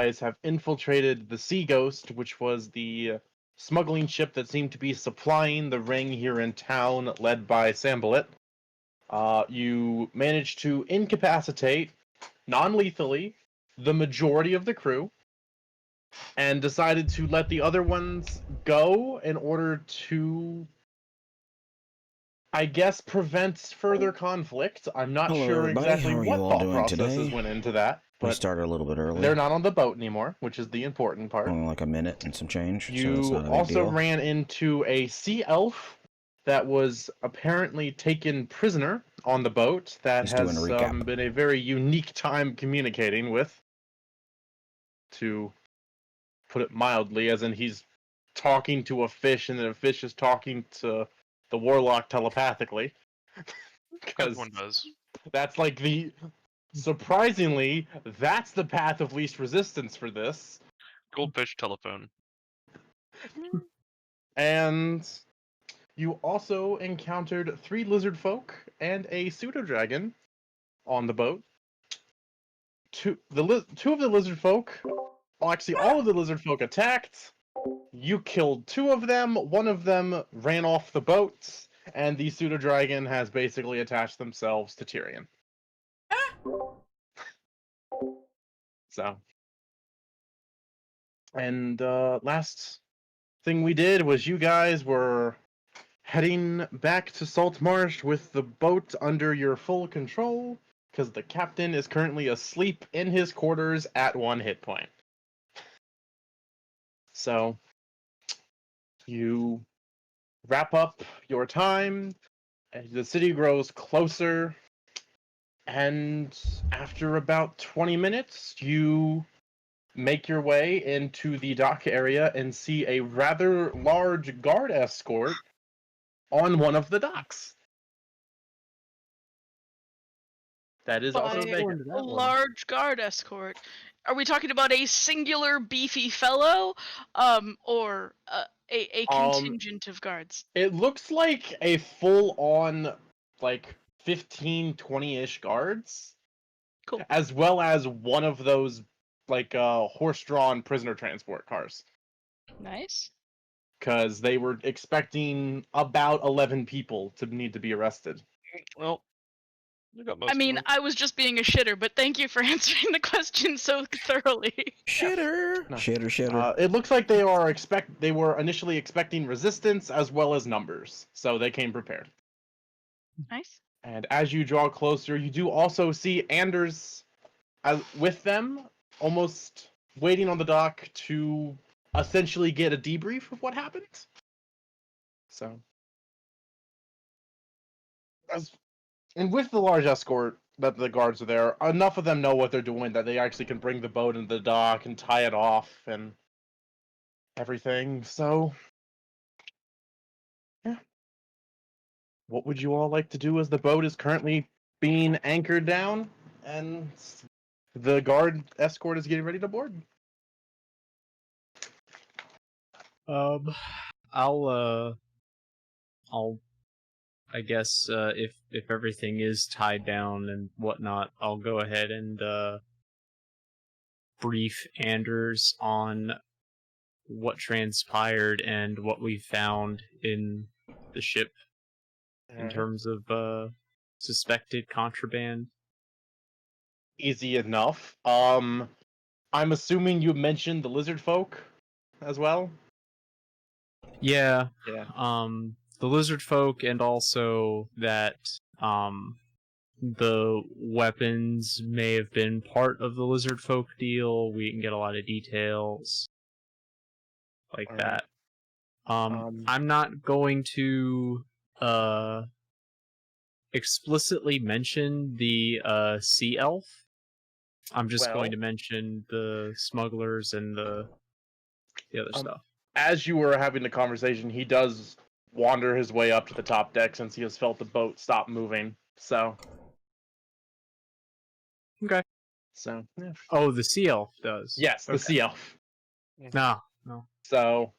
guys have infiltrated the Sea Ghost, which was the smuggling ship that seemed to be supplying the ring here in town, led by Sambalit. You managed to incapacitate, non-lethally, the majority of the crew, and decided to let the other ones go in order to, I guess, prevent further conflict. I'm not Hello, sure everybody. exactly How are you what all thought doing processes today? went into that, We but started a little bit early. they're not on the boat anymore, which is the important part. Only like a minute and some change, so it's You not a big also deal. ran into a sea elf that was apparently taken prisoner on the boat that He's doing has a recap. been a very unique time communicating with, to put it mildly, as in he's talking to a fish and then a fish is talking to the warlock telepathically. Because One does. that's like the... Surprisingly, that's the path of least resistance for this. Goldfish telephone. And you also encountered 3 lizard folk and a pseudo dragon on the boat. Two of the lizard folk, well, actually all of the lizard folk attacked. You killed 2 of them. 1 of them ran off the boat, and the pseudo dragon has basically attached themselves to Tyrion. So, and last thing we did was you guys were heading back to Saltmarsh with the boat under your full control, because the captain is currently asleep in his quarters at 1 hit point. So, you wrap up your time, the city grows closer, and after about 20 minutes, you make your way into the dock area and see a rather large guard escort on one of the docks. That is also By vacant. a large guard escort. Are we talking about a singular beefy fellow, or a contingent of guards? It looks like a full-on, like, 15, 20-ish guards. Cool. As well as one of those, like, horse-drawn prisoner transport cars. Nice. Because they were expecting about 11 people to need to be arrested. Well, you got most I mean, of them. I was just being a shitter, but thank you for answering the question so thoroughly. Shitter! No. Shitter. It looks like they were initially expecting resistance as well as numbers, so they came prepared. Nice. And as you draw closer, you do also see Anders with them, almost waiting on the dock to essentially get a debrief of what happened. So, and with the large escort that the guards are there, enough of them know what they're doing that they actually can bring the boat into the dock and tie it off and everything. So, yeah. What would you all like to do as the boat is currently being anchored down and the guard escort is getting ready to board? I'll I guess if everything is tied down and whatnot, I'll go ahead and brief Anders on what transpired and what we found in the ship in terms of suspected contraband. Easy enough. I'm assuming you mentioned the lizard folk as well? Yeah. Yeah. The lizard folk, and also that the weapons may have been part of the lizard folk deal. We can get a lot of details like All that. right. I'm not going to explicitly mention the sea elf. I'm just going to mention the smugglers and the other stuff. As you were having the conversation, he does wander his way up to the top deck since he has felt the boat stop moving. So. Okay. So, yeah. Oh, the sea elf does. Yes, the sea elf. No. So.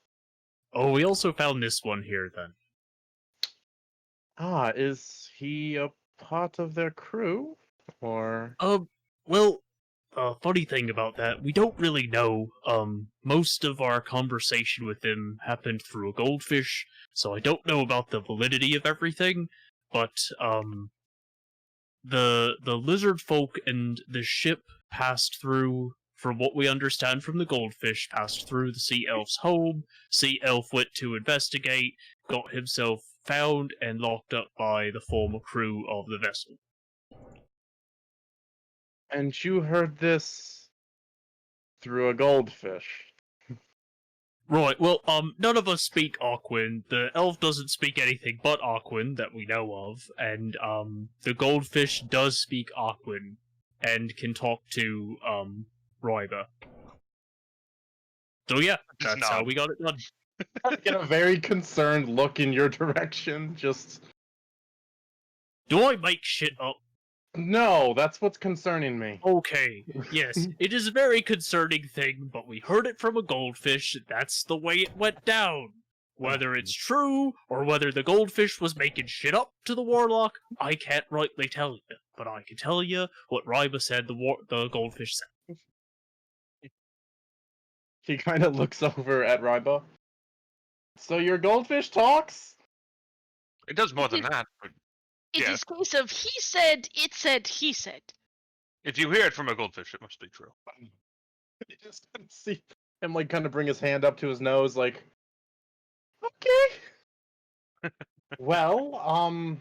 Oh, we also found this one here then. Is he a part of their crew? Or. Well, funny thing about that, we don't really know. Most of our conversation with him happened through a goldfish, so I don't know about the validity of everything, but, the lizard folk and the ship passed through, from what we understand from the goldfish, passed through the sea elf's home. Sea elf went to investigate, got himself found and locked up by the former crew of the vessel. And you heard this through a goldfish. Right, well, none of us speak Aquan. The elf doesn't speak anything but Aquan that we know of, and, the goldfish does speak Aquan and can talk to, Ryba. So yeah, Just that's how nod. we got it done. I get a very concerned look in your direction. Just Do I make shit up? no, that's what's concerning me. Okay, yes, it is a very concerning thing, but we heard it from a goldfish, that's the way it went down. Whether it's true, or whether the goldfish was making shit up to the warlock, I can't rightly tell you, but I can tell you what Ryba said the goldfish said. He kind of looks over at Ryba. So your goldfish talks? It does more than that, but It Yeah. is case of he said, it said, he said. if you hear it from a goldfish, it must be true. You just kind of see him like kind of bring his hand up to his nose, like, okay. Well,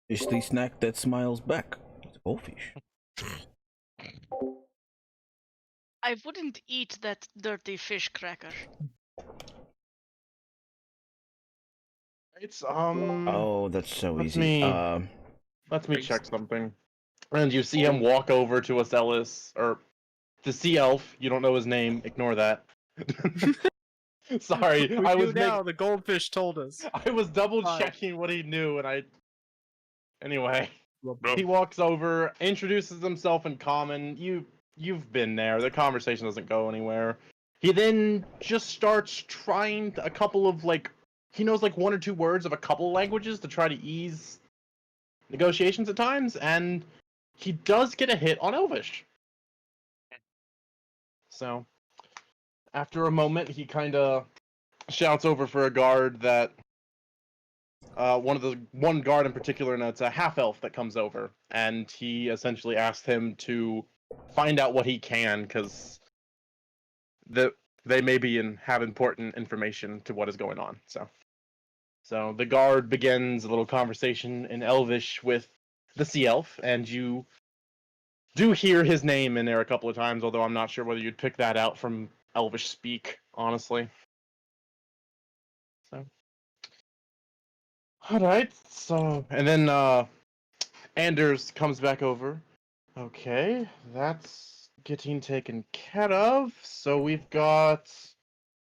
It's the snack that smiles back. It's a goldfish. I wouldn't eat that dirty fish cracker. it's Oh, that's so Let's easy. me- let me check something. And you see him walk over to Acelus, or the sea elf. You don't know his name. Ignore that. Sorry, I was the goldfish told us. I was double checking what he knew, and I. Anyway, he walks over, introduces himself in common. You've been there. The conversation doesn't go anywhere. He then just starts trying a couple of he knows like one or two words of a couple of languages to try to ease negotiations at times, and he does get a hit on Elvish. So, after a moment, he kind of shouts over for a guard that one guard in particular, and it's a half elf that comes over, and he essentially asked him to find out what he can, because they may have important information to what is going on. So the guard begins a little conversation in Elvish with the sea elf, and you do hear his name in there a couple of times, although I'm not sure whether you'd pick that out from Elvish speak, honestly. So, alright, so, and then, Anders comes back over. Okay, that's getting taken care of, so we've got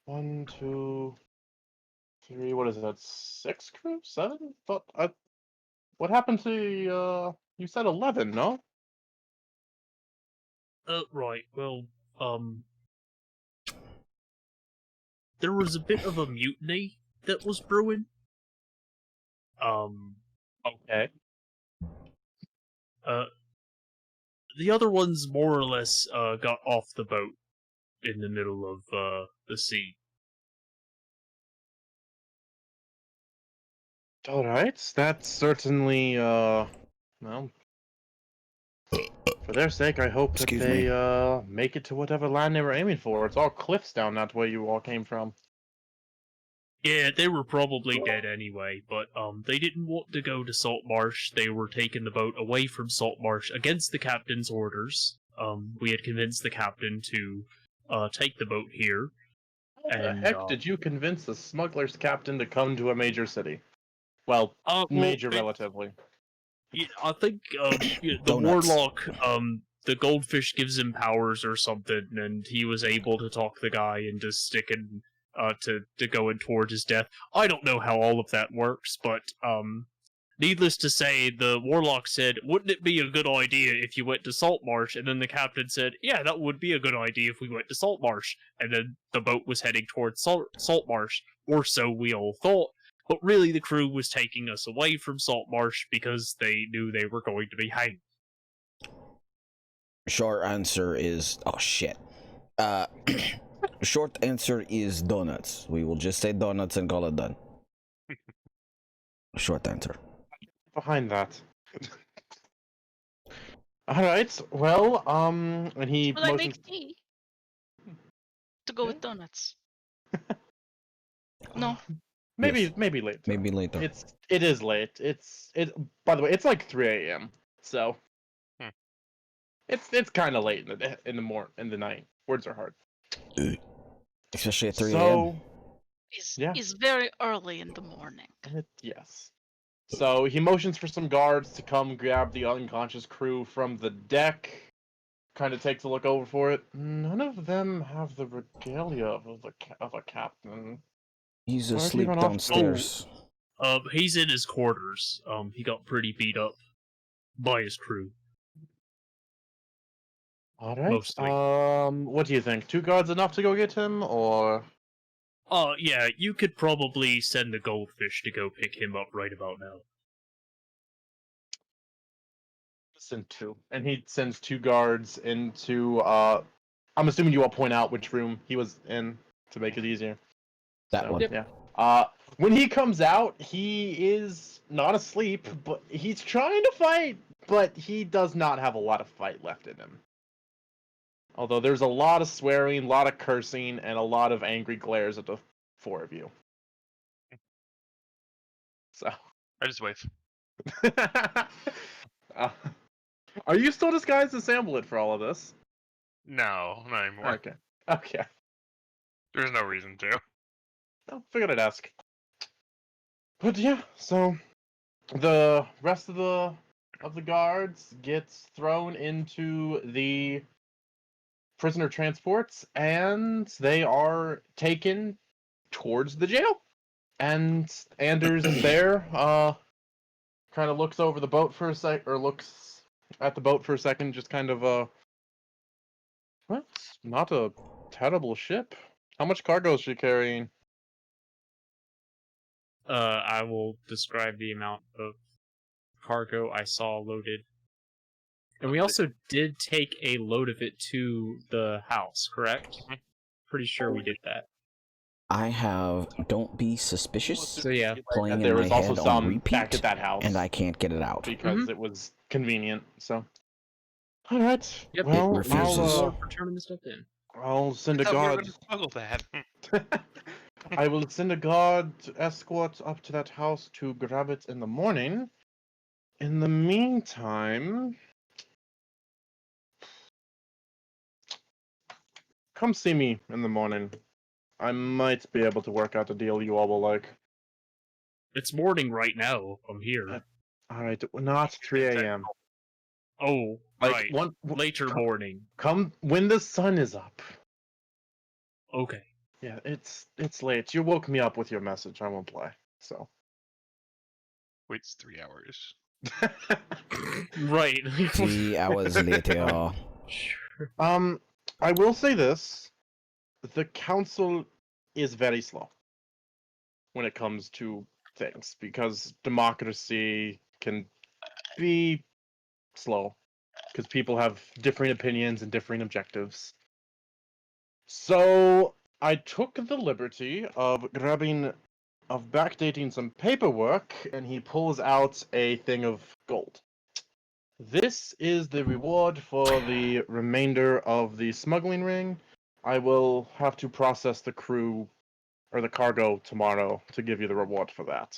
1, 2, 3, what is that, 6 crew? 7? What happened to, you said 11, no? Right, well, there was a bit of a mutiny that was brewing. Okay. The other ones more or less, got off the boat in the middle of, the sea. Alright, that's certainly, well, for their sake, I hope that Excuse they, me. make it to whatever land they were aiming for. It's all cliffs down that way you all came from. Yeah, they were probably dead anyway, but, they didn't want to go to Salt Marsh. They were taking the boat away from Salt Marsh against the captain's orders. We had convinced the captain to, take the boat here. How the And, heck did you convince the smuggler's captain to come to a major city? Well, major relatively. Yeah, I think the Donuts. warlock, the goldfish gives him powers or something, and he was able to talk the guy into sticking to going toward his death. I don't know how all of that works, but needless to say, the warlock said, "Wouldn't it be a good idea if you went to Salt Marsh?" And then the captain said, "Yeah, that would be a good idea if we went to Salt Marsh." And then the boat was heading towards Salt Marsh, or so we all thought. But really, the crew was taking us away from Salt Marsh because they knew they were going to be hanged. Short answer is oh shit. Short answer is donuts. We will just say donuts and call it done. Short answer. Behind that. All right. Well, and he Will I motions. make tea to go Yeah. with donuts? No. Maybe Yes. maybe later. Maybe later. It is late. By the way, it's like 3 a.m. So Hmm. it's kind of late in the night. Words are hard. Especially at 3 a.m. So Yeah. Is very early in the morning. yes. So he motions for some guards to come grab the unconscious crew from the deck. Kind of takes a look over for it. None of them have the regalia of a captain. He's Where'd he asleep run off to? downstairs. He's in his quarters. He got pretty beat up by his crew. All right. Mostly. What do you think? 2 guards enough to go get him, or? Yeah, you could probably send the goldfish to go pick him up right about now. Send 2, and he sends 2 guards into. I'm assuming you all point out which room he was in to make it easier. That one. Yeah. When he comes out, he is not asleep, but he's trying to fight, but he does not have a lot of fight left in him. Although there's a lot of swearing, a lot of cursing, and a lot of angry glares at the 4 of you. So. I just wave. uh, are you still disguised as Samblet for all of this? No, not anymore. Okay. Okay. There's no reason to. I figured I'd ask. But yeah, so the rest of the guards gets thrown into the prisoner transports, and they are taken towards the jail. And Anders is there, kind of looks over the boat for a sec, or looks at the boat for a second, just kind of, well, it's not a terrible ship. How much cargo is she carrying? I will describe the amount of cargo I saw loaded. And we also did take a load of it to the house, correct? Mhm. Pretty sure we did that. I have Don't Be Suspicious So yeah, playing And in there my was also head on some repeat, back at that house, and I can't get it out. because it was convenient. So, all right. Yep. Well, refuses. For turning the stuff in. I'll send a I thought we were guard. gonna smuggle that. I will send a guard to escort up to that house to grab it in the morning. In the meantime, come see me in the morning. I might be able to work out a deal you all will like. It's morning right now. I'm here. All right, not 3 a.m. Oh, Like right. one Later morning. Come when the sun is up. Okay. Yeah, it's late. You woke me up with your message. I won't lie. So. Waits 3 hours. Right. 3 hours later. Sure. I will say this: the council is very slow when it comes to things, because democracy can be slow because people have differing opinions and differing objectives. So I took the liberty of backdating some paperwork, and he pulls out a thing of gold. This is the reward for the remainder of the smuggling ring. I will have to process the crew or the cargo tomorrow to give you the reward for that.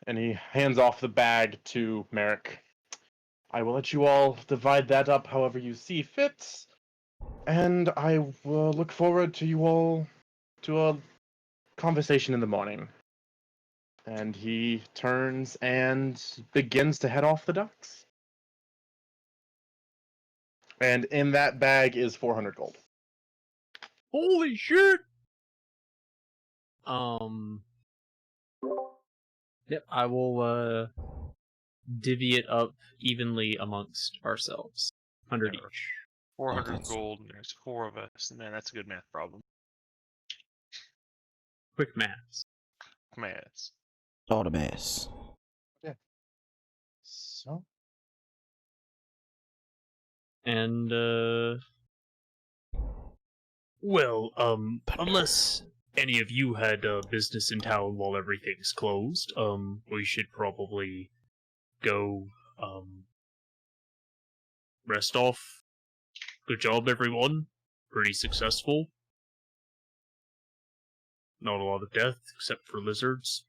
And he hands off the bag to Merrick. I will let you all divide that up however you see fit, and I will look forward to you all to a conversation in the morning. And he turns and begins to head off the docks. And in that bag is 400 gold. Holy shit! Yep, I will divvy it up evenly amongst ourselves. 100 Never. each. 400 that's- gold, and there's 4 of us, and then that's a good math problem. Quick maths. Maths. All the mess. So And well, unless any of you had business in town while everything's closed, we should probably go rest off. Good job, everyone. Pretty successful. Not a lot of death, except for lizards.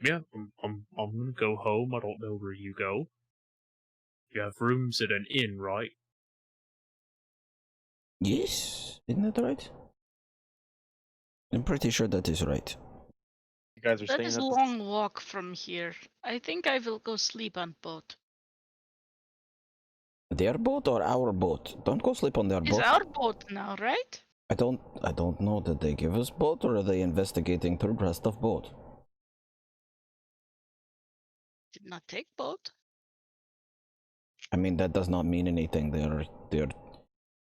Yeah, I'm gonna go home. I don't know where you go. You have rooms at an inn, right? Yes, isn't that right? I'm pretty sure that is right. You guys are That staying is at a the long walk from here. I think I will go sleep on boat. Their boat or our boat? Don't go sleep on their It's boat. our boat now, right? I don't know. Did they give us boat or are they investigating the rest of boat? Did not take boat. I mean, that does not mean anything. They're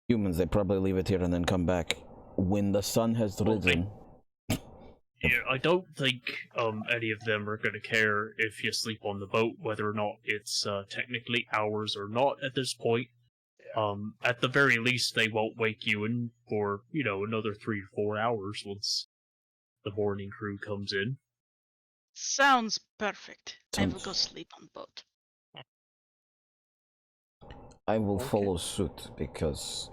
humans. They probably leave it here and then come back when the sun has risen. Yeah, I don't think any of them are gonna care if you sleep on the boat, whether or not it's technically ours or not at this point. At the very least, they won't wake you in for another 3 to 4 hours once the morning crew comes in. Sounds perfect. I will go Sounds- sleep on boat. I will Okay. follow suit because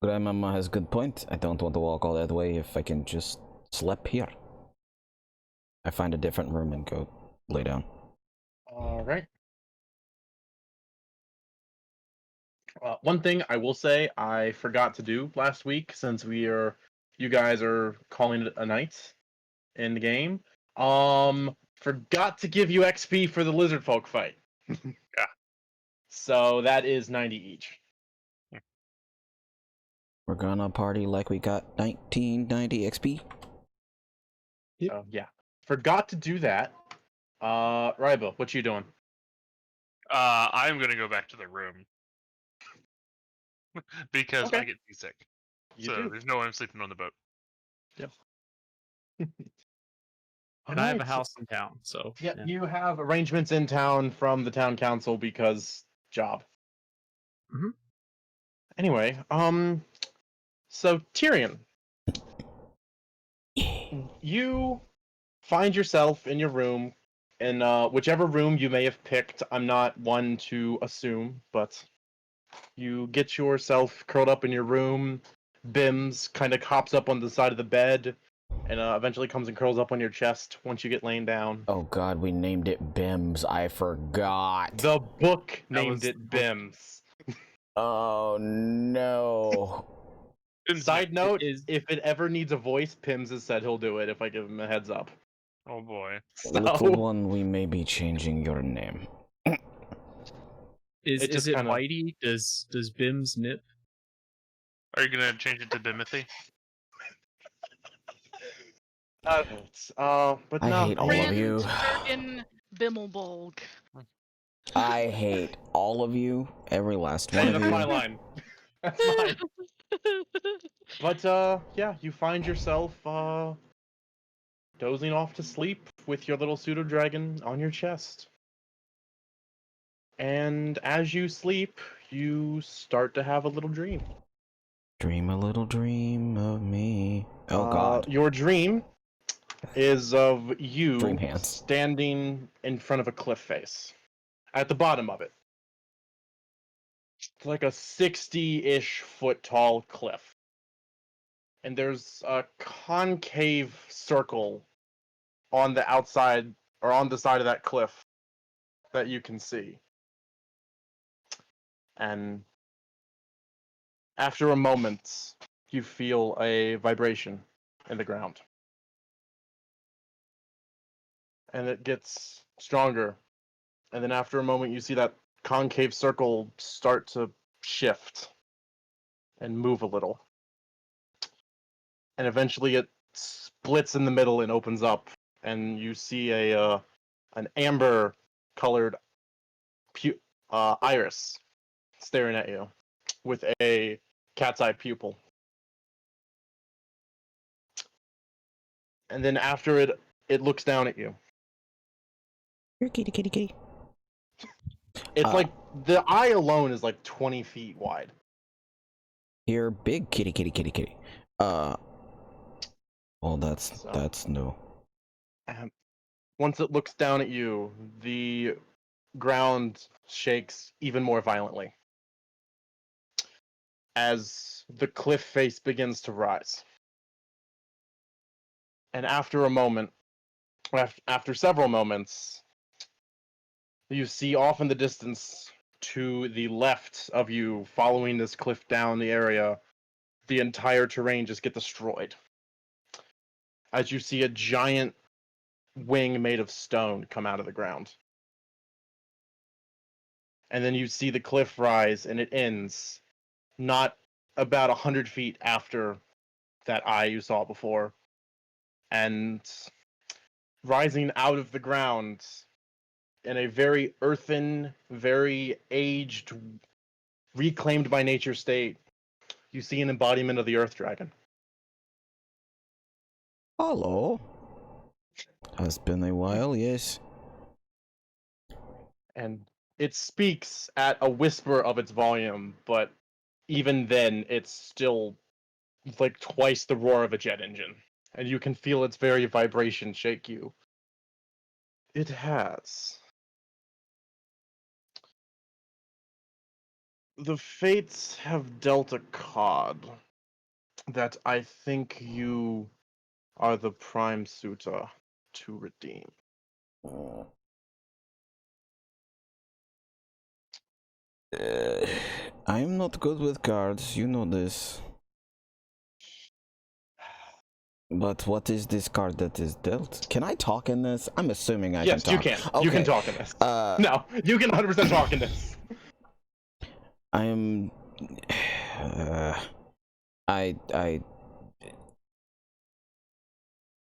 Grandmama has good point. I don't want to walk all that way if I can just sleep here. I find a different room and go lay down. All right. One thing I will say I forgot to do last week, since you guys are calling it a night in the game. Forgot to give you XP for the lizard folk fight. Yeah. So that is 90 each. We're gonna party like we got 1990 XP. So yeah, forgot to do that. Rybo, what you doing? I'm gonna go back to the room because Okay. I get seasick. You So do. there's no way I'm sleeping on the boat. And I have a Alright, so- house in town, so Yeah, you have arrangements in town from the town council because job. Mhm. Anyway, so Tyrion, you find yourself in your room, in whichever room you may have picked. I'm not one to assume, but you get yourself curled up in your room. Bims kind of hops up on the side of the bed, and eventually comes and curls up on your chest once you get laying down. Oh god, we named it Bims. I forgot. The book That named was it the book. Bims. Oh no. Side note, is- if it ever needs a voice, Pims has said he'll do it if I give him a heads up. Oh boy. Little So, one, we may be changing your name. Is It just it kinda- Whitey? Does Bim's nip? Are you gonna change it to Bimothy? but I no. hate all of you. Jurgen Bimmelbolg. I hate all of you. Every last one Hey, of that's you. my line. That's mine. But yeah, you find yourself dozing off to sleep with your little pseudo dragon on your chest. And as you sleep, you start to have a little dream. Dream a little dream of me. Oh god. Your dream is of you Dream hands. standing in front of a cliff face. At the bottom of it. It's like a 60-ish foot tall cliff. And there's a concave circle on the outside, or on the side of that cliff, that you can see. And after a moment, you feel a vibration in the ground. And it gets stronger. And then after a moment, you see that concave circle start to shift and move a little. And eventually it splits in the middle and opens up, and you see an amber colored iris staring at you with a cat's eye pupil. And then after it looks down at you. Here, kitty, kitty, kitty. It's Uh, like the eye alone is like 20 feet wide. Here, big kitty, kitty, kitty, kitty. Well, that's So, new. and once it looks down at you, the ground shakes even more violently as the cliff face begins to rise. And after a moment, after several moments, you see off in the distance to the left of you, following this cliff down the area, the entire terrain just get destroyed. As you see a giant wing made of stone come out of the ground. And then you see the cliff rise, and it ends not about 100 feet after that eye you saw before. And rising out of the ground in a very earthen, very aged, reclaimed by nature state, you see an embodiment of the Earth Dragon. Hello. Has been a while, yes. And it speaks at a whisper of its volume, but even then, it's still like twice the roar of a jet engine. And you can feel its very vibration shake you. It has. The fates have dealt a card that I think you are the prime suitor to redeem. I'm not good with cards, you know this. But what is this card that is dealt? Can I talk in this? I'm assuming I Yes, can talk. you can. Okay. You can talk in this. Uh, No, you can 100% talk in this. I am. I.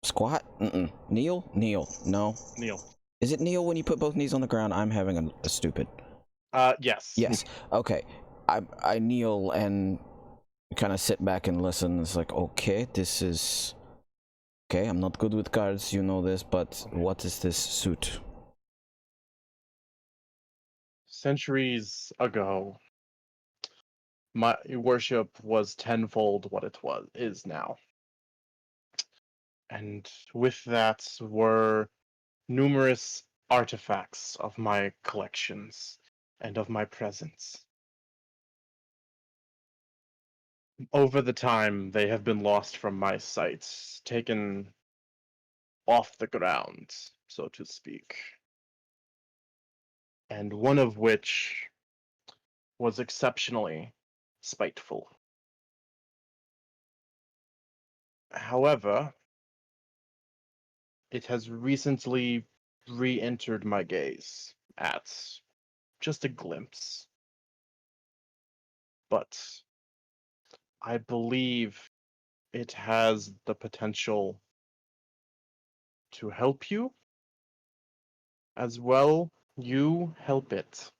Squat? Kneel? Kneel. No. Neil. Is it kneel when you put both knees on the ground? I'm having a stupid. Yes. Yes. Okay. I kneel and kind of sit back and listen. It's like, okay, this is. Okay, I'm not good with cards, you know this, but what is this suit? Centuries ago, my worship was tenfold what it is now. And with that were numerous artifacts of my collections and of my presence. Over the time, they have been lost from my sight, taken off the ground, so to speak. And one of which was exceptionally spiteful. However, it has recently re-entered my gaze at just a glimpse. But I believe it has the potential to help you as well. You help it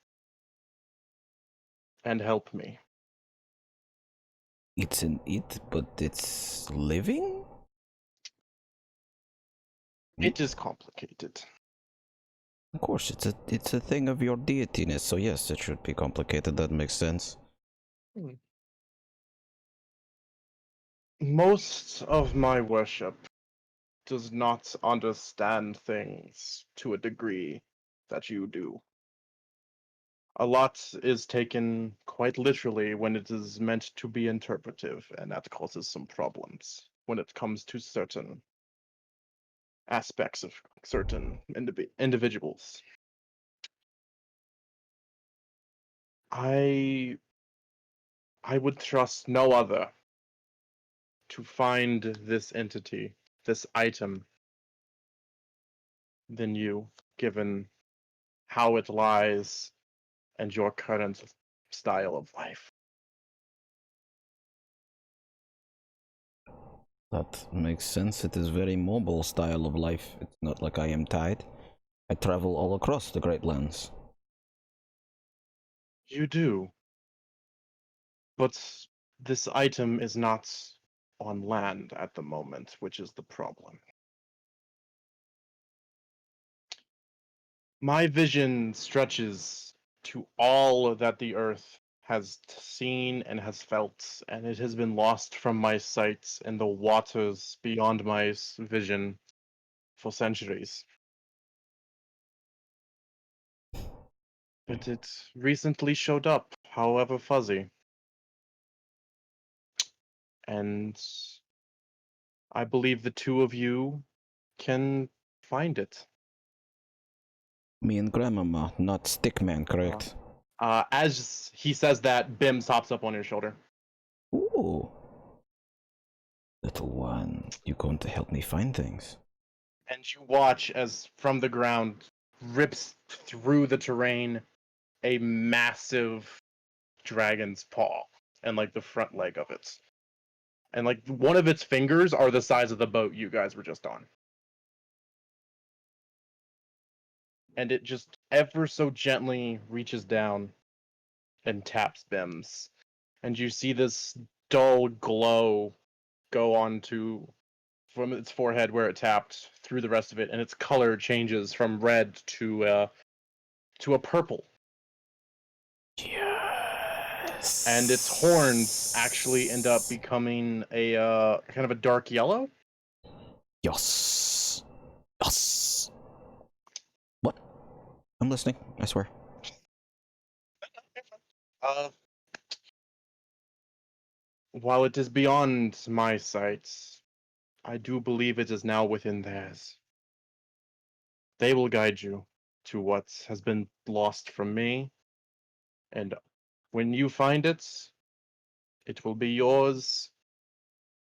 and help me. It's an it, but it's living? It is complicated. Of course, it's a thing of your deityness, so yes, it should be complicated, that makes sense. Most of my worship does not understand things to a degree that you do. A lot is taken quite literally when it is meant to be interpretive, and that causes some problems when it comes to certain aspects of certain individuals. I I would trust no other to find this entity, this item, than you, given how it lies and your current style of life. That makes sense. It is very mobile style of life. It's not like I am tied. I travel all across the Great Lands. You do, but this item is not on land at the moment, which is the problem. My vision stretches to all that the earth has seen and has felt, and it has been lost from my sight in the waters beyond my vision for centuries. But it recently showed up, however fuzzy. And I believe the two of you can find it. Me and Grandmama, not Stickman, correct? As he says that, Bim hops up on your shoulder. Ooh. Little one, you going to help me find things? And you watch as from the ground rips through the terrain a massive dragon's paw and like the front leg of it. And like one of its fingers are the size of the boat you guys were just on. And it just ever so gently reaches down and taps Bim's. And you see this dull glow go onto from its forehead where it tapped through the rest of it, and its color changes from red to a purple. Yes. And its horns actually end up becoming a kind of a dark yellow. Yes. Yes. What? I'm listening, I swear. While it is beyond my sight, I do believe it is now within theirs. They will guide you to what has been lost from me, and when you find it, it will be yours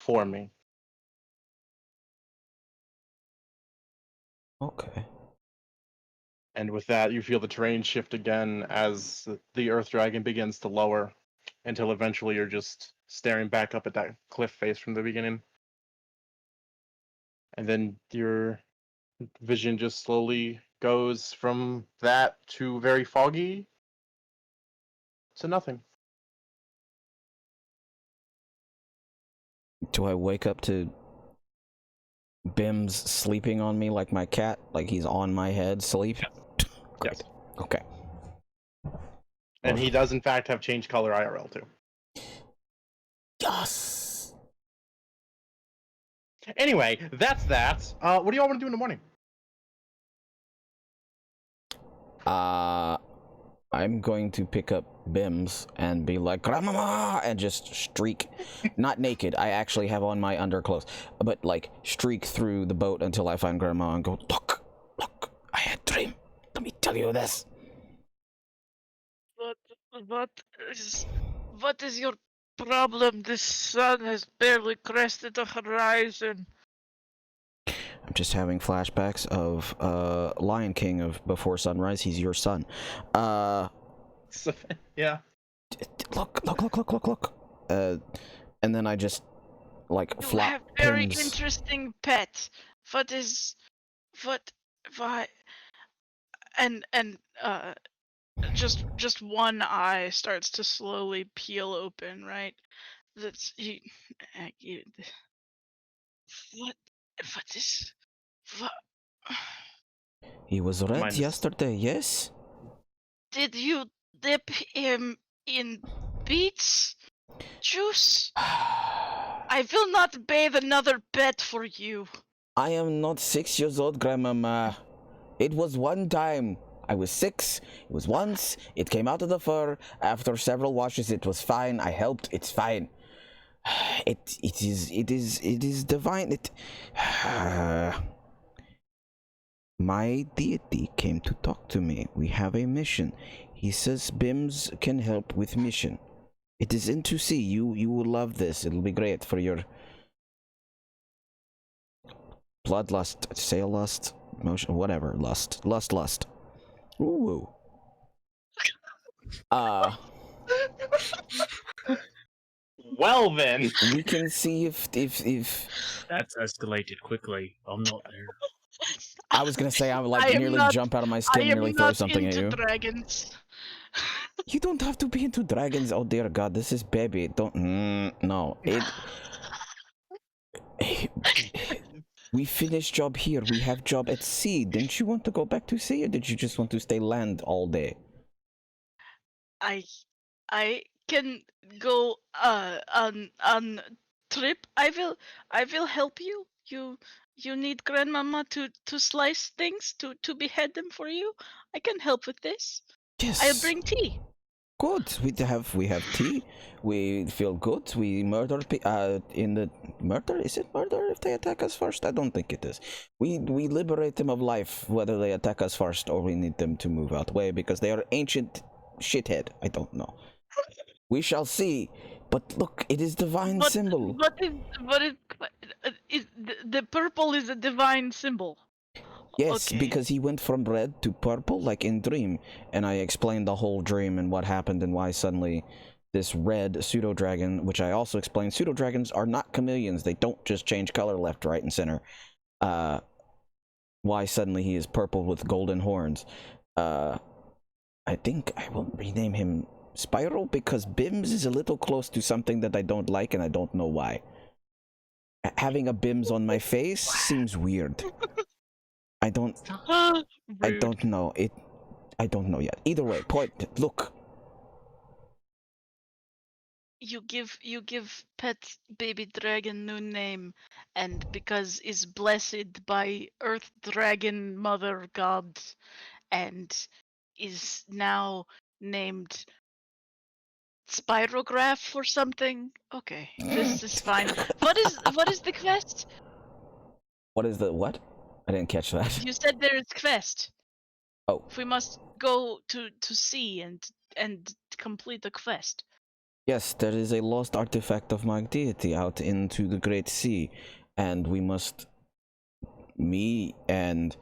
for me. Okay. And with that, you feel the terrain shift again as the Earth Dragon begins to lower until eventually you're just staring back up at that cliff face from the beginning. And then your vision just slowly goes from that to very foggy to nothing. Do I wake up to Bim's sleeping on me like my cat? Like he's on my head, sleep? Great. Yes. Okay. And he does, in fact, have changed color IRL too. Yes! Anyway, that's that. What do y'all want to do in the morning? I'm going to pick up Bim's and be like, Grandmama! And just streak. Not naked, I actually have on my underclothes. But, like, streak through the boat until I find Grandma and go, Look! Look! I had a dream. Let me tell you this. What is your problem? The sun has barely crested the horizon. I'm just having flashbacks of Lion King of Before Sunrise. He's your son. Yeah. Look. And then I just like You flop have very pins. interesting pet. Why? And just one eye starts to slowly peel open, right? That's he. What is what? He was red Minus- yesterday, yes? Did you dip him in beets juice? I will not bathe another pet for you. I am not 6 years old, Grandmama. It was one time. I was 6. It was once. It came out of the fur. After several washes, it was fine. I helped. It's fine. It is divine. My deity came to talk to me. We have a mission. He says Bims can help with mission. It is in to see. You will love this. It'll be great for your bloodlust, sail lust, emotion, whatever, lust. Ooh. Well then. We can see if That's escalated quickly. I'm not there. I was gonna say I would like I am nearly not- jump out of my I skin and am nearly throw not something at into you. dragons. You don't have to be into dragons. Oh dear God, this is baby. Don't no. We finished job here. We have job at sea. Didn't you want to go back to sea, or did you just want to stay land all day? I can go on trip. I will help you. You need grandmama to slice things to behead them for you. I can help with this. I'll Yes. bring tea. Good. We have tea. We feel good. We murder in the murder. Is it murder if they attack us first? I don't think it is. We liberate them of life whether they attack us first or we need them to move out the way because they are ancient shithead. I don't know. We shall see. But look, it is divine But symbol. is the purple is a divine symbol. Yes, Okay. because he went from red to purple like in Dream, and I explained the whole dream and what happened and why suddenly this red pseudo dragon, which I also explained, pseudo dragons are not chameleons. They don't just change color left, right, and center. Why suddenly he is purple with golden horns. I think I will rename him Spiral because Bims is a little close to something that I don't like and I don't know why. Having a Bims on my face seems weird. I don't Rude. know. I don't know yet. Either way, point. Look. You give pet baby dragon new name, and because is blessed by earth dragon mother god, and is now named Spirograph or something. Okay, this is fine. What is the quest? What is the what? I didn't catch that. You said there is quest. Oh, We must go to sea and complete the quest. yes, there is a lost artifact of my deity out into the great sea, and we must. Me and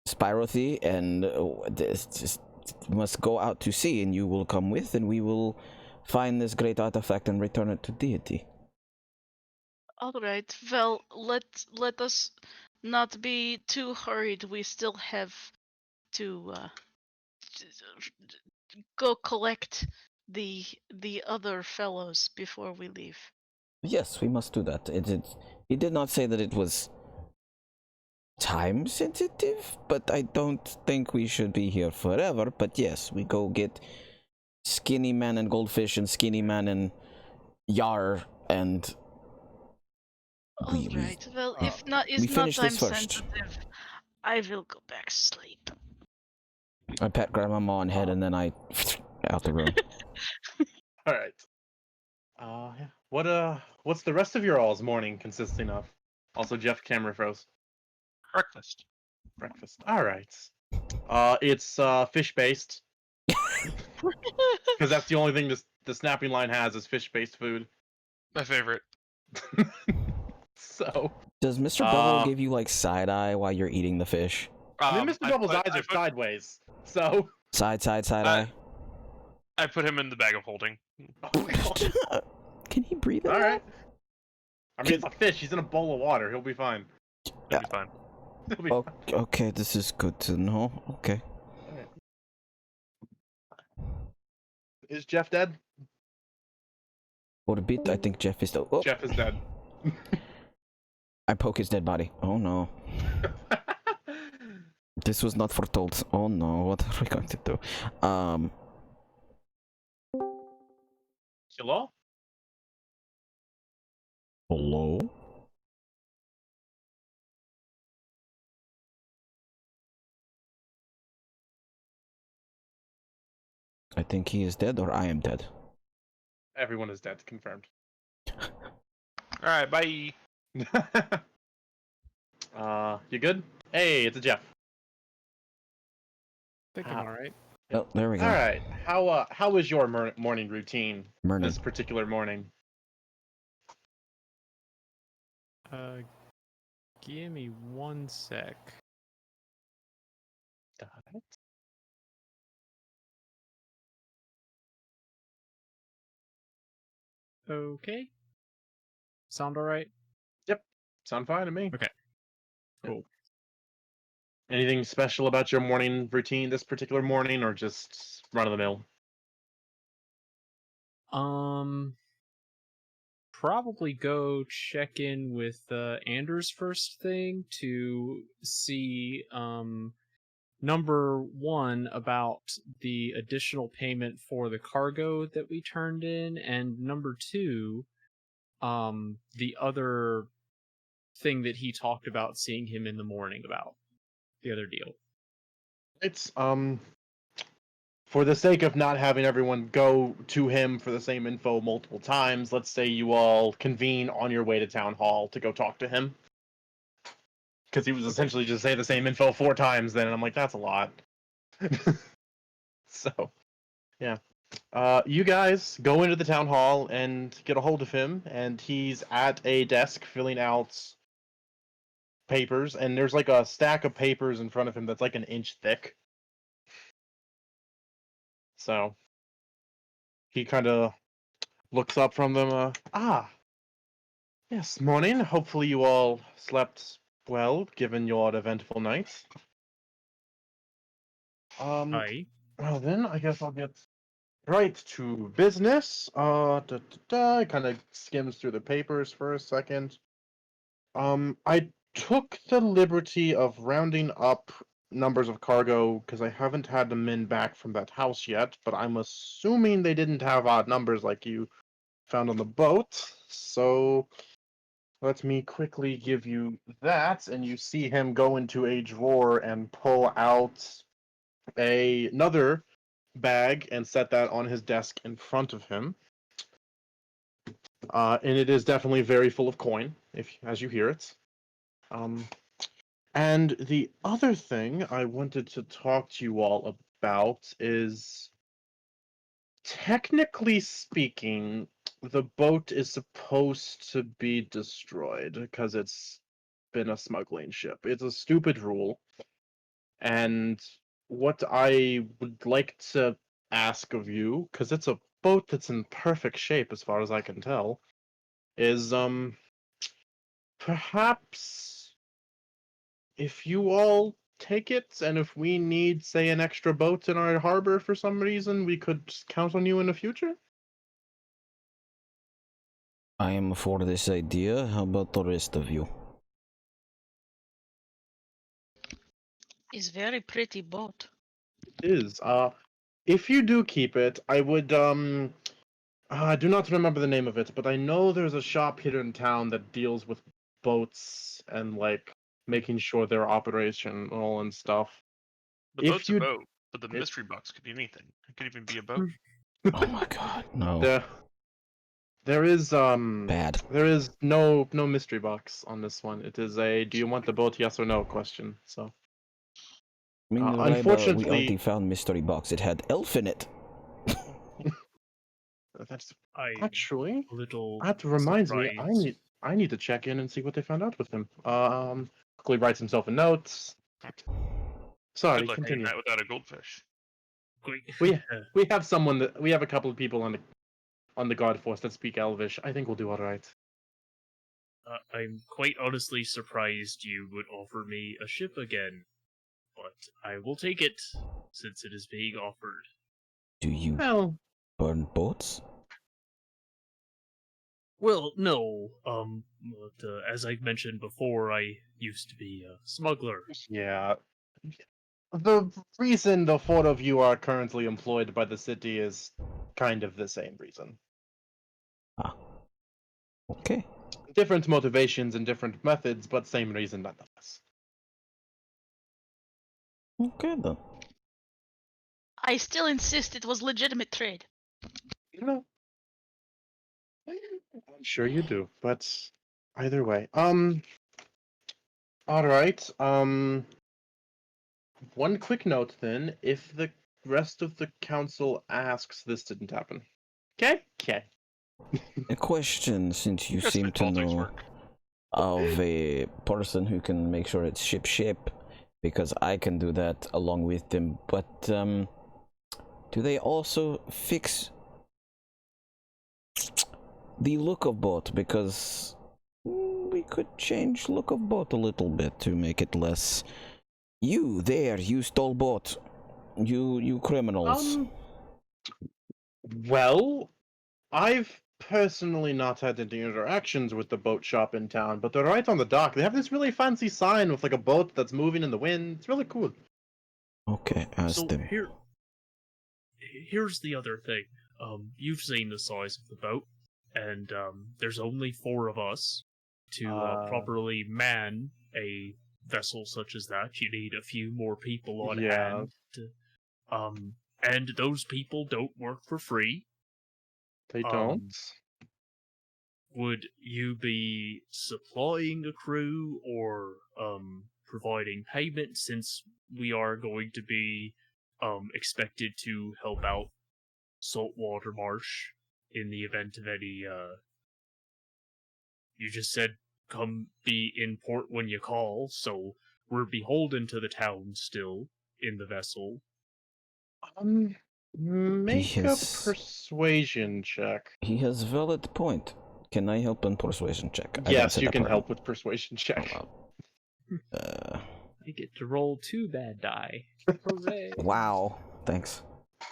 Spirothy and this just must go out to sea, and you will come with, and we will find this great artifact and return it to deity. All right. Well, let us not be too hurried. We still have to go collect the other fellows before we leave. Yes, we must do that. He did not say that it was time sensitive, but I don't think we should be here forever. But yes, we go get Skinny Man and Goldfish and Skinny Man and Yar and All right. Well, if not we is not finish time this first. sensitive, I will go back to sleep. I pat Grandmama on head and then I out the room. All right. Yeah. What's the rest of your all's morning consisting of? Also, Jeff camera froze. Breakfast. Breakfast. All right. It's fish based because that's the only thing the snapping line has is fish based food. My favorite. So, Does Mr. Bubble give you like side eye while you're eating the fish? I mean, Mr. Bubble's eyes are sideways. So, Side eye. I put him in the bag of holding. oh, God. Can he breathe? All right. I mean, it's a fish. He's in a bowl of water. He'll be fine. It'll be fine. He'll be fine. Okay, this is good to know. Okay. Is Jeff dead? For a bit, I think Jeff is still. Oh, Jeff is dead. I poke his dead body. Oh no. This was not foretold. Oh no, what are we going to do? Hello? Hello? I think he is dead or I am dead. Everyone is dead. Confirmed. Alright, bye. You good? Hey, it's a Jeff. I think I'm alright. Oh, there we go. All right. How was your morning routine Morning. this particular morning? Give me 1 sec. Got it. Okay. Sound alright? Sound fine to me. Okay. Cool. Anything special about your morning routine this particular morning, or just run of the mill? Probably go check in with Anders first thing to see number one, about the additional payment for the cargo that we turned in, and number two, the other thing that he talked about seeing him in the morning about, the other deal. It's for the sake of not having everyone go to him for the same info multiple times, let's say you all convene on your way to town hall to go talk to him. Because he was essentially just saying the same info 4 times then, and I'm like, that's a lot. So, yeah. You guys go into the town hall and get a hold of him, and he's at a desk filling out papers, and there's like a stack of papers in front of him that's like an inch thick. So, he kind of looks up from them. Yes, morning. Hopefully you all slept well, given your eventful night. Aye. Well then, I guess I'll get right to business. Kind of skims through the papers for a second. I took the liberty of rounding up numbers of cargo because I haven't had them in back from that house yet, but I'm assuming they didn't have odd numbers like you found on the boat. So let me quickly give you that, and you see him go into a drawer and pull out another bag and set that on his desk in front of him. And it is definitely very full of coin, as you hear it. And the other thing I wanted to talk to you all about is, technically speaking, the boat is supposed to be destroyed because it's been a smuggling ship. It's a stupid rule. And what I would like to ask of you, because it's a boat that's in perfect shape as far as I can tell, is perhaps if you all take it, and if we need, say, an extra boat in our harbor for some reason, we could count on you in the future? I am for this idea. How about the rest of you? Is very pretty boat. It is. If you do keep it, I would, I do not remember the name of it, but I know there's a shop here in town that deals with boats and, like, making sure they're operational and stuff. The If boat's a you- boat, but the it- mystery box could be anything. It could even be a boat. Oh my god, no. There is Bad. there is no mystery box on this one. It is a do you want the boat, yes or no question. So I mean, Raiba, we unfortunately, already found mystery box. It had elf in it. that's I'm actually a little that reminds me. surprised. I need to check in and see what they found out with him. Quickly writes himself a note. Sorry, Good luck doing continue. that without a goldfish. We have someone that we have a couple of people on the God Force that speak Elvish. I think we'll do all right. I'm quite honestly surprised you would offer me a ship again, but I will take it since it is being offered. Do you Well, burn boats? Well, no. But, as I mentioned before, I used to be a smuggler. yeah. The reason the 4 of you are currently employed by the city is kind of the same reason. Ah. Okay. Different motivations and different methods, but same reason nonetheless. Okay then. I still insist it was legitimate trade. You know, I'm sure you do, but either way. All right. One quick note then. If the rest of the council asks, this didn't happen. Okay? Okay. A question, since you That's seem my to politics know work. of a person who can make sure it's ship, because I can do that along with them, but do they also fix the look of boat? Because we could change look of boat a little bit to make it less... You there, you stole boat. You criminals. Well, I've personally not had any interactions with the boat shop in town, but they're right on the dock. They have this really fancy sign with like a boat that's moving in the wind. It's really cool. Okay, ask So them. here's the other thing. You've seen the size of the boat, and there's only 4 of us to properly man a vessel such as that. You need a few more people on Yeah. hand. And those people don't work for free. They don't. Would you be supplying a crew or providing payment, since we are going to be expected to help out Saltwater Marsh in the event of any you just said come be in port when you call, so we're beholden to the town still in the vessel. Make a has- persuasion check. He has valid point. Can I help on persuasion check? I don't Yes, say you that can word. help with persuasion check. Oh, well. I get to roll 2 bad die. Hooray! Wow. Thanks.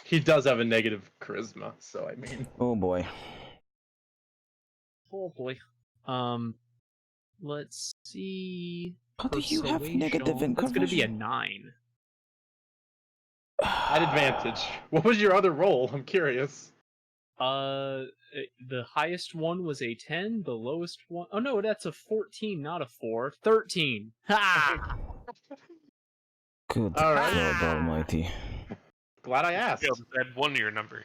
He does have a negative charisma, so I mean. Oh boy. Oh boy. Let's see. How do you have negative Persuasion. That's gonna be a encouragement? 9. At advantage. What was your other roll? I'm curious. The highest one was a 10. The lowest one. Oh no, that's a 14, not a 4. 13. Ha! Good All right. God Almighty. Glad I asked. Be able to add 1 to your number.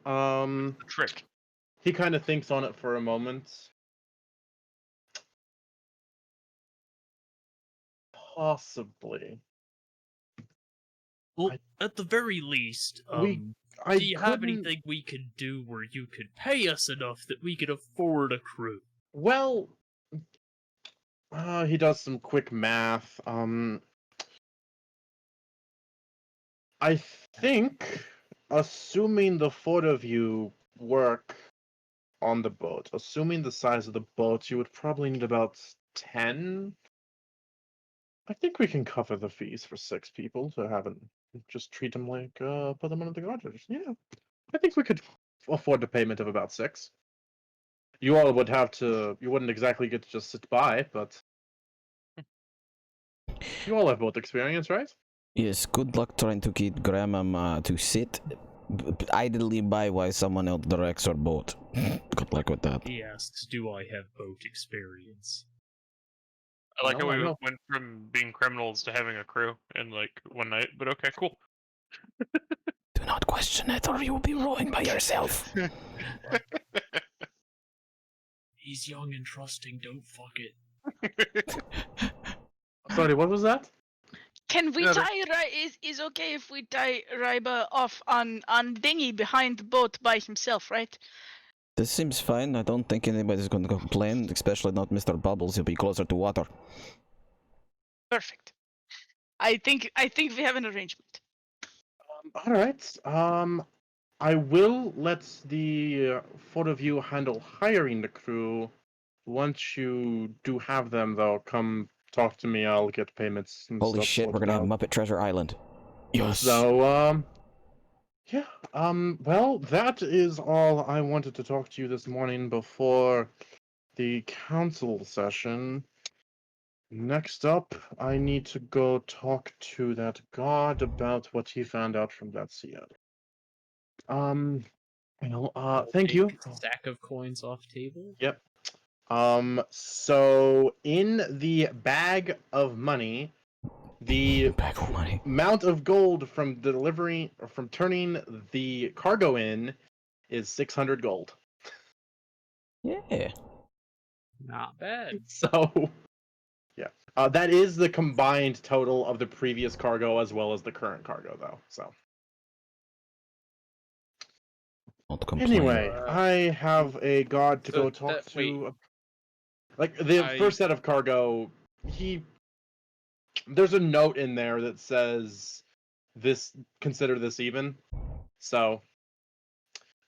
Um, The trick. he kind of thinks on it for a moment. Possibly. Well, at the very least, I do you have couldn't- anything we could do where you could pay us enough that we could afford a crew? Well, he does some quick math. I think, assuming the 4 of you work on the boat, assuming the size of the boat, you would probably need about 10. I think we can cover the fees for 6 people to have it. Just treat them like, put them under the garters. Yeah, I think we could afford a payment of about 6. You all would have to. You wouldn't exactly get to just sit by, but you all have boat experience, right? Yes, good luck trying to get Grandma to sit idly by while someone else directs our boat. Good luck with that. He asks, do I have boat experience? I like No, how I we know. went from being criminals to having a crew in like one night, but okay, cool. Do not question it or you will be rowing by yourself. He's young and trusting, don't fuck it. Sorry, what was that? Can we Yeah, tie is okay if we tie Ryba off on dinghy behind the boat by himself, right? This seems fine. I don't think anybody's going to complain, especially not Mr. Bubbles. He'll be closer to water. Perfect. I think we have an arrangement. All right. I will let the 4 of you handle hiring the crew. Once you do have them, though, come talk to me. I'll get payments and Holy stuff shit, we're sorted gonna have out. Muppet Treasure Island. Yes. So, yeah. Well, that is all I wanted to talk to you this morning before the council session. Next up, I need to go talk to that god about what he found out from that Seattle. Thank you. Stack of coins off table. Yep. So in the bag of money, the Bag of money. amount of gold from delivering or from turning the cargo in is 600 gold. Yeah. Not bad. So, yeah. That is the combined total of the previous cargo as well as the current cargo, though. So. Not complain. Anyway, I have a god to so go talk that- wait. to. Like the first set of cargo, there's a note in there that says consider this even. So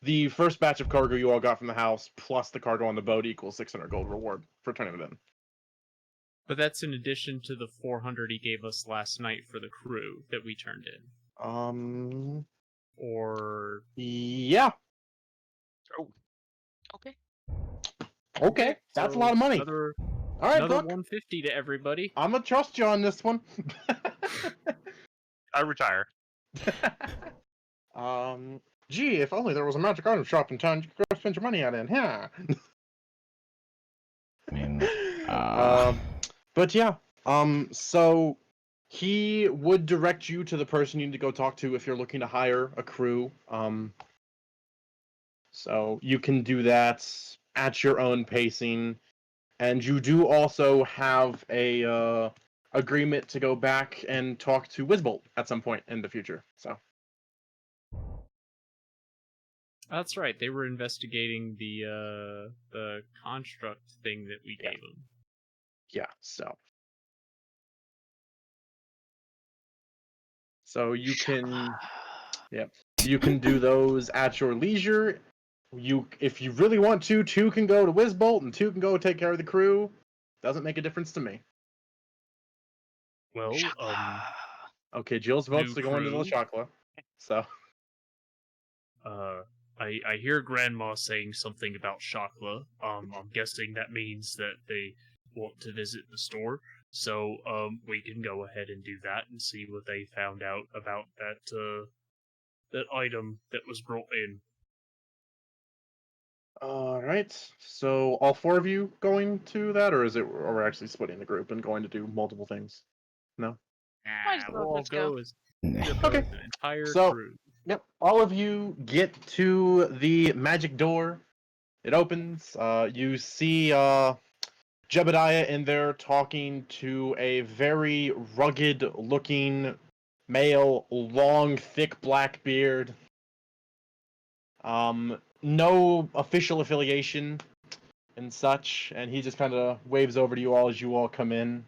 the first batch of cargo you all got from the house plus the cargo on the boat equals 600 gold reward for turning it in. But that's in addition to the 400 he gave us last night for the crew that we turned in. Or Yeah. Okay. Okay, that's so a lot of money. Another All right, another look, 150 to everybody. I'm gonna trust you on this one. I retire. Gee, if only there was a magic item shop in town you could go spend your money at in, huh? I mean, But yeah, so he would direct you to the person you need to go talk to if you're looking to hire a crew. So you can do that at your own pacing, and you do also have a agreement to go back and talk to Wizbolt at some point in the future. So That's right. They were investigating the construct thing that we Yeah. gave them. yeah, so you can you can do those at your leisure. If you really want to, two can go to Wizbolt and two can go take care of the crew. Doesn't make a difference to me. Well, Okay, Jill's votes New to go into the crew? Chakla. So I hear Grandma saying something about Shakla. I'm guessing that means that they want to visit the store. So, we can go ahead and do that and see what they found out about that item that was brought in. alright. So all four of you going to that, or are we actually splitting the group and going to do multiple things? No? Might as well, We'll all let's go. go as Okay. an entire So- crew. Yep. All of you get to the magic door. It opens. You see Jebediah in there talking to a very rugged looking male, long, thick black beard. No official affiliation and such, and he just kind of waves over to you all as you all come in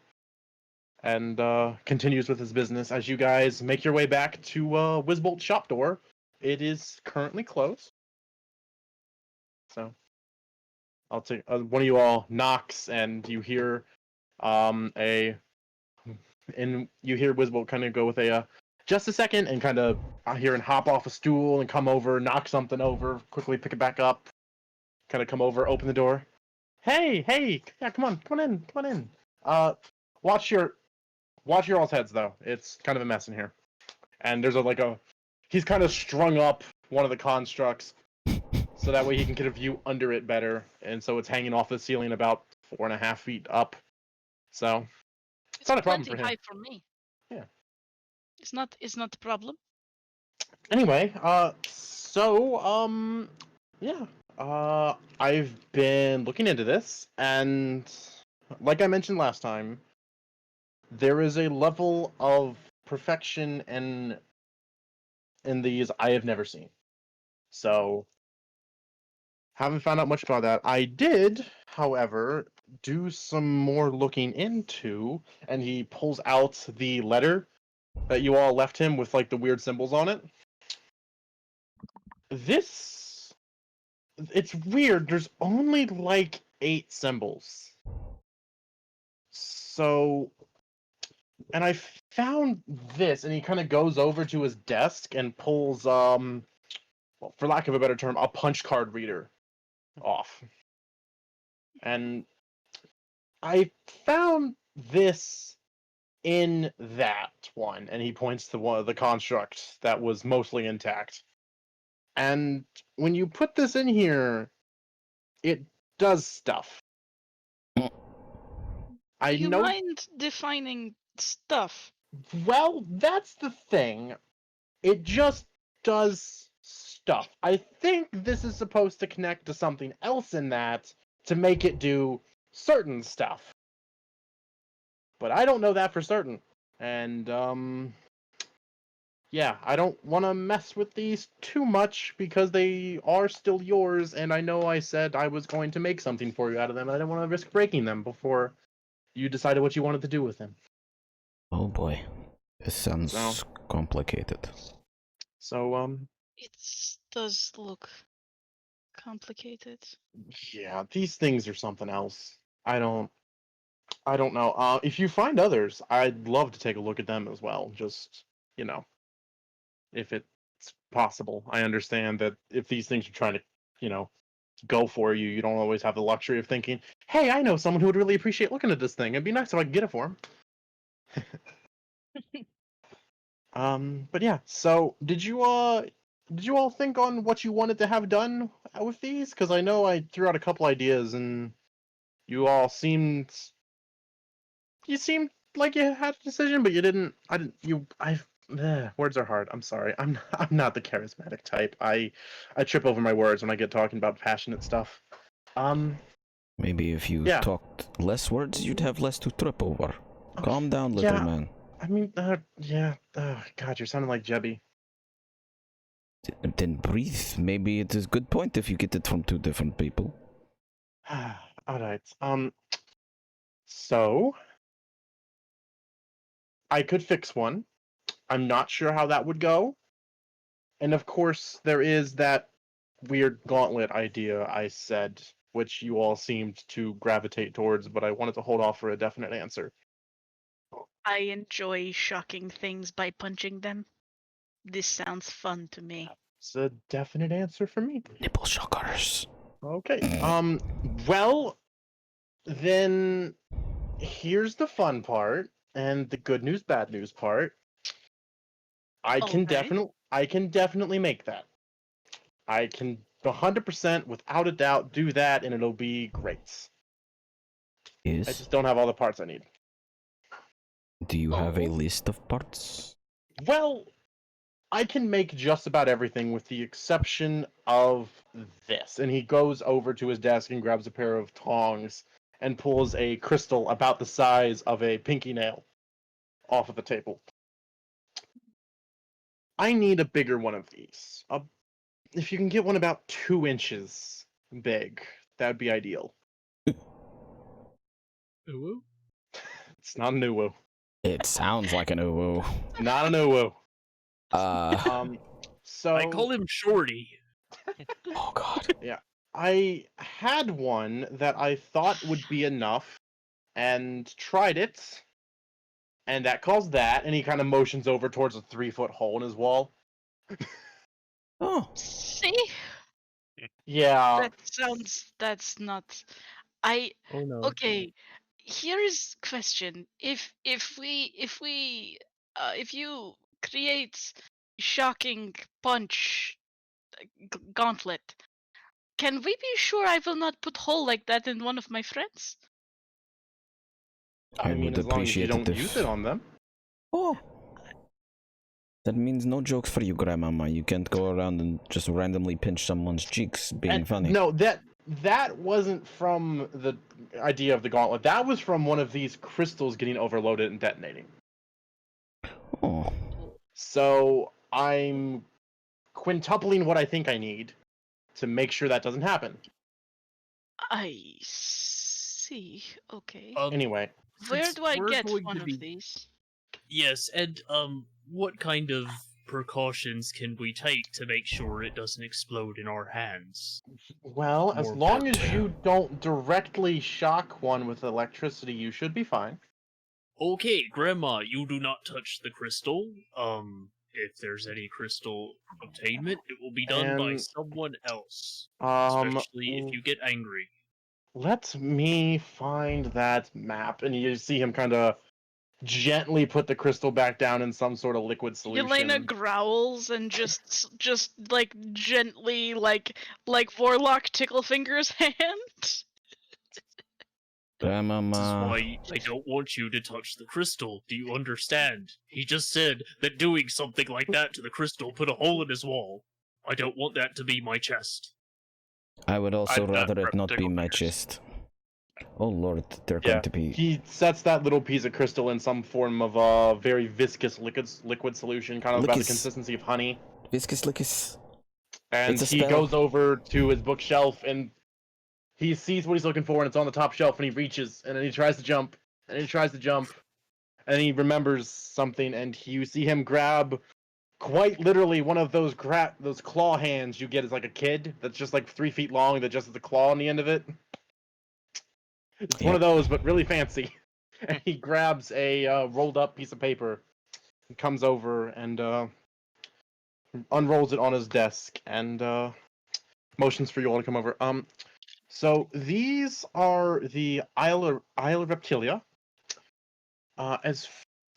and continues with his business as you guys make your way back to Wizbolt's shop door. It is currently closed. So I'll take one of you all knocks, and you hear and you hear Wizbolt kind of go with a just a second, and kind of hear and hop off a stool and come over, knock something over, quickly pick it back up, kind of come over, open the door. Hey, yeah, come on in. Watch your all's heads though. It's kind of a mess in here, and there's he's kind of strung up one of the constructs so that way he can get a view under it better, and so it's hanging off the ceiling about 4.5 feet up. So it's not a problem plenty for him. high for me. Yeah. It's not a problem. Anyway, yeah, I've been looking into this, and like I mentioned last time, there is a level of perfection in these I have never seen. So haven't found out much about that. I did, however, do some more looking into, and he pulls out the letter that you all left him with like the weird symbols on it. It's weird. There's only like 8 symbols. So, and I found this, and he kind of goes over to his desk and pulls well, for lack of a better term, a punch card reader off. And I found this in that one, and he points to one of the constructs that was mostly intact. And when you put this in here, it does stuff. I You know. mind defining stuff? Well, that's the thing. It just does stuff. I think this is supposed to connect to something else in that to make it do certain stuff. But I don't know that for certain. And yeah, I don't want to mess with these too much because they are still yours, and I know I said I was going to make something for you out of them. I didn't want to risk breaking them before you decided what you wanted to do with them. Oh boy, this sounds complicated. So It does look complicated. yeah, these things are something else. I don't know. If you find others, I'd love to take a look at them as well. Just, if it's possible. I understand that if these things are trying to, go for you, you don't always have the luxury of thinking, hey, I know someone who would really appreciate looking at this thing. It'd be nice if I could get it for him. But yeah. So did you all think on what you wanted to have done with these? Because I know I threw out a couple ideas, and you all seemed like you had a decision, but you didn't. I didn't. Words are hard. I'm sorry. I'm not the charismatic type. I trip over my words when I get talking about passionate stuff. Maybe if you Yeah. talked less words, you'd have less to trip over. Oh, Calm down, little yeah. man. I mean, yeah. God, you're sounding like Jebby. Then breathe. Maybe it is a good point if you get it from two different people. All right. So I could fix one. I'm not sure how that would go. And of course, there is that weird gauntlet idea I said, which you all seemed to gravitate towards, but I wanted to hold off for a definite answer. I enjoy shocking things by punching them. This sounds fun to me. It's a definite answer for me. Nipple shockers. Okay. Well, then here's the fun part and the good news, bad news part. I can definitely make that. I can 100% without a doubt do that, and it'll be great. I Yes. just don't have all the parts I need. Do you have a list of parts? Well, I can make just about everything with the exception of this. And he goes over to his desk and grabs a pair of tongs and pulls a crystal about the size of a pinky nail off of the table. I need a bigger one of these. If you can get one about 2 inches big, that would be ideal. Ooh. It's not an uwu. It sounds like an uwu. Not an uwu. So I call him Shorty. Oh god. I had one that I thought would be enough and tried it, and that caused that, and he kind of motions over towards a 3-foot hole in his wall. Oh. See? Yeah. That's not. I Oh no. okay. Here is question: if you create shocking punch gauntlet, can we be sure I will not put hole like that in one of my friends? I I mean, would as long as you appreciate it don't if... use it on them. Oh. That means no jokes for you, Grandmama. You can't go around and just randomly pinch someone's cheeks being And funny. no, that wasn't from the idea of the gauntlet. That was from one of these crystals getting overloaded and detonating. Oh. So I'm quintupling what I think I need to make sure that doesn't happen. I see. Okay. Anyway, Where since do I we're get going one to be- of these? Yes, and what kind of precautions can we take to make sure it doesn't explode in our hands? well, as More long as important. you don't directly shock one with electricity, you should be fine. Okay, Grandma, you do not touch the crystal. If there's any crystal obtainment, it will be done by And, someone else. Um, Especially if you get angry. let me find that map, and you see him kind of gently put the crystal back down in some sort of liquid solution. Yelena growls and just like gently like Warlock Ticklefingers hand. This is Grandmama. why I don't want you to touch the crystal. Do you understand? He just said that doing something like that to the crystal put a hole in his wall. I don't want that to be my chest. I would also I'd not rather it rep not be tickle my fingers. chest. Oh lord, they're Yeah, going to be... he sets that little piece of crystal in some form of a very viscous liquid solution, kind of about the Lickus. consistency of honey. Viscous lickus. And It's a he spell. goes over to his bookshelf and he sees what he's looking for, and it's on the top shelf. And he reaches, and then he tries to jump, and he tries to jump, and he remembers something, and you see him grab, quite literally, one of those claw hands you get as like a kid. That's just like 3 feet long. That just has a claw on the end of it. It's one of those, but really fancy. And he grabs a rolled up piece of paper, and comes over and unrolls it on his desk, and motions for you all to come over. So these are the Isle of Reptilia. As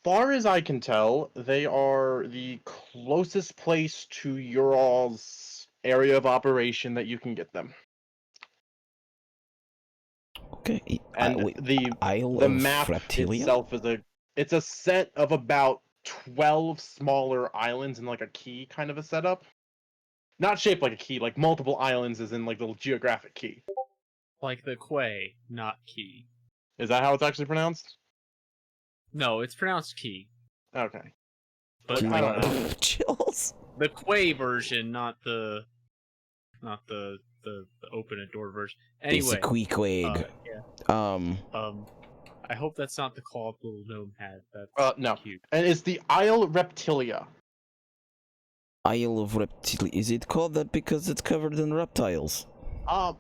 far as I can tell, they are the closest place to Ural's area of operation that you can get them. Okay. And Wait, the Isle the of map Reptilia? itself it's a set of about 12 smaller islands in like a key kind of a setup. Not shaped like a key, like multiple islands is in like the geographic key. Like the Quay, not Key. Is that how it's actually pronounced? No, it's pronounced Key. Okay. But I don't know. Chills. the Quay version, not the open a door version. It's a Anyway, Queequeg. I hope that's not the claw the little gnome had. That's No. cute. And it's the Isle Reptilia. Isle of Reptilia. Is it called that because it's covered in reptiles?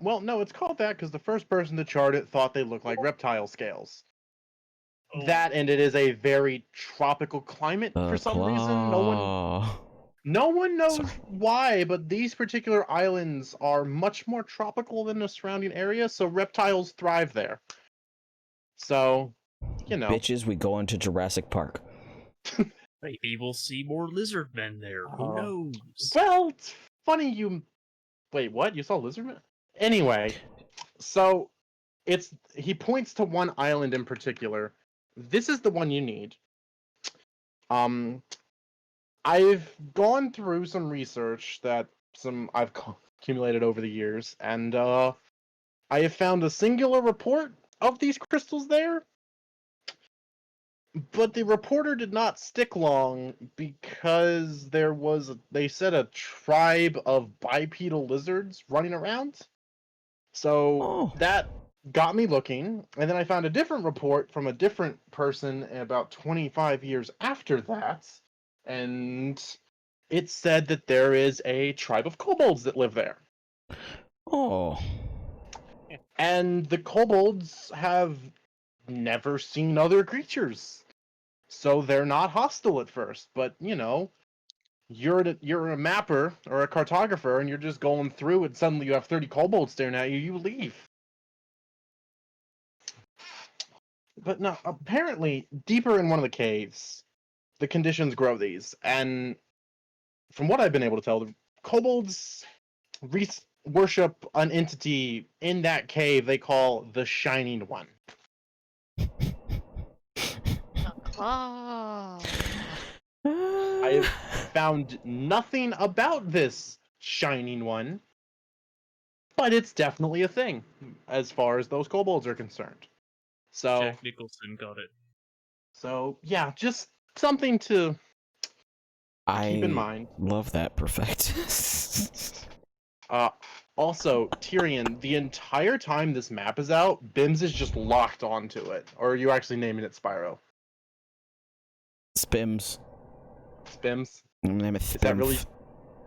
Well, no, it's called that because the first person to chart it thought they looked like reptile scales. Oh. That, and it is a very tropical climate for some reason. No one knows Sorry. why, but these particular islands are much more tropical than the surrounding area, so reptiles thrive there. So, you know. Bitches, we go into Jurassic Park. Maybe we'll see more lizard men there. Who Oh. knows? Well, it's funny you. Wait, what? You saw lizardmen? Anyway, so he points to one island in particular. This is the one you need. I've gone through some research that I've accumulated over the years, and I have found a singular report of these crystals there. But the reporter did not stick long because they said a tribe of bipedal lizards running around. So that got me looking, and then I found a different report from a different person about 25 years after that, and it said that there is a tribe of kobolds that live there. Oh. And the kobolds have never seen other creatures. So they're not hostile at first, but you know, you're a mapper or a cartographer and you're just going through and suddenly you have 30 kobolds staring at you, you leave. But no, apparently deeper in one of the caves, the conditions grow these, and from what I've been able to tell, the kobolds worship an entity in that cave they call the Shining One. Ah. I have found nothing about this Shining One, but it's definitely a thing as far as those kobolds are concerned. So, Jack Nicholson got it. so yeah, just something to keep in mind. Love that perfect. Also, Tyrion, the entire time this map is out, Bims is just locked onto it. Or are you actually naming it Spyro? Spims. Spims? I'm gonna name it Is that really? Spimf.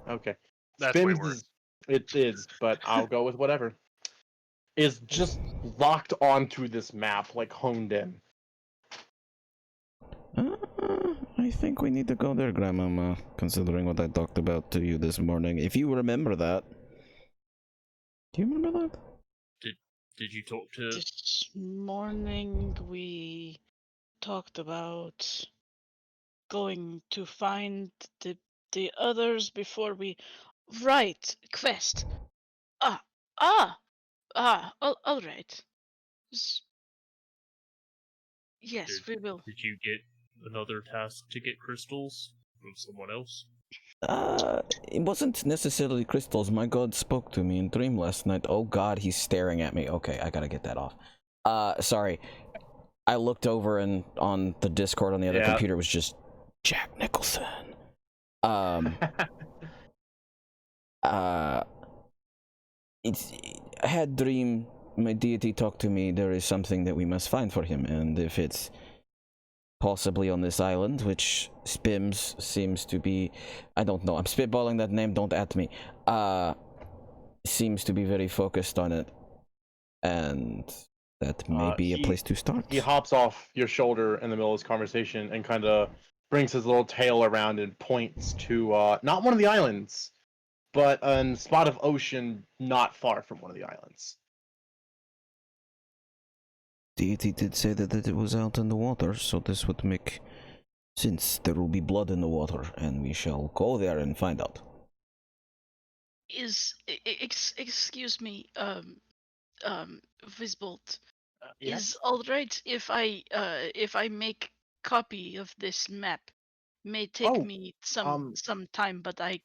Okay. That's way Spims worse. it is, but I'll go with whatever. Is just locked onto this map, like honed in. I think we need to go there, Grandmama, considering what I talked about to you this morning. If you remember that. Do you remember that? Did you talk to? This morning we talked about going to find the others before we. Right, quest. All right. Yes, we will. Did you get another task to get crystals from someone else? It wasn't necessarily crystals. My god spoke to me in dream last night. Oh god, he's staring at me. Okay, I gotta get that off. Sorry. I looked over and on the Discord on the other computer was just Jack Nicholson. I had dream, my deity talked to me, there is something that we must find for him, and if it's possibly on this island, which Spims seems to be, I don't know, I'm spitballing that name, don't at me, seems to be very focused on it, and that may be a place to start. He hops off your shoulder in the middle of this conversation and kind of brings his little tail around and points to not one of the islands, but a spot of ocean not far from one of the islands. Deity did say that it was out in the water, so this would make Since there will be blood in the water, and we shall go there and find out. Excuse me, Visbolt. Yes. Is all right if I make copy of this map? May take Oh, me some time, but I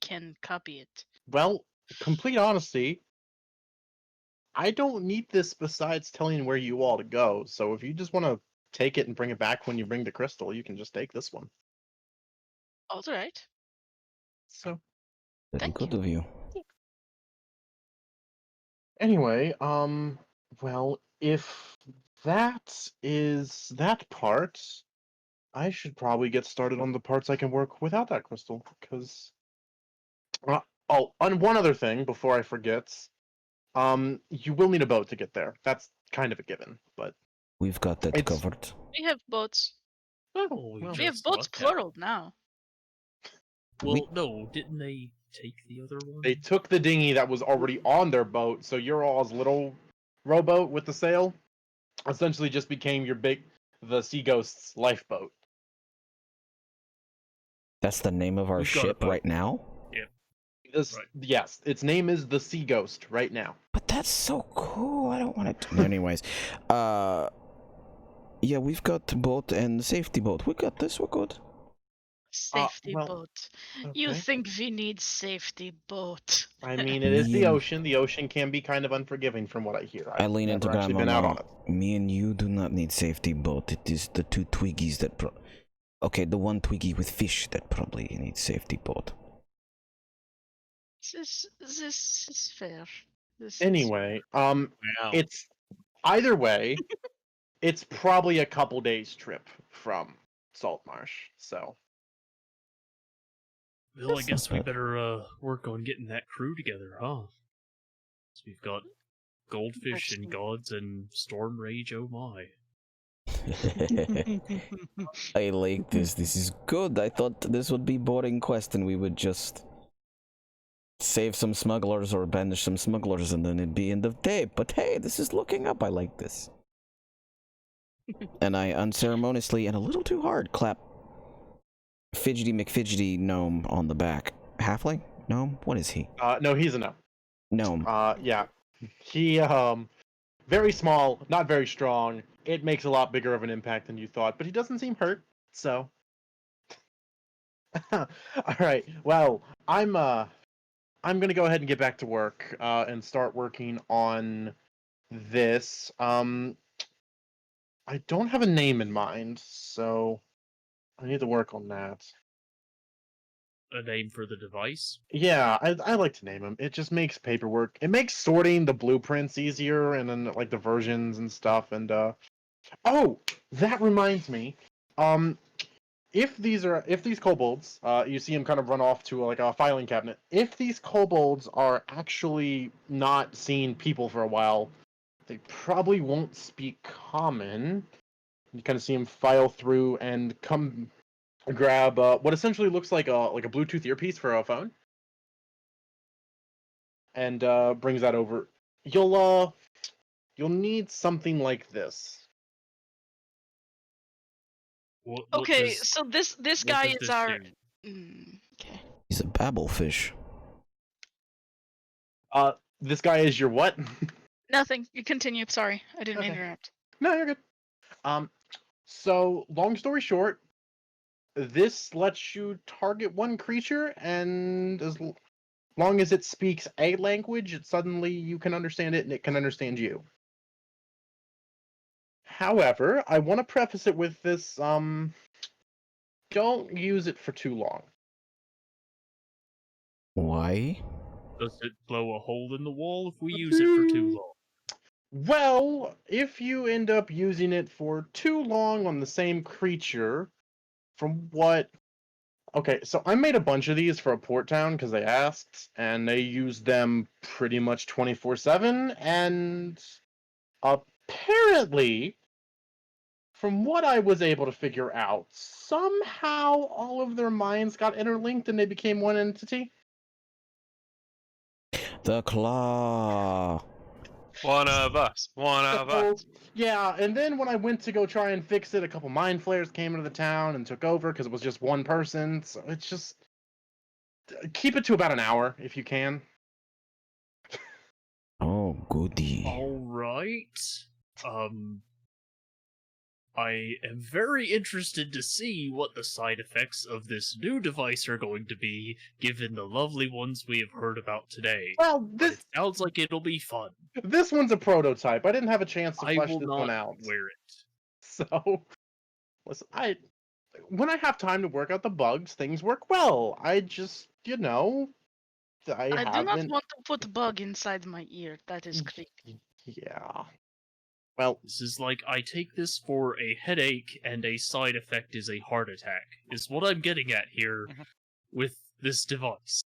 can copy it. Well, complete honesty, I don't need this besides telling where you all to go. So if you just want to take it and bring it back when you bring the crystal, you can just take this one. All right. So Very Thank good you. of you. anyway, well, if that is that part, I should probably get started on the parts I can work without that crystal, because oh, on one other thing before I forget, you will need a boat to get there. That's kind of a given, but We've got that it's covered. We have boats. Oh, we well, We have just boats got that. plural now. Well, no, didn't they take the other one? they took the dinghy that was already on their boat, so your all's little rowboat with the sail essentially just became the Sea Ghost's lifeboat. That's the name of our We've got a ship boat. right now? Right. Yes, its name is the Sea Ghost right now. But that's so cool. I don't want to. Anyways, yeah, we've got boat and safety boat. We got this. We're good. Safety well, boat. You Okay. think we need safety boat? I mean, it is the Me and- ocean. The ocean can be kind of unforgiving, from what I hear. I I've lean into never actually been out on it. Me and you do not need safety boat. It is the two Twiggies that okay, the one Twiggy with fish that probably needs safety boat. This is fair. This Anyway, Wow. it's either way, it's probably a couple days trip from Saltmarsh. So Well, I That's guess not we bad. better work on getting that crew together, huh? So we've got goldfish and gods and storm rage. Oh my! I like this. This is good. I thought this would be boring quest and we would just save some smugglers or banish some smugglers and then it'd be end of day. But hey, this is looking up. I like this. And I unceremoniously and a little too hard clap Fidgety McFidgety gnome on the back. Halfling? Gnome? What is he? no, he's a no. Gnome. Yeah, he very small, not very strong. It makes a lot bigger of an impact than you thought, but he doesn't seem hurt. So, all right. Well, I'm gonna go ahead and get back to work and start working on this. I don't have a name in mind, so I need to work on that. A name for the device? Yeah, I like to name them. It just makes paperwork. It makes sorting the blueprints easier, and then like the versions and stuff. And oh, that reminds me. Um, if these kobolds, you see them kind of run off to like a filing cabinet. If these kobolds are actually not seeing people for a while, they probably won't speak common. You kind of see them file through and come grab what essentially looks like a Bluetooth earpiece for a phone, and brings that over. You'll need something like this. What Okay, does, so this what guy does is this our. do? Okay. He's a babblefish. This guy is your what? Nothing. You continue. Sorry, I didn't mean to Okay. interrupt. No, you're good. So long story short, this lets you target one creature, and as long as it speaks a language, suddenly you can understand it, and it can understand you. However, I want to preface it with this: don't use it for too long. Why? Does it blow a hole in the wall if we use it for too long? Well, if you end up using it for too long on the same creature, from what... Okay, so I made a bunch of these for a port town because they asked, and they used them pretty much 24/7, and apparently, from what I was able to figure out, somehow all of their minds got interlinked and they became one entity. The claw. One of us. One of us. So, yeah, and then when I went to go try and fix it, a couple mind flayers came into the town and took over because it was just one person. So it's just keep it to about an hour if you can. Oh, goody. All right. I am very interested to see what the side effects of this new device are going to be, given the lovely ones we have heard about today. Well, But it sounds like it'll be fun. this one's a prototype. I didn't have a chance to I flesh will this not one out. wear it. So, listen, when I have time to work out the bugs, things work well. I just, I I do not haven't. want to put bug inside my ear. That is creepy. Yeah. Well, This is like I take this for a headache and a side effect is a heart attack, is what I'm getting at here Mhm. with this device.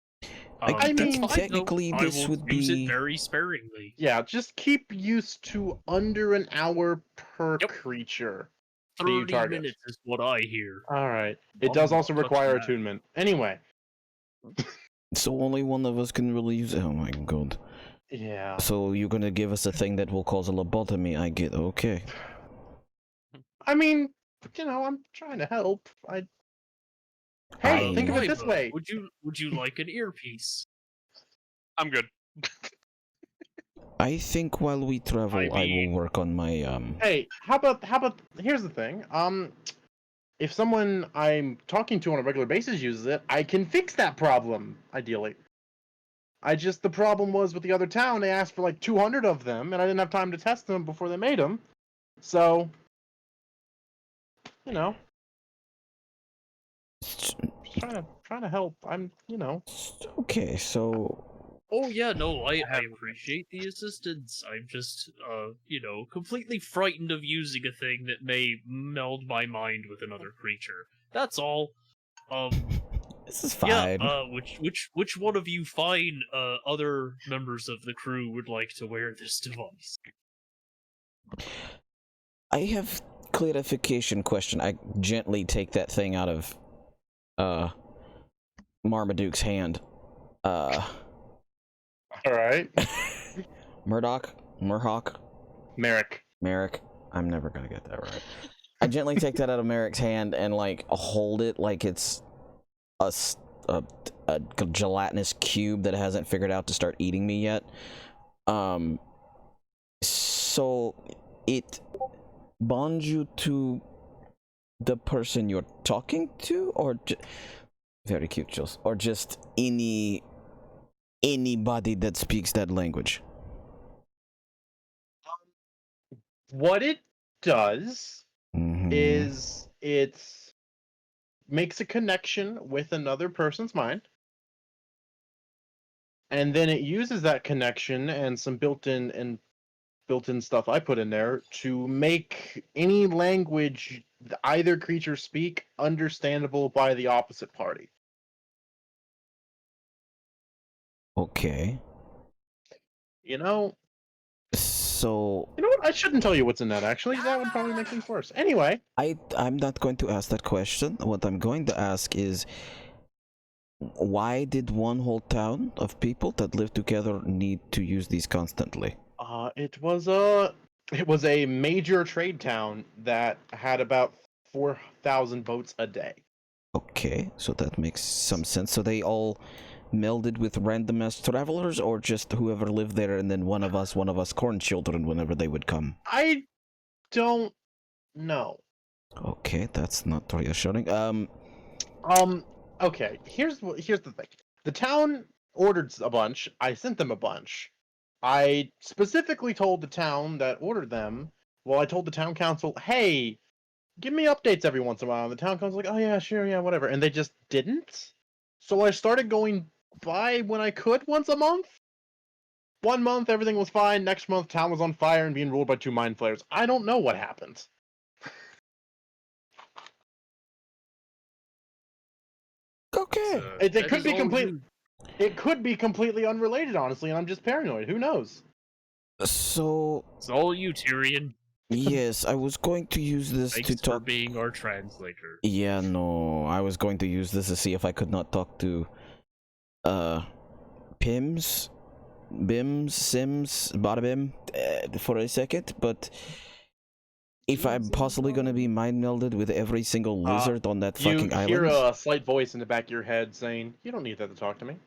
I that's mean, fine, though. technically I this will would use be- it very sparingly. yeah, just keep used to under an hour per Yep. creature. that you 30 target. minutes is what I hear. All right. It I'm does not also touching require that. attunement. Anyway, So only one of us can really use it. Oh my god. yeah. So you're gonna give us a thing that will cause a lobotomy, I get, okay. I mean, I'm trying to help. Hey, think of it this Ryba, way. Would you like an earpiece? I'm good. I think while we travel, I will mean- work on my, Hey, how about here's the thing. If someone I'm talking to on a regular basis uses it, I can fix that problem, ideally. The problem was with the other town, they asked for like 200 of them, and I didn't have time to test them before they made them. So, just trying to help. Okay, so... Oh yeah, no, I appreciate the assistance. I'm just, completely frightened of using a thing that may meld my mind with another creature. That's all. This is fine. Yeah, which one of you fine, other members of the crew would like to wear this device? I have clarification question. I gently take that thing out of, Marmaduke's hand. All right. Murdoch? Merrick. I'm never gonna get that right. I gently take that out of Merrick's hand and, like, hold it like it's a gelatinous cube that hasn't figured out to start eating me yet. So it bonds you to the person you're talking to, or very cute, Jules, or just anybody that speaks that language? What it does Mhm. is it makes a connection with another person's mind, and then it uses that connection and some built-in stuff I put in there to make any language either creature speak understandable by the opposite party. Okay. So You know what? I shouldn't tell you what's in that, actually. That would probably make things worse. Anyway. I'm not going to ask that question. What I'm going to ask is, why did one whole town of people that live together need to use these constantly? It was a major trade town that had about 4,000 boats a day. Okay, so that makes some sense. So they all melded with random ass travelers, or just whoever lived there, and then one of us corn children whenever they would come? I don't know. Okay, that's not reassuring. Okay. Here's the thing. The town ordered a bunch. I sent them a bunch. I specifically told the town that ordered them. Well, I told the town council, "Hey, give me updates every once in a while." And the town council's like, "Oh yeah, sure, yeah, whatever." And they just didn't. So I started going by when I could once a month. 1 month, everything was fine. Next month, town was on fire and being ruled by 2 mind flayers. I don't know what happened. Okay. It could be complete. It could be completely unrelated, honestly, and I'm just paranoid. Who knows? So It's all you, Tyrion. yes, I was going to use this Thanks to for talk. being our translator. Yeah, no, I was going to use this to see if I could not talk to Pims, Sims, Bada Bim, for a second, but if I'm possibly gonna be mind melded with every single lizard on that You fucking hear island, a slight voice in the back of your head saying, "You don't need that to talk to me."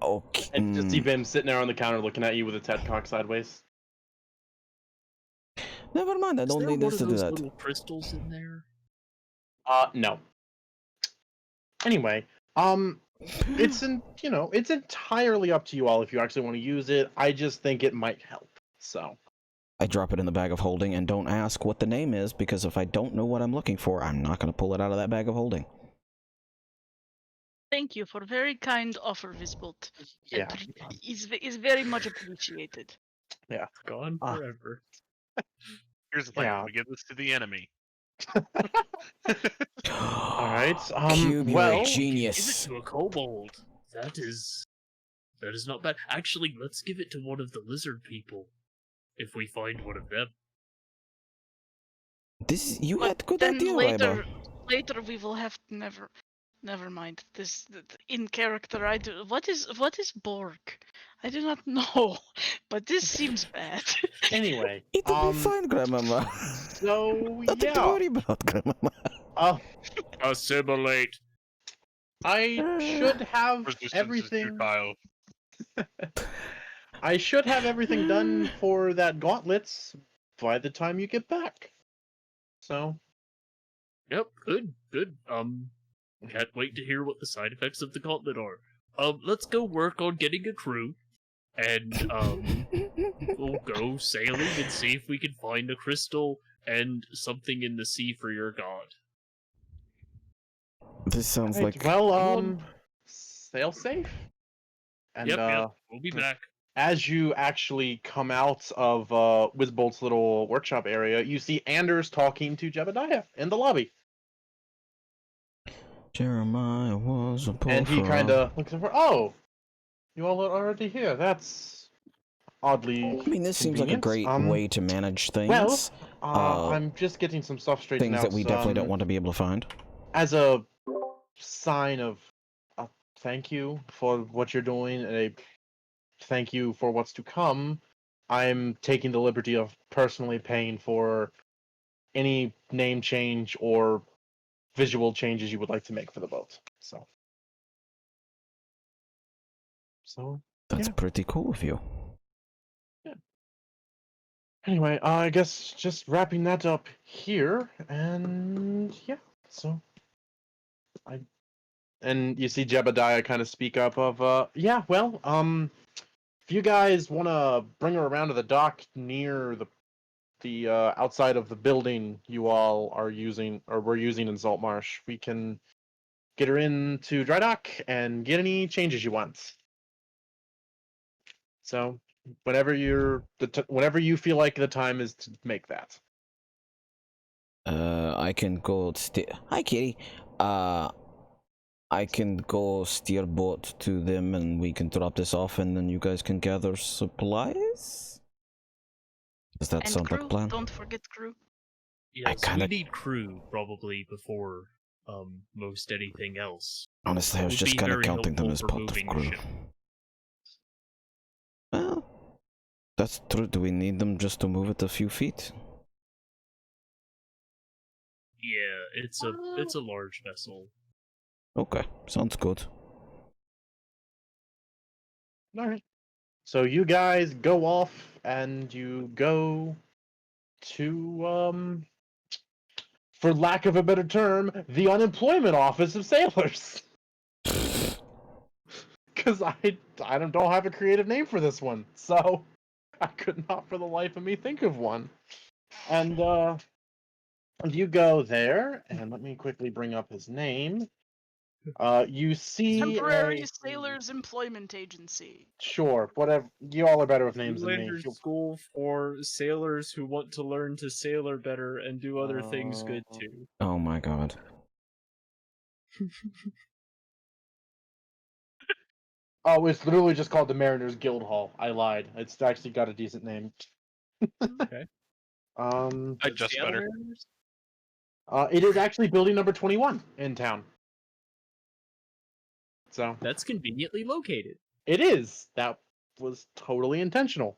okay. And just see Bim sitting there on the counter looking at you with his head cocked sideways. Never mind, I Is don't there need one this of to do those that. little crystals in there? No. Anyway, it's it's entirely up to you all if you actually want to use it. I just think it might help. So I drop it in the bag of holding and don't ask what the name is, because if I don't know what I'm looking for, I'm not gonna pull it out of that bag of holding. Thank you for very kind offer, Visbolt. yeah, Is very much appreciated. yeah. Gone forever. Here's the thing: Yeah. we give this to the enemy. All right. Cube, you're Well, a Give it genius. to a kobold. That is not bad. Actually, let's give it to one of the lizard people. If we find one of them. You But had good then idea, later Raiba. we will have to never mind. In character I do what is Borg? I do not know, but this seems bad. anyway, It'll be fine, Grandmama. so Nothing to yeah. worry about, Grandmama. Assimilate. I should have Resistance everything. is futile. I should have everything done for that gauntlets by the time you get back. So Yep, good. Can't wait to hear what the side effects of the gauntlet are. Let's go work on getting a crew, and we'll go sailing and see if we can find a crystal and something in the sea for your god. This sounds right, like... well, sail safe. And Yep, we'll be back. as you actually come out of Wizbolt's little workshop area, you see Anders talking to Jebediah in the lobby. Jeremiah was a poor And he frog. kind of looks over. Oh, you all are already here. That's oddly. I mean, this seems like a convenient. great way to manage things. Well, I'm just getting some stuff straightened things out. that we definitely don't want to be able to find. As a sign of thank you for what you're doing, and a thank you for what's to come, I'm taking the liberty of personally paying for any name change or visual changes you would like to make for the boat. So That's yeah. pretty cool of you. Yeah. Anyway, I guess just wrapping that up here, and yeah, so and you see Jebediah kind of speak up of yeah, well, if you guys want to bring her around to the dock near the outside of the building you all are using or we're using in Saltmarsh, we can get her into dry dock and get any changes you want. So whenever whenever you feel like the time is to make that. I can go Hi, Kitty. I can go steer boat to them, and we can drop this off, and then you guys can gather supplies. Does that And sound crew, like a plan? don't forget crew. Yes, kinda- we need crew probably before most anything else. Honestly, I was Would just be kind of very counting them helpful as for part of moving crew. ship. Well, that's true. Do we need them just to move it a few feet? Yeah, it's a large vessel. Okay, sounds good. All right. So you guys go off and you go to for lack of a better term, the unemployment office of sailors. Because I don't have a creative name for this one, so I could not for the life of me think of one. And you go there, and let me quickly bring up his name. You see Temporary Sailors Employment Agency. Sure, whatever. You all are better with names than me. Sealander's School for sailors who want to learn to sailor better and do other things good too. Oh my god. Oh, it's literally just called the Mariners Guild Hall. I lied. It's actually got a decent name. Okay. I just Seattle better. Mariners? It is actually building number 21 in town. So That's conveniently located. it is. That was totally intentional.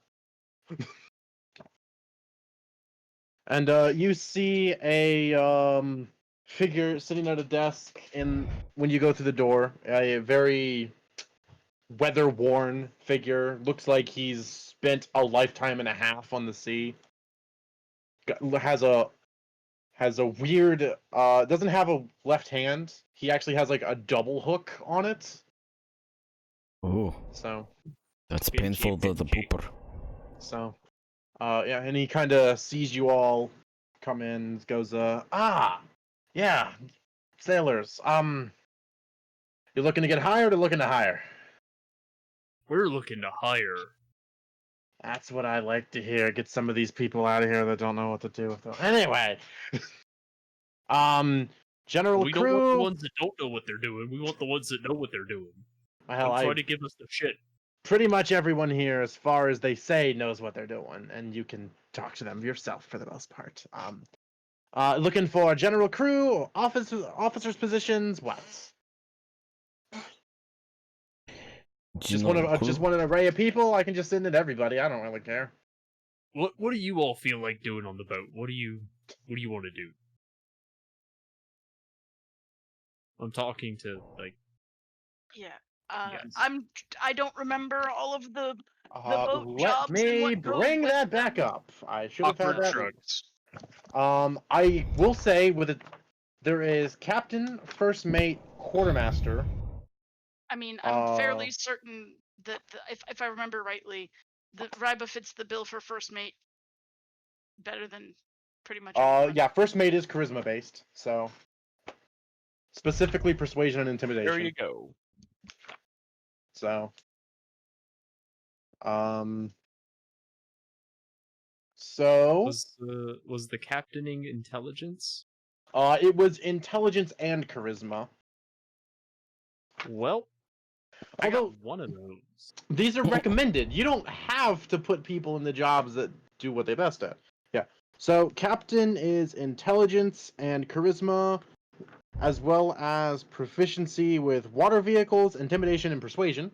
And you see a figure sitting at a desk when you go through the door. A very weather-worn figure. Looks like he's spent a lifetime and a half on the sea. Has a weird doesn't have a left hand. He actually has like a double hook on it. Ooh, So that's Pinchy, painful to the pinchy. pooper. so yeah, and he kind of sees you all come in, goes yeah, sailors. You looking to get hired or looking to hire? We're looking to hire. That's what I like to hear. Get some of these people out of here that don't know what to do with them. Anyway, general We don't want the crew. ones that don't know what they're doing. We want the ones that know what they're doing. Well, Don't try to give us the shit. pretty much everyone here, as far as they say, knows what they're doing, and you can talk to them yourself for the most part. Looking for general crew, officers positions. What? Just want an array of people. I can just send it to everybody. I don't really care. What do you all feel like doing on the boat? What do you want to do? I'm talking to like Yeah. Yes. I don't remember all of the boat Let jobs and me what goes bring with that back them. up. I should have had Awkward that. shrugs. I will say there is captain, first mate, quartermaster. I mean, I'm fairly certain that if I remember rightly, that Ryba fits the bill for first mate better than pretty much anyone. Yeah, first mate is charisma based, so specifically persuasion and intimidation. There you go. So, was the captaining intelligence? it was intelligence and charisma. Well, I Although got one of those. these are recommended. You don't have to put people in the jobs that do what they're best at. Yeah. So captain is intelligence and charisma, as well as proficiency with water vehicles, intimidation, and persuasion.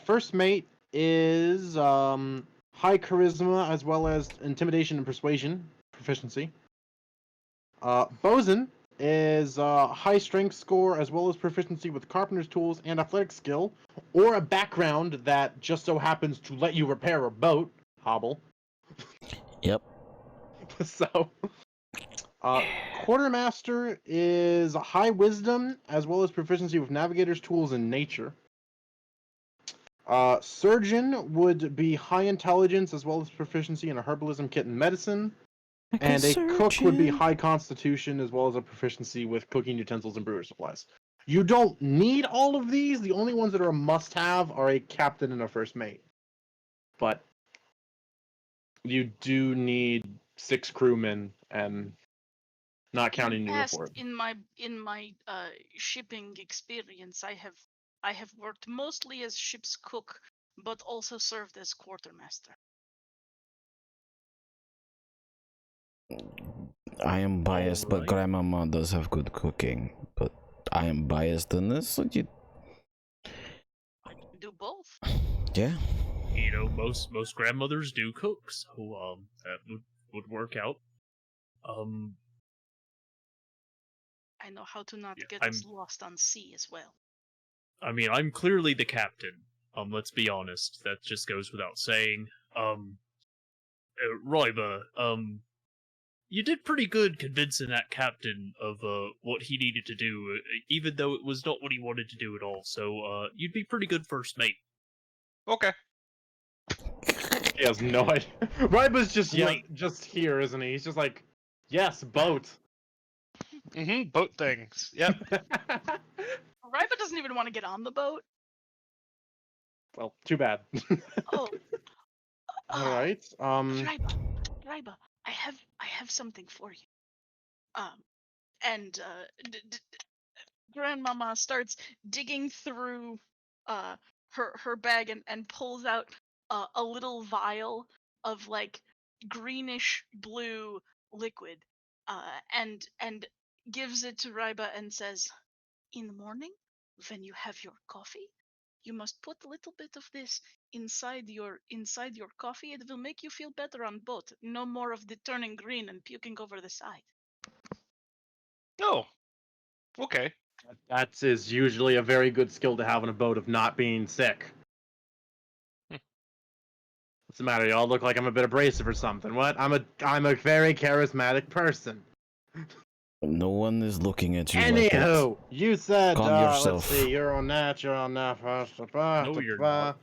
First mate is high charisma as well as intimidation and persuasion proficiency. Bosun is high strength score as well as proficiency with carpenter's tools and athletic skill, or a background that just so happens to let you repair a boat. Hobble. Yep. So, quartermaster is high wisdom as well as proficiency with navigator's tools and nature. Surgeon would be high intelligence as well as proficiency in a herbalism kit and medicine. And a cook would be high constitution as well as a proficiency with cooking utensils and brewer supplies. You don't need all of these. The only ones that are a must-have are a captain and a first mate. But you do need 6 crewmen, and not counting you for it. In my shipping experience, I have worked mostly as ship's cook, but also served as quartermaster. I am biased, but grandmama does have good cooking. But I am biased in this. So you... I can do both. Yeah. You know, most grandmothers do cook, so that would work out. I know how to not get us lost on sea as well. I mean, I'm clearly the captain. Let's be honest. That just goes without saying. Ryba, you did pretty good convincing that captain of what he needed to do, even though it was not what he wanted to do at all. So, you'd be pretty good first mate. Okay. He has no idea. Ryba's just here, isn't he? He's just like, yes, boat. Boat things. Yep. Ryba doesn't even want to get on the boat. Well, too bad. Oh. All right. Ryba, I have something for you. Grandmama starts digging through her bag and pulls out a little vial of like greenish blue liquid, and gives it to Ryba and says, in the morning, when you have your coffee, you must put a little bit of this inside your coffee. It will make you feel better on both. No more of the turning green and puking over the side. Oh, okay. That is usually a very good skill to have on a boat of not being sick. What's the matter? Y'all look like I'm a bit abrasive or something. What? I'm a very charismatic person. No one is looking at you like Anywho, you said, Calm yourself. let's see, you're on that, you're on that. No, you're not.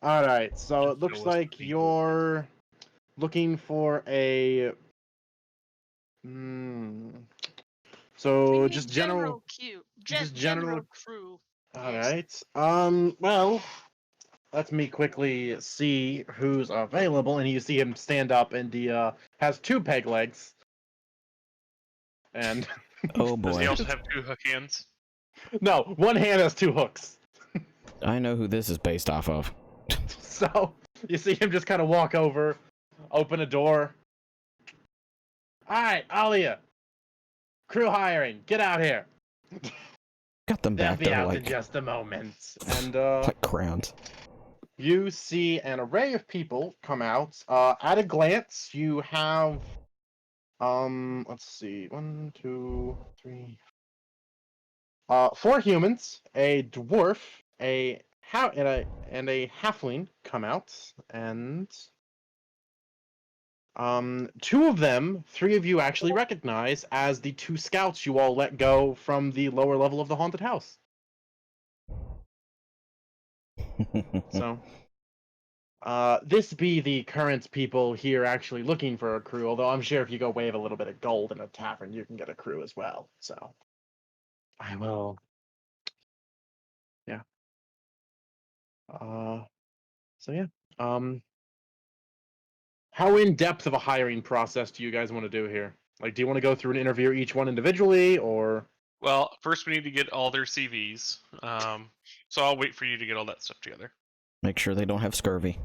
Alright, so it Just looks show us the like people. you're looking for a... So, We just need general... just general crew. Yes. Alright, well, let me quickly see who's available, and you see him stand up, and he, has 2 peg legs. And... oh Does he boy, also have 2 hook hands? No, one hand has 2 hooks. I know who this is based off of. So, you see him just kind of walk over, open a door. Alright, Alia. Crew hiring, get out here. Got them They'll back be there out in like just a moment. And, like crowns. you see an array of people come out. At a glance, you have, let's see, 1, 2, 3, 4 humans, a dwarf, and a halfling come out, and 2 of them, 3 of you actually recognize as the 2 scouts you all let go from the lower level of the haunted house. So, this be the current people here actually looking for a crew, although I'm sure if you go wave a little bit of gold in a tavern, you can get a crew as well. So, I will... Yeah. So yeah. How in-depth of a hiring process do you guys want to do here? Like, do you want to go through and interview each one individually, or... Well, first we need to get all their CVs. So I'll wait for you to get all that stuff together. Make sure they don't have scurvy.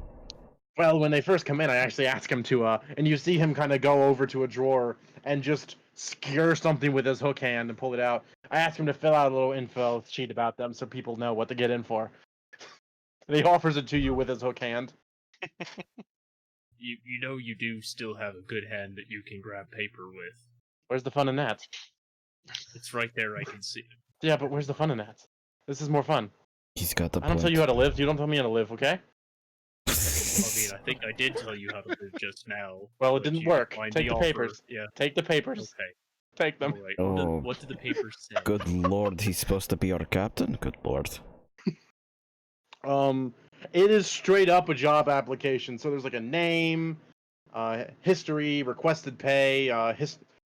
Well, when they first come in, I actually ask him to, and you see him kind of go over to a drawer and just skewer something with his hook hand and pull it out. I ask him to fill out a little info sheet about them so people know what to get in for. And he offers it to you with his hook hand. You know you do still have a good hand that you can grab paper with. Where's the fun in that? It's right there, I can see it. Yeah, but where's the fun in that? This is more fun. He's got the I don't tell you how to live. You don't tell me how to live, okay? I mean, I think I did tell you how to live just now. Well, it but didn't you work. declined Take the offer. papers. Yeah. Take the papers. Okay. Take them. All right. Oh. What did the papers say? Good lord, he's supposed to be our captain? Good lord. It is straight up a job application. So there's like a name, history, requested pay,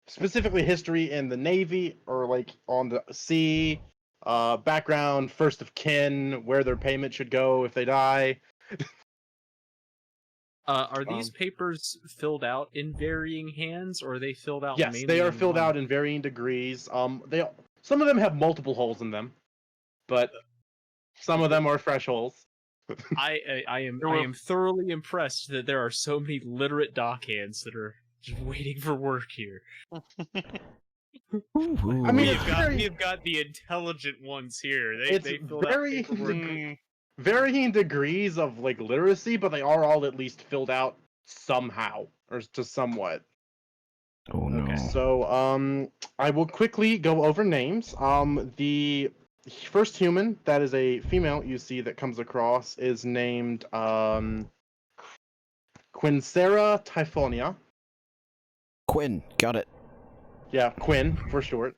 specifically history in the Navy or like on the sea, background, first of kin, where their payment should go if they die. Are these papers filled out in varying hands, or are they filled out Yes, mainly they are in filled one? out in varying degrees. Some of them have multiple holes in them, but some of them are fresh holes. I am thoroughly impressed that there are so many literate dockhands that are just waiting for work here. I mean, we have got the intelligent ones here. They fill out very paperwork. varying degrees of like literacy, but they are all at least filled out somehow or to somewhat. Oh no. Okay. So I will quickly go over names. The first human that is a female you see that comes across is named Quincera Typhonia. Quinn, got it. Yeah, Quinn for short.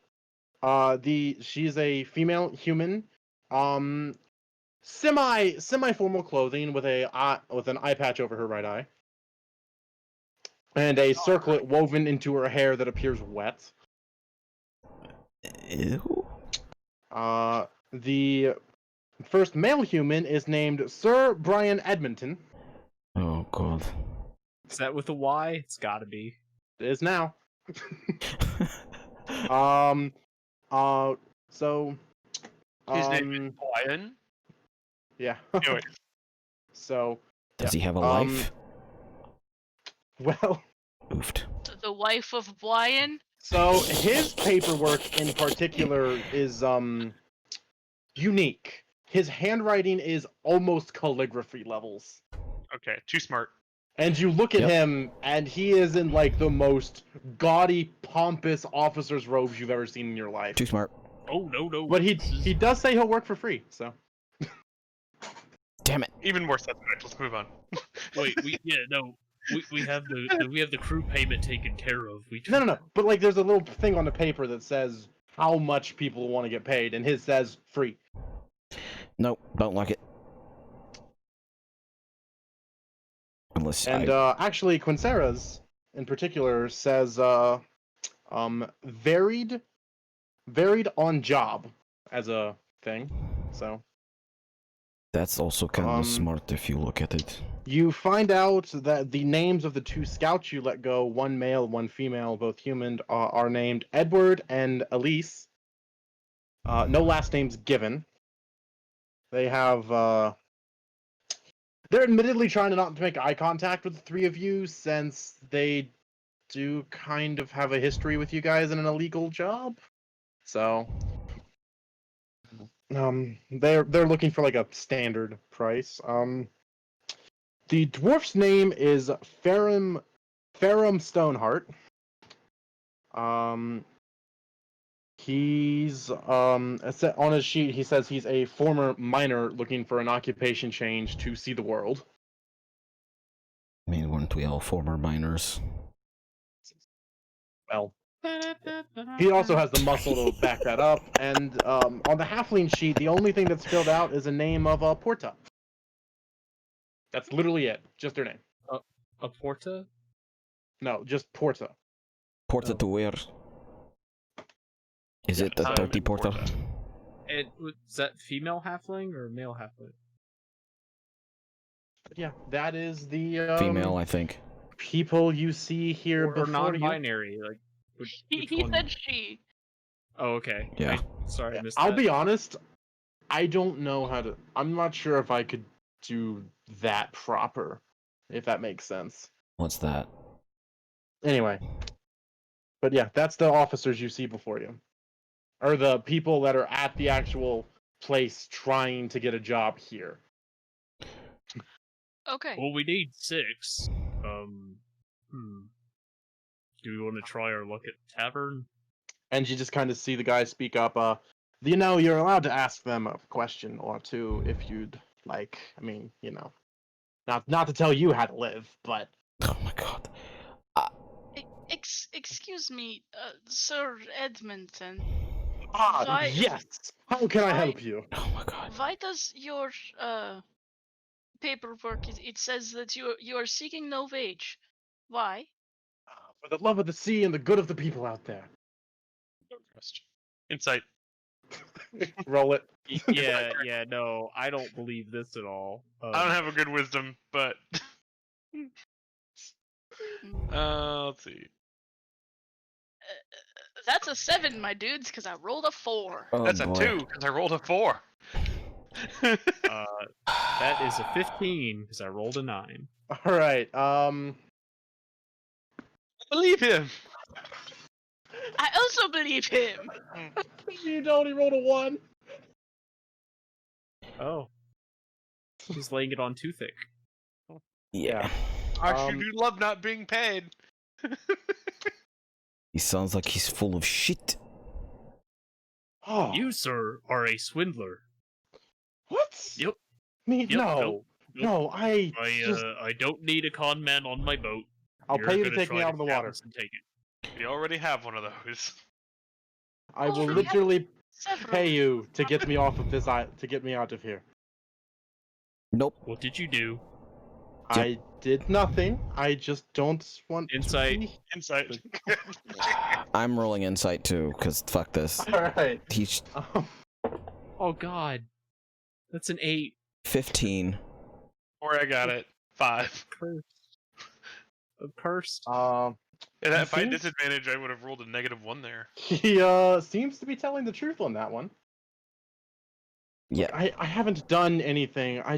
She's a female human. Semi formal clothing with an eye patch over her right eye. And a circlet woven into her hair that appears wet. Ew. The first male human is named Sir Brian Edmonton. Oh god. Is that with a Y? It's gotta be. It is now. So His name is Brian. Yeah. Anyway, So Does he have a life? well, Oofed. The wife of Brian. so his paperwork in particular is unique. His handwriting is almost calligraphy levels. Okay, too smart. And you look at Yep. him, and he is in like the most gaudy, pompous officer's robes you've ever seen in your life. Too smart. Oh no. But he This is- he does say he'll work for free. So Damn it. Even more suspect. Let's move on. Wait, we have the crew payment taken care of. no. But like, there's a little thing on the paper that says how much people want to get paid, and his says free. Nope, don't like it. Unless And actually, Quincera's in particular says varied on job as a thing. So that's also kind um, of smart if you look at it. you find out that the names of the two scouts you let go, one male, one female, both human, are named Edward and Elise. No last names given. They have they're admittedly trying to not make eye contact with the three of you, since they do kind of have a history with you guys in an illegal job. So they're looking for like a standard price. The dwarf's name is Ferrum Stoneheart. He's on his sheet he says he's a former miner looking for an occupation change to see the world. I mean, weren't we all former miners? Well, he also has the muscle to back that up, and on the halfling sheet, the only thing that's filled out is a name of Porta. That's literally it, just their name. A Porta? No, just Porta. Porta to where? Is it a Simon dirty porta? Porta. And was that female halfling or male halfling? Yeah, that is the Female, I think. people you see here Or before you. non-binary? Like, which He one? said she. Oh, okay. Yeah. Sorry, I missed I'll that. be honest, I don't know how to. I'm not sure if I could do that proper, if that makes sense. What's that? Anyway, but yeah, that's the officers you see before you, or the people that are at the actual place trying to get a job here. Okay. Well, we need 6. Do we want to try our luck at tavern? And you just kind of see the guy speak up. You know, you're allowed to ask them a question or two if you'd like. I mean, you know, not to tell you how to live, but Oh my god. Excuse me, Sir Edmonton. ah, yes. How can I Why- help you? Oh my god. Why does your paperwork it says that you are seeking no wage? Why? For the love of the sea and the good of the people out there. Don't trust. Insight. Roll it. Yeah, no, I don't believe this at all. I don't have a good wisdom, but let's see. That's a 7, my dudes, because I rolled a 4. Oh, That's boy. a 2 because I rolled a 4. That is a 15 because I rolled a 9. All right. Believe him. I also believe him. You only rolled a 1. Oh, he's laying it on too thick. Yeah. Actually, do love not being paid. He sounds like he's full of shit. Oh, You, sir, are a swindler. what? Yep. Me? Yep, No. nope. No, I I don't need a con man on my boat. I'll You're pay you to gonna take me try out of the water. and take it. We already have one of those. I will Oh, yeah. literally Several. pay you to get me off of this to get me out of here. Nope. What did you do? I did nothing. I just don't want Insight. to be... Insight. I'm rolling insight too, because fuck this. All right. He's Oh God, that's an 8. 15. Or I got it. 5. Cursed. I'm cursed. And if I had seems- disadvantage, I would have rolled a -1 there. He seems to be telling the truth on that one. Yeah. I haven't done anything. I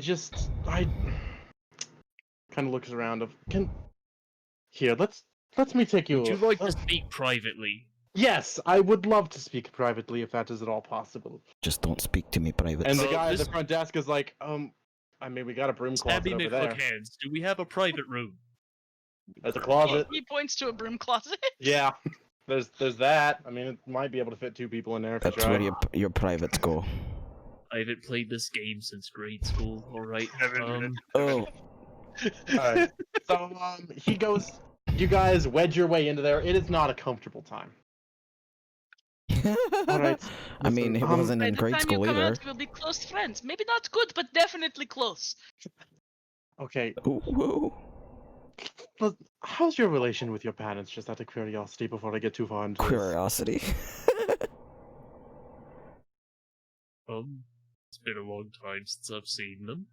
kind of looks around. Here, let me take you. Would you like to speak privately? Yes, I would love to speak privately if that is at all possible. Just don't speak to me private. And the Oh, guy at the this- front desk is like, I mean, we got a broom closet Stabby over there. McHookhands, do we have a private room? There's a closet. He points to a broom closet. Yeah, there's that. I mean, it might be able to fit 2 people in there if you That's try. where your privates go. I haven't played this game since grade school. All right. Oh, Alright. So he goes. You guys wedge your way into there. It is not a comfortable time. Alright. I mean, it wasn't By in the grade time school you come either. out, we'll be close friends. Maybe not good, but definitely close. Okay. Ooh, whoa. How's your relation with your parents? Just out of curiosity, before I get too far into this. Curiosity. It's been a long time since I've seen them.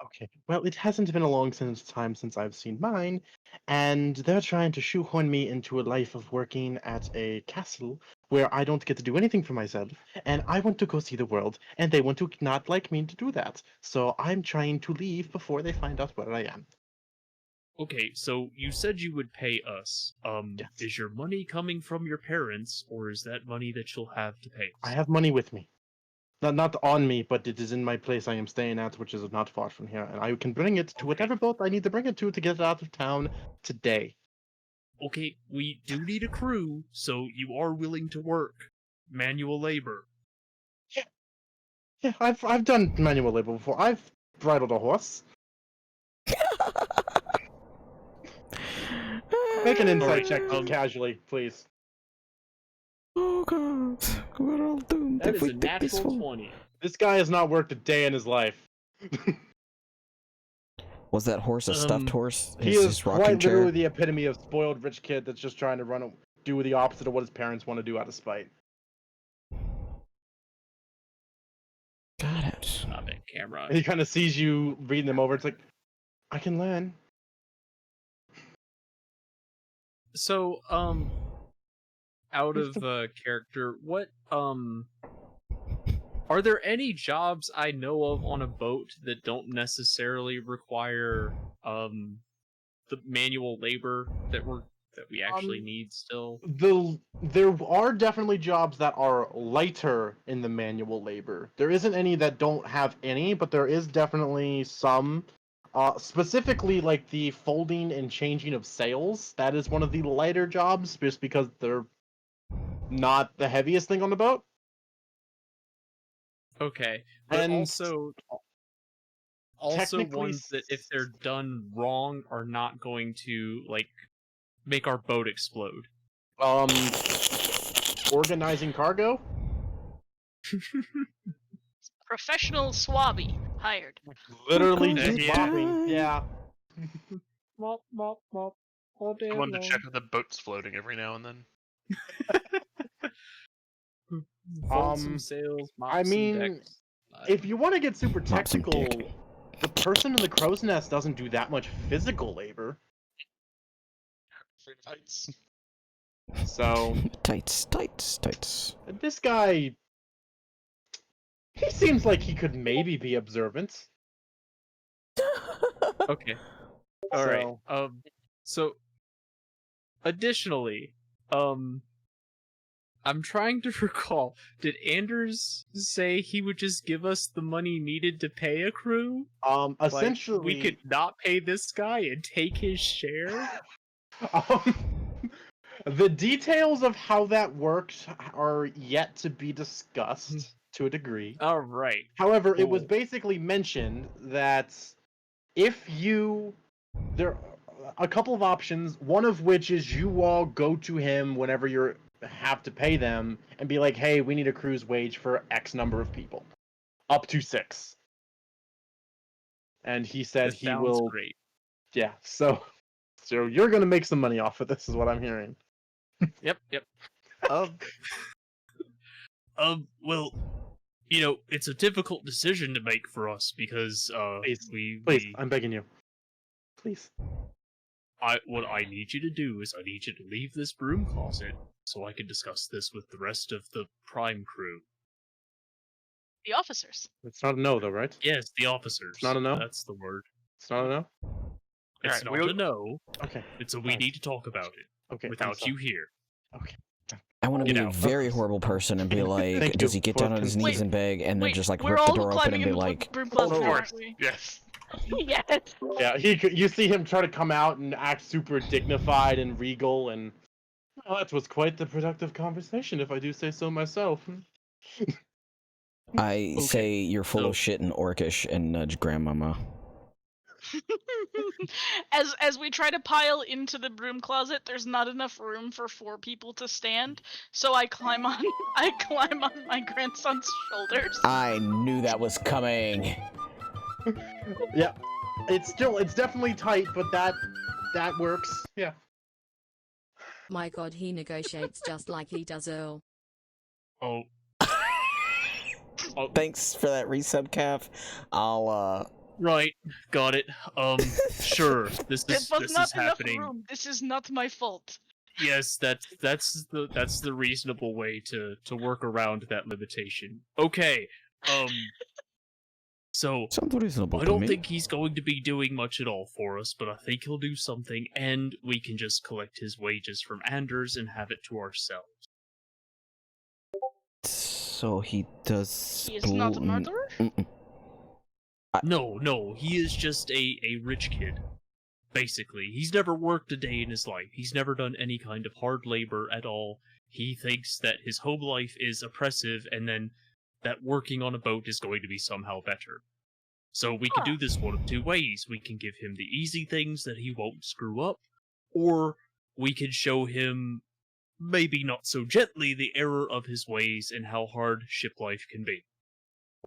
Okay. Well, it hasn't been a long time since I've seen mine, and they're trying to shoehorn me into a life of working at a castle where I don't get to do anything for myself, and I want to go see the world, and they want to not like me to do that. So I'm trying to leave before they find out where I am. Okay, so you said you would pay us. Yes. Is your money coming from your parents, or is that money that you'll have to pay us? I have money with me. Not on me, but it is in my place I am staying at, which is not far from here, and I can bring it to whatever boat I need to bring it to get it out of town today. Okay, we do need a crew, so you are willing to work manual labor. Yeah, I've done manual labor before. I've bridled a horse. Make an insight check casually, please. Oh god, we're all doomed That if is we a take this natural one. 20. This guy has not worked a day in his life. Was that horse a stuffed horse? He His is rocking quite chair? literally the epitome of spoiled rich kid that's just trying to do the opposite of what his parents want to do out of spite. Got it. Stop it, camera. And he kind of sees you reading them over. It's like, I can learn. So, out of character, what, are there any jobs I know of on a boat that don't necessarily require, the manual labor that we actually need still? There are definitely jobs that are lighter in the manual labor. There isn't any that don't have any, but there is definitely some. Specifically, like the folding and changing of sails. That is one of the lighter jobs, just because they're not the heaviest thing on the boat. Okay, but And also technically ones that if they're done wrong are not going to like make our boat explode. Organizing cargo. Professional swabby hired. Literally God, just yeah. mopping. Yeah. Mop, mop, mop. All day I wanted to long. check if the boat's floating every now and then. Fold some sails, mop I some mean, decks. If you want to get super Mop some technical, dick. the person in the crow's nest doesn't do that much physical labor. Heights. So Tights. this guy, he seems like he could maybe be observant. Okay. All right. So- So additionally, I'm trying to recall, did Anders say he would just give us the money needed to pay a crew? Like, Essentially, we could not pay this guy and take his share? The details of how that worked are yet to be discussed to a degree. All right. However, it was Cool. basically mentioned that if there are a couple of options, one of which is you all go to him whenever you have to pay them and be like, hey, we need a crew's wage for X number of people. Up to 6. And he said This he sounds will... great. Yeah, so you're going to make some money off of this is what I'm hearing. Yep. Well, it's a difficult decision to make for us because Please, we I'm begging you. Please. what I need you to do is I need you to leave this broom closet so I can discuss this with the rest of the prime crew. The officers. It's not a no, though, right? Yes, the officers. It's not a no? That's the word. It's not a no? It's Alright, not we'll- a no. Okay. It's a we Fine. need to talk about it Okay. without you here. Okay. I want to You be a know, very horrible person and be like, Thank does you he get for down on his knees Wait, and beg and then Wait, just like we're rip the all door open climbing and be in the like, broom oh closet, no. now, Of aren't course. we? Yes. Yes. Yeah, you see him try to come out and act super dignified and regal, and well, that was quite the productive conversation, if I do say so myself. I Okay, say you're full so- of shit and orcish and nudge grandmama. As we try to pile into the broom closet, there's not enough room for 4 people to stand, so I climb on my grandson's shoulders. I knew that was coming. Yeah, it's definitely tight, but that works. Yeah. My god, he negotiates just like he does Earl. Oh, Thanks for that resub, Cav. I'll right, got it. Sure. This There is was this not is enough happening. room. This is not my fault. Yes, that's the reasonable way to work around that limitation. Okay. So sounds reasonable I to don't me. think he's going to be doing much at all for us, but I think he'll do something, and we can just collect his wages from Anders and have it to ourselves. So he does. He is not a murderer? No, he is just a rich kid. Basically, he's never worked a day in his life. He's never done any kind of hard labor at all. He thinks that his home life is oppressive, and then that working on a boat is going to be somehow better. So we can do this one of 2 ways. We can give him the easy things that he won't screw up, or we can show him, maybe not so gently, the error of his ways and how hard ship life can be.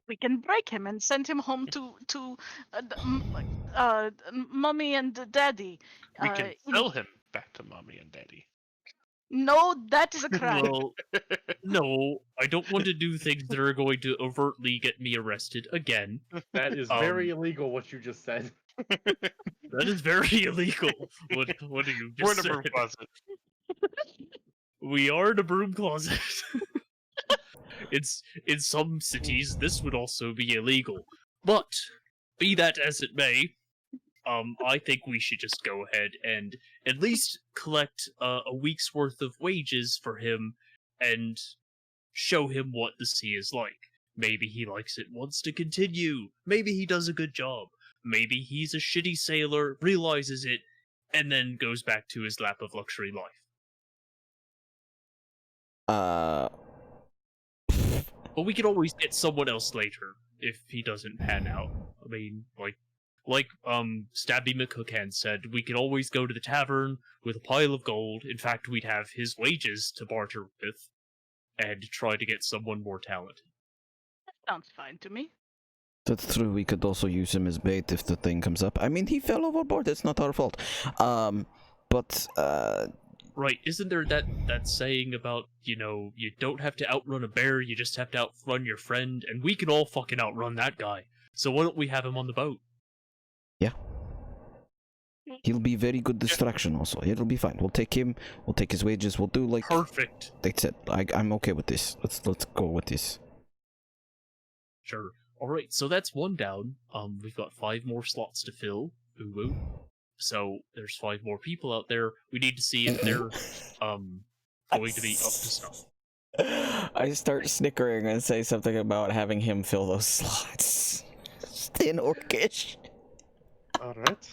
We can break him and send him home to mommy and daddy. We can in- sell him back to mommy and daddy. No, that is a crime. Well, no, I don't want to do things that are going to overtly get me arrested again. That is very illegal, what you just said. That is very illegal. What do you We're just in a broom said? closet. We are in a broom closet. It's in some cities this would also be illegal. But be that as it may, I think we should just go ahead and at least collect a week's worth of wages for him and show him what the sea is like. Maybe he likes it, wants to continue. Maybe he does a good job. Maybe he's a shitty sailor, realizes it, and then goes back to his lap of luxury life. But we can always get someone else later if he doesn't pan out. I mean, like Stabby McCookhand said, we could always go to the tavern with a pile of gold. In fact, we'd have his wages to barter with, and try to get someone more talented. Sounds fine to me. That's true. We could also use him as bait if the thing comes up. I mean, he fell overboard. It's not our fault. Right, isn't there that saying about, you don't have to outrun a bear, you just have to outrun your friend, and we can all fucking outrun that guy. So why don't we have him on the boat? Yeah. He'll be very good distraction also. It'll be fine. We'll take him, we'll take his wages, we'll do like... Perfect. That's it. I'm okay with this. Let's go with this. Sure. Alright, so that's 1 down. We've got 5 more slots to fill. Ooh woo. So there's 5 more people out there. We need to see if they're going to be up to snuff. I start snickering and say something about having him fill those slots. Thin orcish. Alright.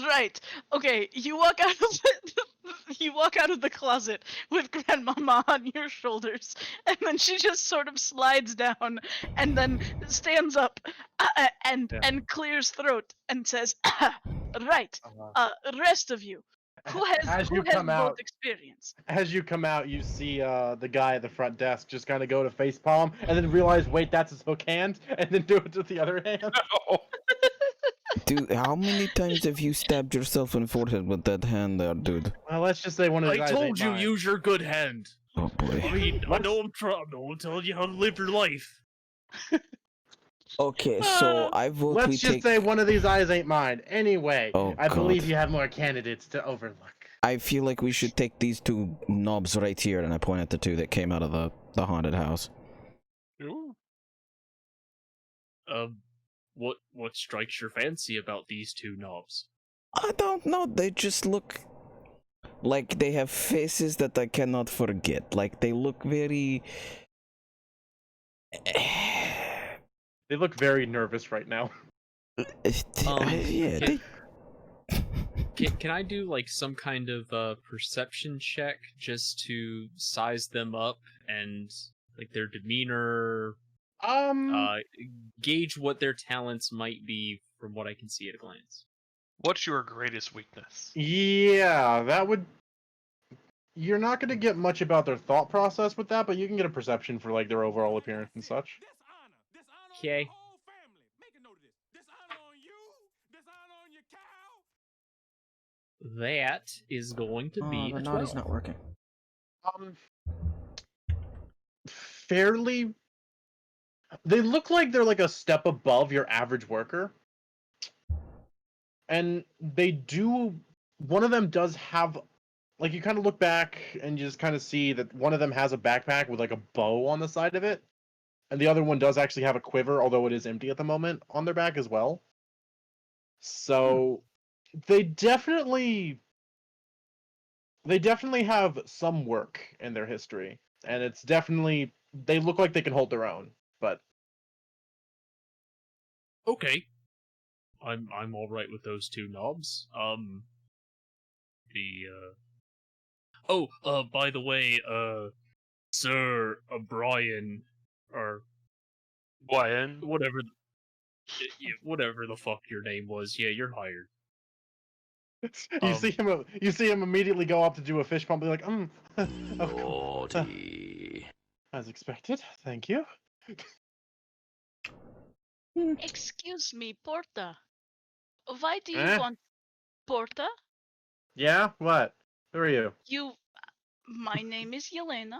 Right. Okay, you walk out of the closet with grandmama on your shoulders, and then she just sort of slides down and then stands up and clears throat and says, "Right. Rest of you. Who has boat experience?" As you come out, you see the guy at the front desk just kind of go to facepalm, and then realize, wait, that's his hook hand, and then do it with the other hand. Dude, how many times have you stabbed yourself in the forehead with that hand there, dude? Well, let's just say one of the I guys told ain't you, mine. use your good hand. Oh boy. I mean, I know I'm telling you how to live your life. Okay, so I vote Let's we just take... say one of these eyes ain't mine. Anyway, Oh, I believe God. you have more candidates to overlook. I feel like we should take these 2 knobs right here, and I point at the 2 that came out of the haunted house. Ooh. What strikes your fancy about these 2 knobs? I don't know. They just look like they have faces that I cannot forget. Like they look very. They look very nervous right now. Yeah. Can I do like some kind of perception check just to size them up and like their demeanor, gauge what their talents might be from what I can see at a glance? What's your greatest weakness? Yeah, that would. You're not going to get much about their thought process with that, but you can get a perception for like their overall appearance and such. Okay. That is going to be the a naughty's 12. not working. Fairly. They look like they're like a step above your average worker. And they do. One of them does have. Like, you kind of look back and you just kind of see that one of them has a backpack with like a bow on the side of it. And the other one does actually have a quiver, although it is empty at the moment, on their back as well. So they definitely have some work in their history. And it's definitely, they look like they can hold their own, but Okay. I'm all right with those two knobs. By the way, Sir Brian, or Brian? whatever the fuck your name was, yeah, you're hired. you see him immediately go up to do a fist pump, be like, of course. As expected, thank you. Excuse me, Porta. Why do you Eh? want Porta? Yeah? What? Who are you? My name is Yelena.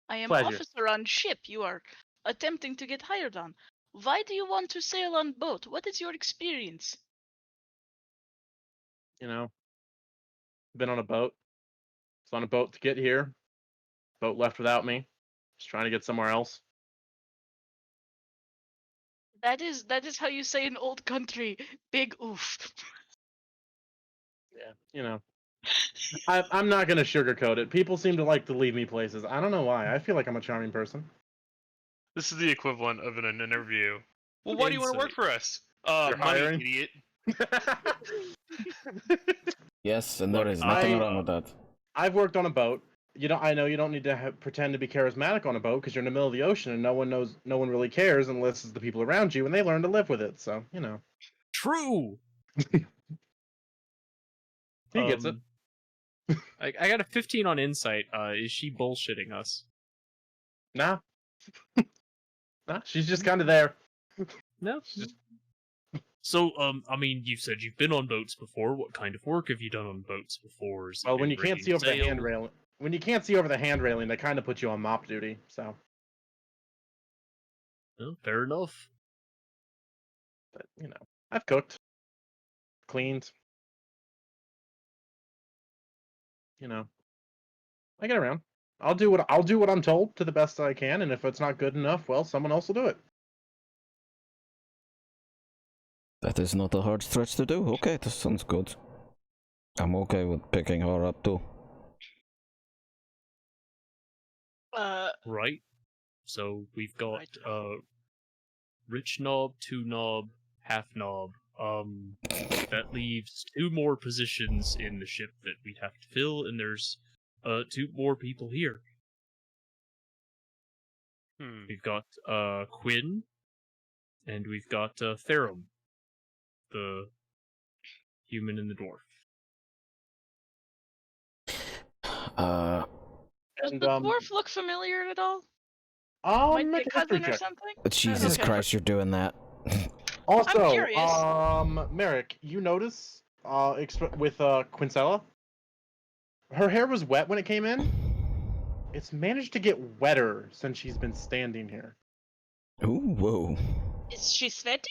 I am Pleasure. officer on ship you are attempting to get hired on. Why do you want to sail on boat? What is your experience? You know, been on a boat. Was on a boat to get here. Boat left without me. Just trying to get somewhere else. That is how you say in old country. Big oof. Yeah, you know. I'm not gonna sugarcoat it. People seem to like to leave me places. I don't know why. I feel like I'm a charming person. This is the equivalent of an interview. Well, why do you want to work Insight. for us? You're Money, hiring? idiot. Yes, and Look, there is nothing I- wrong with that. I've worked on a boat. I know you don't need to pretend to be charismatic on a boat because you're in the middle of the ocean and no one really cares unless it's the people around you and they learn to live with it. So True. he gets it. I got a 15 on insight. Is she bullshitting us? Nah, nah. She's just kind of there. No. She's just So, I mean, you said you've been on boats before. What kind of work have you done on boats before? Has it well, when been you can't rigging see over the sails? handrail, when you can't see over the hand railing, they kind of put you on mop duty. So, Oh, fair enough. but I've cooked, cleaned. I get around. I'll do what I'm told to the best I can, and if it's not good enough, well, someone else will do it. That is not a hard stretch to do. Okay, that sounds good. I'm okay with picking her up too. Right. So we've got Right. rich knob, 2 knob, half knob. That leaves 2 more positions in the ship that we'd have to fill, and there's 2 more people here. We've got Quinn, and we've got Therum, the human and the dwarf. Does And the dwarf look familiar at all? I'll Might be make a a history cousin or check. something? Jesus Okay. Christ, you're doing that. Also, I'm curious. Merrick, you notice with Quincella, her hair was wet when it came in. It's managed to get wetter since she's been standing here. Ooh, whoa. Is she sweaty?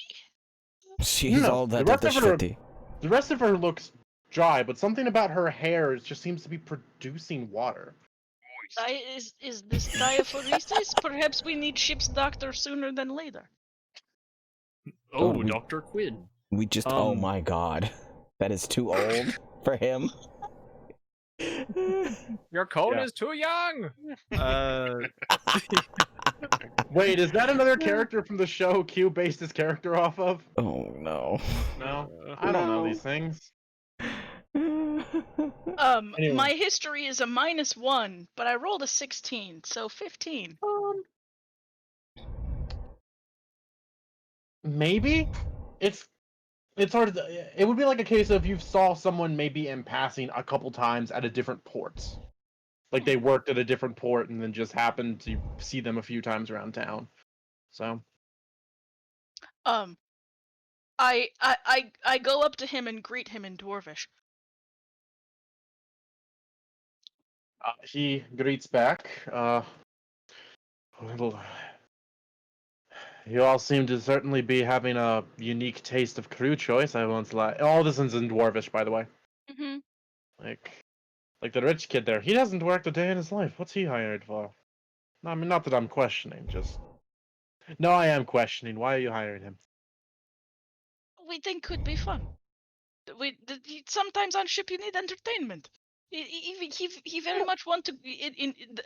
She's No, all the that rest at the of her- shitty. The rest of her looks dry, but something about her hair just seems to be producing water. Is this diaphoresis? Perhaps we need ship's doctor sooner than later. Oh, we- Dr. Quinn. We just, oh Um, my god. That is too old for him. Your cone Yeah. is too young. Wait, is that another character from the show Q based his character off of? Oh no. No, I don't know these things. Anyway. My history is a -1, but I rolled a 16, so 15. Maybe it's hard. It would be like a case of you saw someone maybe in passing a couple times at a different port, like they worked at a different port and then just happened to see them a few times around town. So I go up to him and greet him in Dwarvish. he greets back. Little. You all seem to certainly be having a unique taste of crew choice. I won't lie. All this is in Dwarvish, by the way. Mm-hmm. Like the rich kid there. He hasn't worked a day in his life. What's he hired for? No, I mean, not that I'm questioning. Just no, I am questioning. Why are you hiring him? We think could be fun. Sometimes on ship you need entertainment. He very much want to.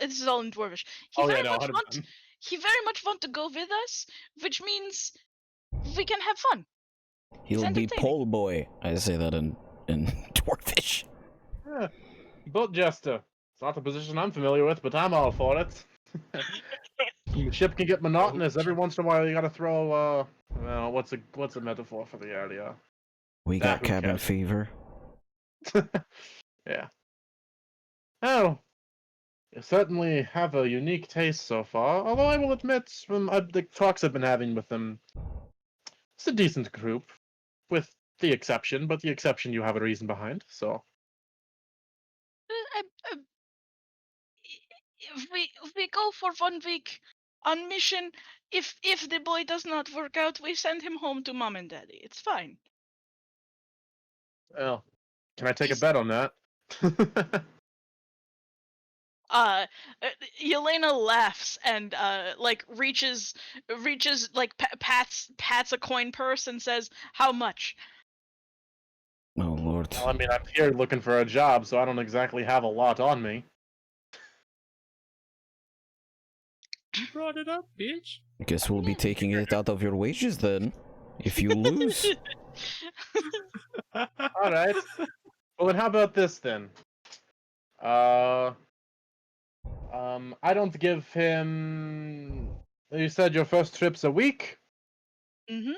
This is all in Dwarvish. He Oh, yeah, very no, much 100%. want. He very much want to go with us, which means we can have fun. He'll be entertaining. pole boy. I say that in Dwarvish. Yeah. Boat jester. It's not a position I'm familiar with, but I'm all for it. The ship can get monotonous. Every once in a while, you gotta throw. Well, what's a metaphor for the area? We Ah, got who cabin cares? fever. Yeah. Oh, you certainly have a unique taste so far. Although I will admit, from the talks I've been having with them, it's a decent group, with the exception. But the exception you have a reason behind. So If we go for 1 week on mission, if the boy does not work out, we send him home to mom and daddy. It's fine. well, can I take a He's- bet on that? Yelena laughs and like reaches like pats a coin purse and says, "How much?" Oh lord. Well, I mean, I'm here looking for a job, so I don't exactly have a lot on me. You brought it up, bitch. Guess we'll be taking it out of your wages then. If you lose. All right. Well, then how about this then? I don't give him. You said your first trip's a week. Mm-hmm.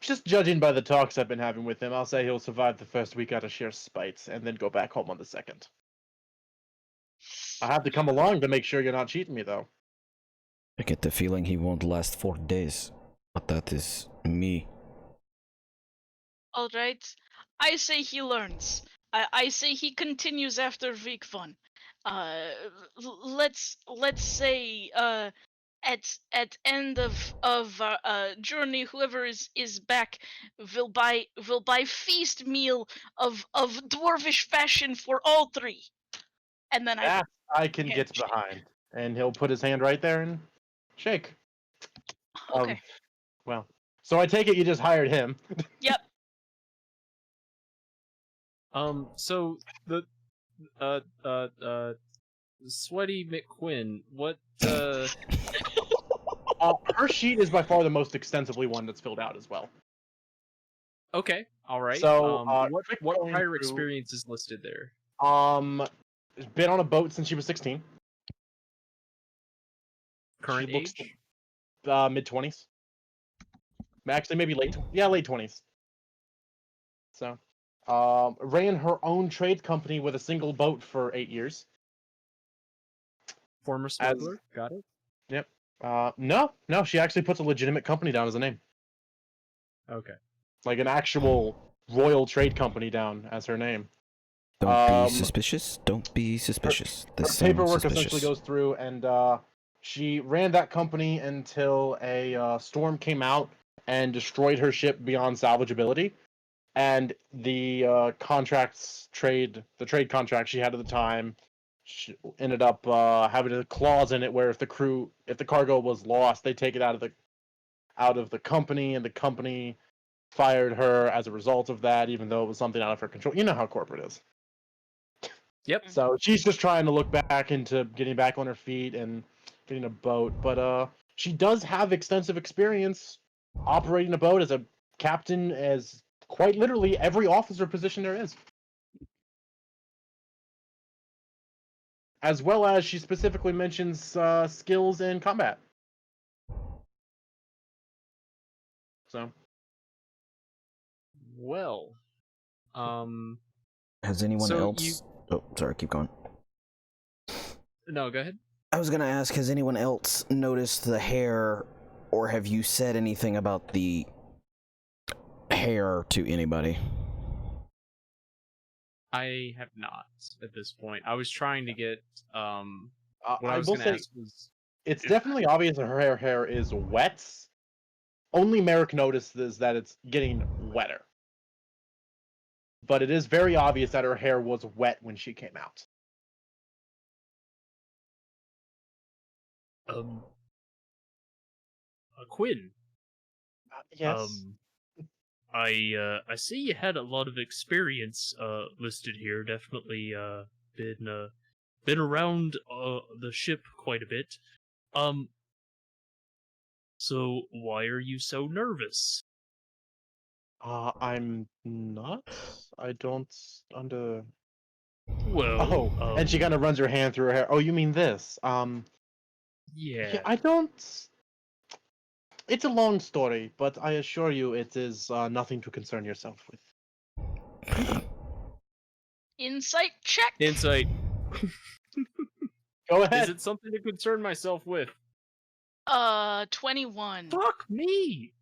Just judging by the talks I've been having with him, I'll say he'll survive the first week out of sheer spite, and then go back home on the second. I have to come along to make sure you're not cheating me, though. I get the feeling he won't last 4 days. But that is me. All right. I say he learns. I say he continues after week 1. Let's say at end of journey, whoever is back will buy feast meal of dwarvish fashion for all 3, and then That I can Yeah. get behind. And he'll put his hand right there and shake. Okay. Well, so I take it you just hired him. Yep. So the Sweaty McQuinn, what Her sheet is by far the most extensively one that's filled out as well. Okay, all right. So, quick what going prior through- experience is listed there? Been on a boat since she was 16. Current She looks age? mid-20s. Actually, maybe late 20s. So, ran her own trade company with a single boat for 8 years. Former smuggler. Got it. Yep. No, she actually puts a legitimate company down as a name, Okay. like an actual royal trade company down as her name. Don't be suspicious. Don't be suspicious. Her This sounds paperwork suspicious. essentially goes through, and she ran that company until a storm came out and destroyed her ship beyond salvageability. And the trade contract she had at the time, she ended up having a clause in it where if the cargo was lost, they take it out of the company, and the company fired her as a result of that, even though it was something out of her control. You know how corporate is. Yep. So she's just trying to look back into getting back on her feet and getting a boat. But she does have extensive experience operating a boat as a captain, as quite literally every officer position there is. As well as she specifically mentions skills in combat. So Well, Has anyone So else? Oh, sorry. Keep going. no, go ahead. I was gonna ask, has anyone else noticed the hair, or have you said anything about the hair to anybody? I have not at this point. I was trying to get what I I was will going to say ask was it's definitely obvious that her hair is wet. Only Merrick notices that it's getting wetter. But it is very obvious that her hair was wet when she came out. Quinn. Yes. I see you had a lot of experience listed here. Definitely been around the ship quite a bit. So why are you so nervous? I'm not. I don't under. Well, Oh, and she kind of runs her hand through her hair. Oh, you mean this? Yeah, I don't. It's a long story, but I assure you, it is nothing to concern yourself with. Insight check. Insight. Go ahead. Is it something to concern myself with? 21. Fuck me.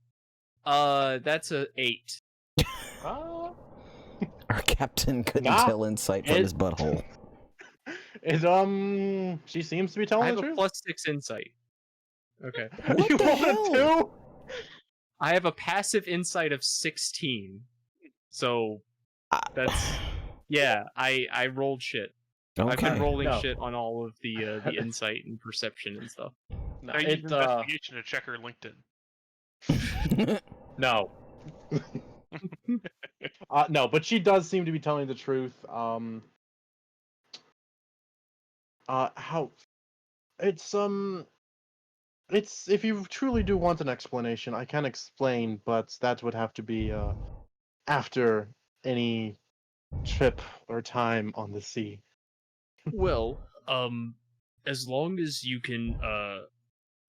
That's a 8. Uh, Our captain couldn't Nah, tell insight from it- his butthole. She seems to be I telling have the a truth. plus 6 insight. Okay. What You the rolled a hell? 2? I have a passive insight of 16. So that's yeah, I rolled shit. I've been Okay. rolling No. shit on all of the insight and perception and stuff. No, I use investigation to check her LinkedIn. no. No, but she does seem to be telling the truth. How it's if you truly do want an explanation, I can explain, but that would have to be after any trip or time on the sea. Well, as long as you can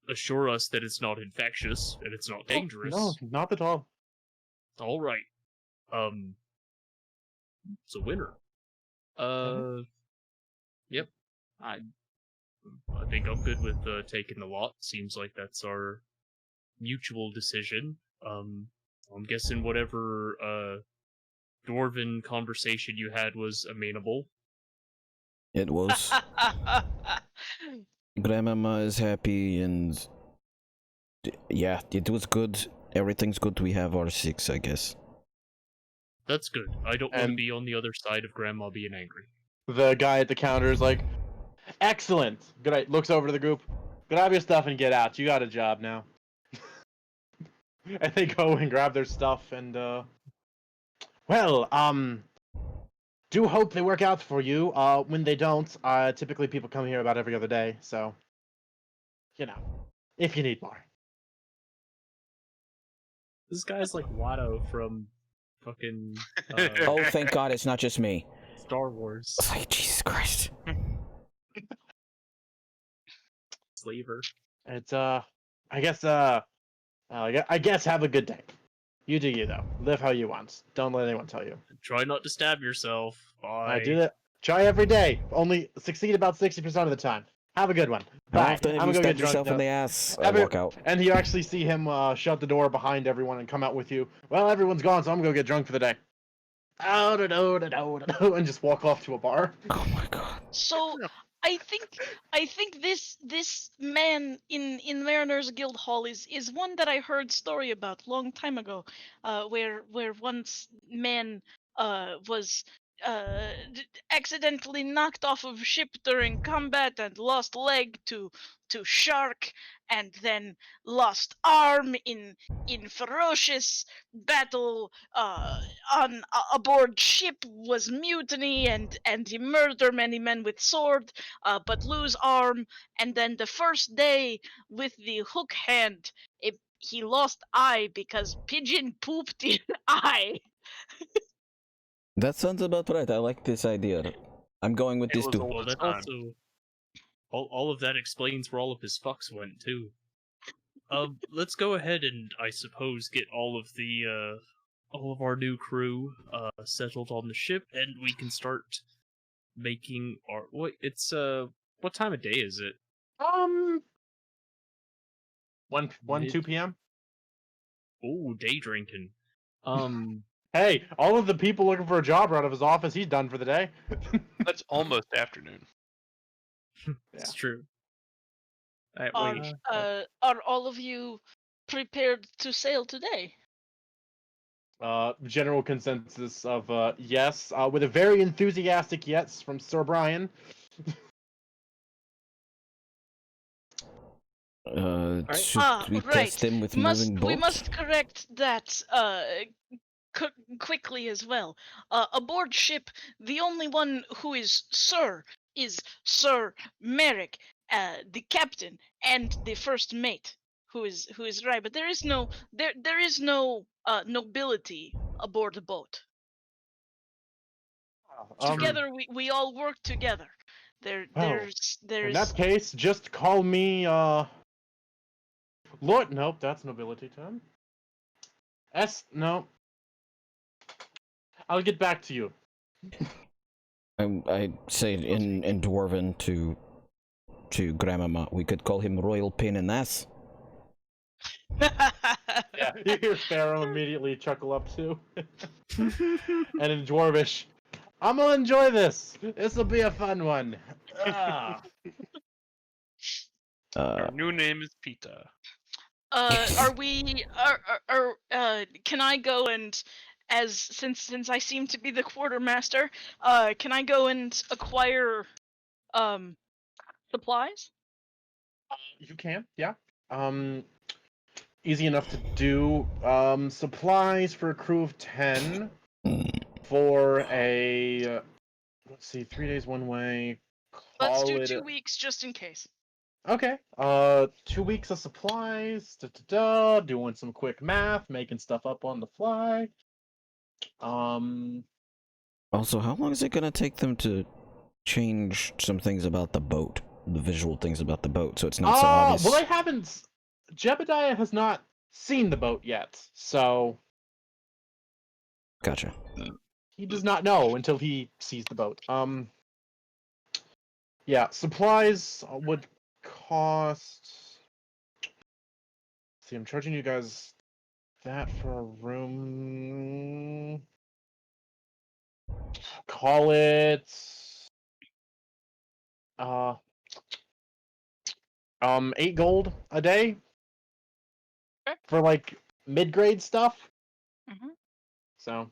assure us that it's not infectious and it's not dangerous. No, not at all. All right. It's a winner. Yep. I think I'm good with taking the lot. Seems like that's our mutual decision. I'm guessing whatever dwarven conversation you had was amenable. It was. Grandmama is happy, and yeah, it was good. Everything's good. We have our 6, I guess. That's good. I don't want to And- be on the other side of Grandma being angry. The guy at the counter is like, "Excellent." Good night. Looks over to the group. Grab your stuff and get out. You got a job now. And they go and grab their stuff and well, do hope they work out for you. When they don't, typically people come here about every other day, so you know, if you need more. This guy's like Watto from fucking Oh, thank God it's not just me. Star Wars. It's like, Jesus Christ. Slaver. It's I guess I guess have a good day. You do you though. Live how you want. Don't let anyone tell you. Try not to stab yourself. Bye. I do that. Try every day. Only succeed about 60% of the time. Have a good one. How Bye. often have I'm you gonna go stabbed get drunk yourself in now. the ass? I Every- walk out. And you actually see him shut the door behind everyone and come out with you. Well, everyone's gone, so I'm gonna go get drunk for the day. And just walk off to a bar. Oh my God. So I think this man in Mariners Guild Hall is one that I heard story about long time ago, where once man was accidentally knocked off of ship during combat and lost leg to shark, and then lost arm in ferocious battle on aboard ship, was mutiny, and he murder many men with sword, but lose arm, and then the first day with the hook hand, he lost eye because pigeon pooped in eye. That sounds about right. I like this idea. I'm going with It this was too. all Well, the that time. also all of that explains where all of his fucks went too. Let's go ahead and I suppose get all of our new crew settled on the ship, and we can start making our. What time of day is it? 2 p.m. Oh, day drinking. Um, Hey, all of the people looking for a job are out of his office. He's done for the day. That's almost afternoon. it's true. Alright, Are wait. are all of you prepared to sail today? General consensus of yes, with a very enthusiastic yes from Sir Brian. Should we right. test them with moving boats? We must correct that quickly as well. Aboard ship, the only one who is Sir Merrick, the captain, and the first mate, who is right. But there is no nobility aboard the boat. Together, we all work together. In There's that case, just call me Lord. Nope, that's nobility term. No. I'll get back to you. I say in Dwarven to Grandmama, we could call him Royal Pain in Ass. Yeah, you hear Pharaoh immediately chuckle up too. And in Dwarvish, I'm gonna enjoy this. This'll be a fun one. Ah. Our new name is Pita. Are we can I go and, as since I seem to be the quartermaster, can I go and acquire supplies? You can, yeah. Easy enough to do. Supplies for a crew of 10 for a let's see, 3 days one way. Let's Call do it 2 weeks just in case. Okay. 2 weeks of supplies. Doing some quick math, making stuff up on the fly. Also, how long is it gonna take them to change some things about the boat, the visual things about the boat, so it's not so obvious? Well, I haven't. Jebediah has not seen the boat yet, so Gotcha. he does not know until he sees the boat. Yeah, supplies would cost. See, I'm charging you guys that for a room. Call it. Uh, 8 gold a day. Okay. For like mid-grade stuff. Mhm. So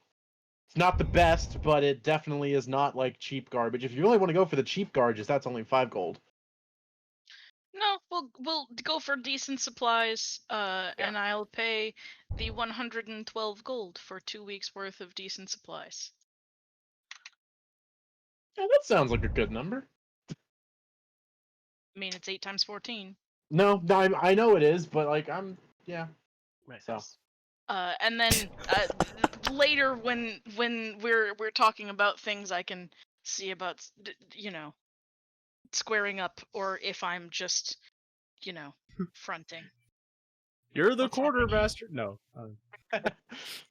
it's not the best, but it definitely is not like cheap garbage. If you really want to go for the cheap garbage, that's only 5 gold. No, we'll go for decent supplies, and I'll pay the 112 gold for 2 weeks worth of decent supplies. Yeah, that sounds like a good number. I mean, it's 8 times 14. No, I know it is, but like yeah. So. And then later when we're talking about things, I can see about squaring up, or if I'm just fronting. You're the What's happening? quartermaster. No.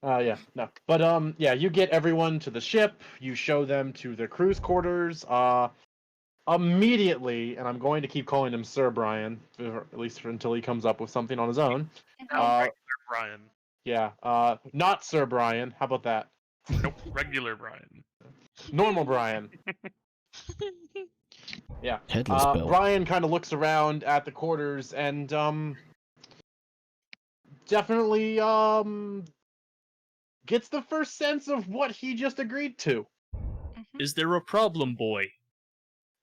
Yeah, no. But yeah, you get everyone to the ship, you show them to the crew's quarters, immediately, and I'm going to keep calling him Sir Brian, at least until he comes up with something on his own. Regular Brian. Yeah, not Sir Brian, how about that? Nope, regular Brian. Normal Brian. Yeah. Headless Bill. Brian kind of looks around at the quarters and definitely gets the first sense of what he just agreed to. Is there a problem, boy?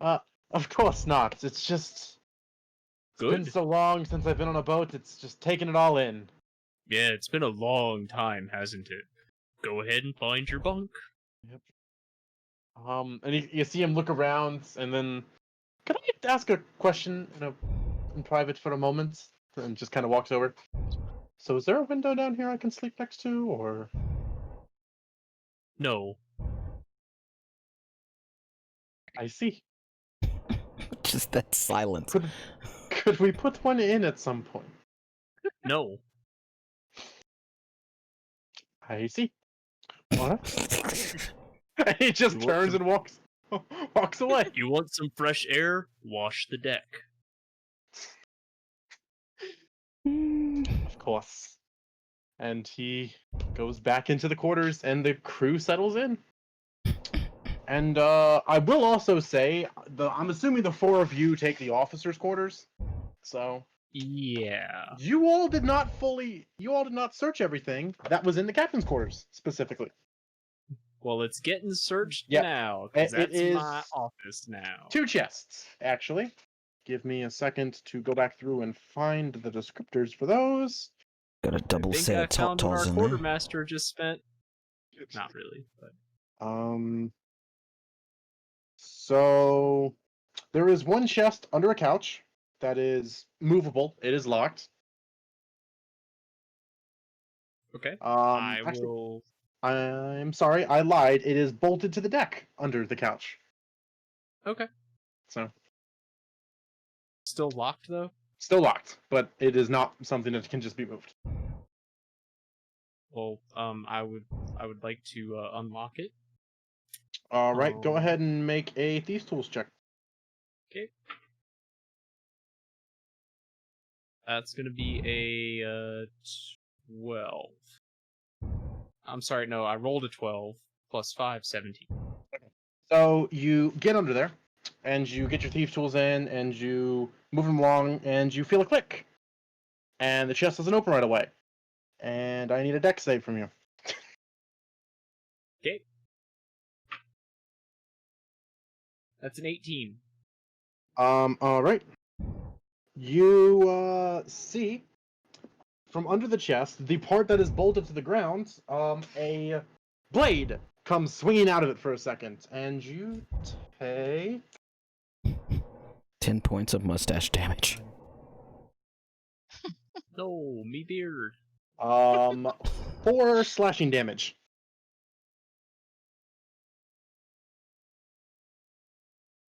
Of course not. It's just it's been Good. so long since I've been on a boat. It's just taking it all in. Yeah, it's been a long time, hasn't it? Go ahead and find your bunk. Yep. And you see him look around, and then can I ask a question in private for a moment? And just kind of walks over. So, is there a window down here I can sleep next to, or? No. I see. Just that silence. Could we put one in at some point? No. I see. Alright. He just You want turns some- and walks away. You want some fresh air? Wash the deck. Of course. And he goes back into the quarters, and the crew settles in. And I will also say, I'm assuming the four of you take the officers' quarters. So Yeah. you all did not search everything that was in the captain's quarters specifically. Well, it's getting searched Yep. now, because It that's is my office now. 2 chests, actually. Give me a second to go back through and find the descriptors for those. Got a double I think set I of top found what our tolls in there. quartermaster just spent. Not really, but So there is one chest under a couch that is movable. It is locked. okay. Actually, I'm sorry, I lied. It is bolted to the deck under the couch. Okay. So Still locked though. still locked, but it is not something that can just be moved. Well, I would like to unlock it. All right, go Um, ahead and make a thieves tools check. Okay. That's gonna be a 12. I'm sorry, no, I rolled a 12 plus 5, 17. So you get under there, and you get your thieves tools in, and you move them along, and you feel a click, and the chest doesn't open right away. And I need a dex save from you. Okay. That's an 18. All right. You see from under the chest, the part that is bolted to the ground, a blade comes swinging out of it for a second, and you take 10 points of mustache damage. No, me beard. 4 slashing damage.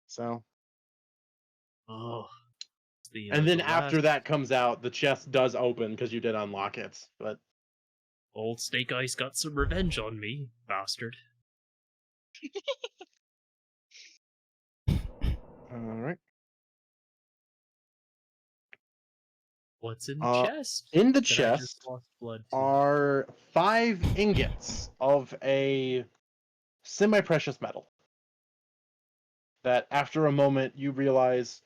So, Oh. and then after that comes out, the chest does open because you did unlock it. But Old Snake Eyes got some revenge on me, bastard. all right. What's in the chest? In the that I just chest lost blood to? are 5 ingots of a semi-precious metal. That after a moment you realize,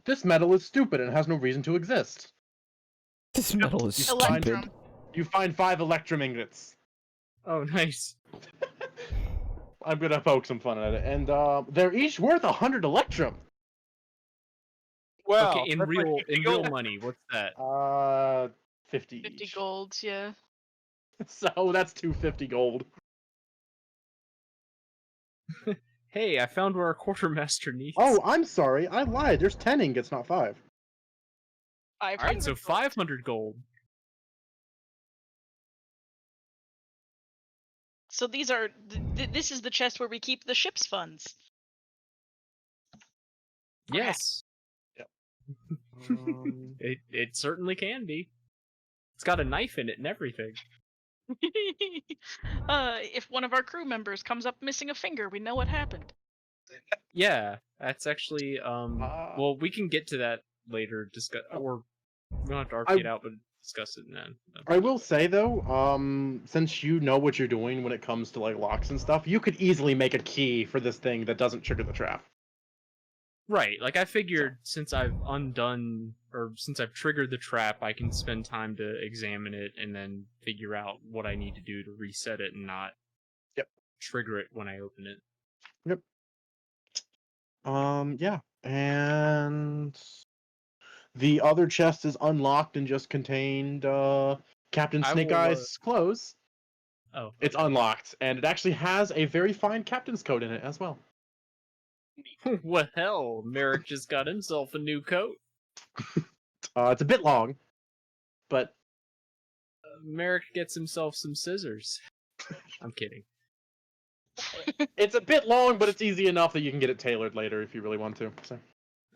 this metal is stupid and has no reason to exist. This metal is Electrum. stupid. You find 5 electrum ingots. Oh, nice. I'm gonna poke some fun at it, and they're each worth 100 electrum. Well, Okay, in that's like real 50 in gold. real money, what's that? 50 50 each. golds, yeah. So that's 250 gold. Hey, I found where our quartermaster needs. Oh, I'm sorry, I lied. There's 10 ingots, not 5. all right, so 500 gold. So these are. This is the chest where we keep the ship's funds. Yes. Yep. It certainly can be. It's got a knife in it and everything. If one of our crew members comes up missing a finger, we know what happened. Yeah, that's actually well, we can get to that later. Or we don't have to arcade out, but discuss it then. I will say though, since you know what you're doing when it comes to like locks and stuff, you could easily make a key for this thing that doesn't trigger the trap. Right, like I figured since I've triggered the trap, I can spend time to examine it and then figure out what I need to do to reset it and not trigger it when I open it. Yeah, and the other chest is unlocked and just contained Captain I Snake will, Eyes' clothes. Oh, It's okay. unlocked, and it actually has a very fine captain's coat in it as well. What hell? Merrick just got himself a new coat. It's a bit long, but Merrick gets himself some scissors. I'm kidding. it's a bit long, but it's easy enough that you can get it tailored later if you really want to. So,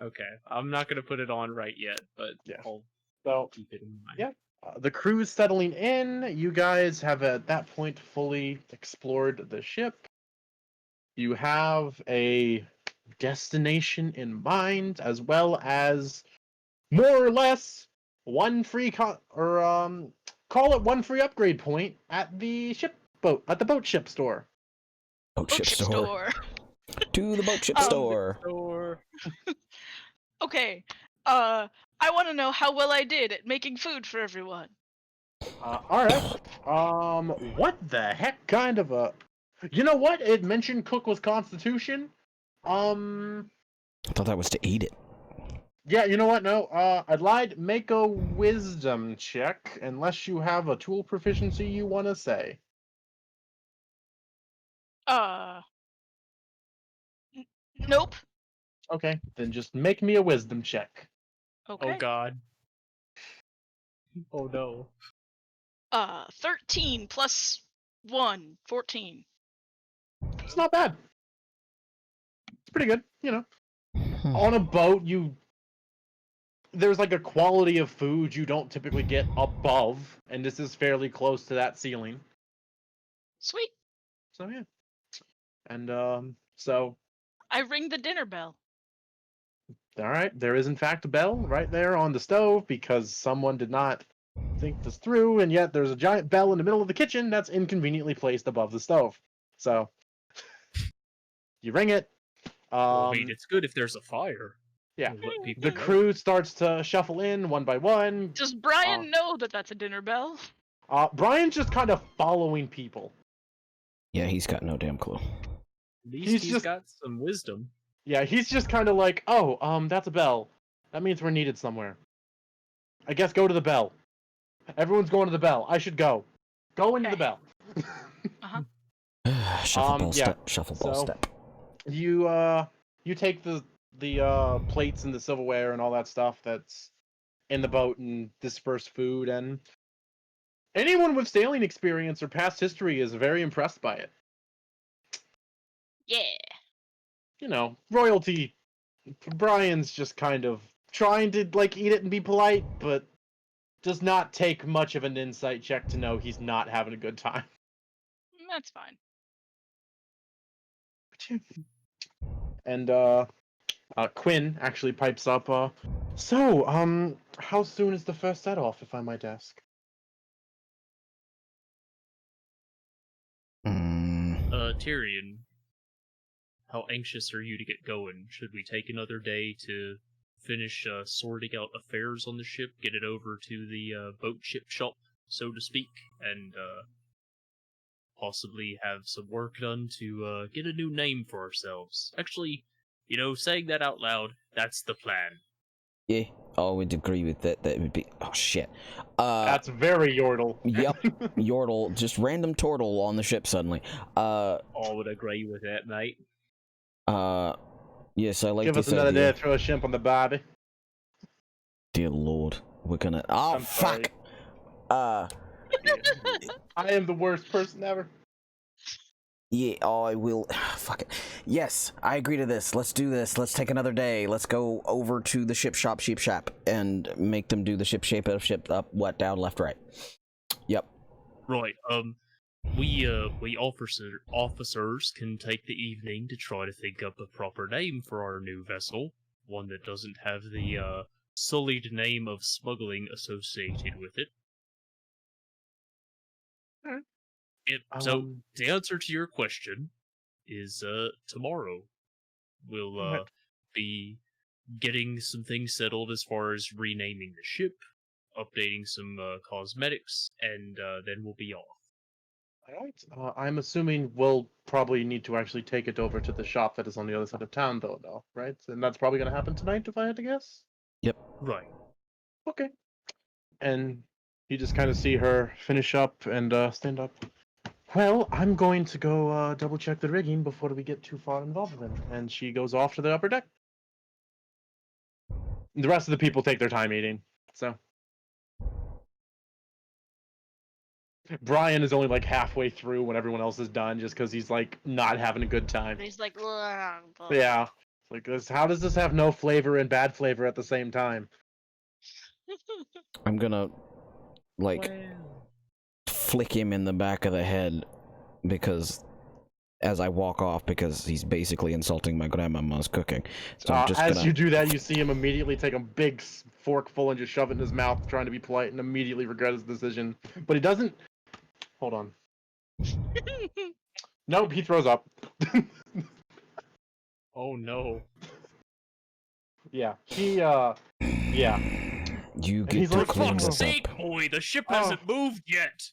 Okay, I'm not gonna put it on right yet, but Yeah. I'll so keep it in mind. yeah. The crew's settling in. You guys have at that point fully explored the ship. You have a destination in mind, as well as more or less one free call it one free upgrade point at the boat ship store. Boat Oh, ship chip store. store. To the boat ship Um, store. Or Okay. I want to know how well I did at making food for everyone. All right. What the heck kind of a? You know what? It mentioned cook with Constitution. I thought that was to eat it. Yeah, you know what? No, I lied. Make a wisdom check, unless you have a tool proficiency you want to say. Nope. Okay, then just make me a wisdom check. Okay. oh god. Oh no. 13 plus 1, 14. It's not bad. It's pretty good, you know. Hmm. On a boat, there's like a quality of food you don't typically get above, and this is fairly close to that ceiling. Sweet. So yeah. And so I ring the dinner bell. all right, there is in fact a bell right there on the stove because someone did not think this through, and yet there's a giant bell in the middle of the kitchen that's inconveniently placed above the stove. So you ring it. Well, I mean, it's good if there's a fire. Yeah. Let people The know. crew starts to shuffle in one by one. Does Brian know that that's a dinner bell? Brian's just kind of following people. Yeah, he's got no damn clue. At least He's he's just- got some wisdom. Yeah, he's just kind of like, oh, that's a bell. That means we're needed somewhere. I guess go to the bell. Everyone's going to the bell. I should go. Go into the Okay. bell. Shuffle ball yeah, step. Shuffle ball so- step. You take the plates and the silverware and all that stuff that's in the boat and disperse food, and anyone with sailing experience or past history is very impressed by it. Yeah. You know, royalty. Brian's just kind of trying to like eat it and be polite, but does not take much of an insight check to know he's not having a good time. That's fine. And Quinn actually pipes up. So, how soon is the first set off, if I might ask? Tyrion, how anxious are you to get going? Should we take another day to finish sorting out affairs on the ship, get it over to the boat ship shop, so to speak, and possibly have some work done to get a new name for ourselves? Actually, saying that out loud, that's the plan. Yeah, I would agree with that. That would be. Oh shit. That's very Yordle. Yep. Yordle, just random turtle on the ship suddenly. I would agree with that, mate. Yes, I like Give us this another idea. day to throw a shimp on the body. Dear Lord, we're gonna. Oh I'm sorry. fuck. I am the worst person ever. Yeah, I will. Fuck it. Yes, I agree to this. Let's do this. Let's take another day. Let's go over to the sheep shop, and make them do the ship shape of ship up, what, down, left, right. Yep. Right. We officers can take the evening to try to think up a proper name for our new vessel, one that doesn't have the sullied name of smuggling associated with it. Alright. So the answer to your question is tomorrow. We'll Okay. be getting some things settled as far as renaming the ship, updating some cosmetics, and then we'll be off. Alright, I'm assuming we'll probably need to actually take it over to the shop that is on the other side of town, though, right? And that's probably going to happen tonight, if I had to guess? Yep. Right. Okay. And you just kind of see her finish up and stand up. Well, I'm going to go double check the rigging before we get too far involved with it. And she goes off to the upper deck. The rest of the people take their time eating, so. Brian is only like halfway through when everyone else is done, just because he's like not having a good time. And he's like, "Ugh, ugh." Yeah, like this. How does this have no flavor and bad flavor at the same time? I'm gonna like flick him in the back of the head because as I walk off because he's basically insulting my grandmama's cooking. So I'm just As gonna you do that, you see him immediately take a big forkful and just shove it in his mouth, trying to be polite, and immediately regret his decision. But he doesn't. Hold on. Nope, he throws up. Oh no. Yeah, yeah. You And get he's to like, clean "Fuck's this up. sake, boy, the ship Oh. hasn't moved yet.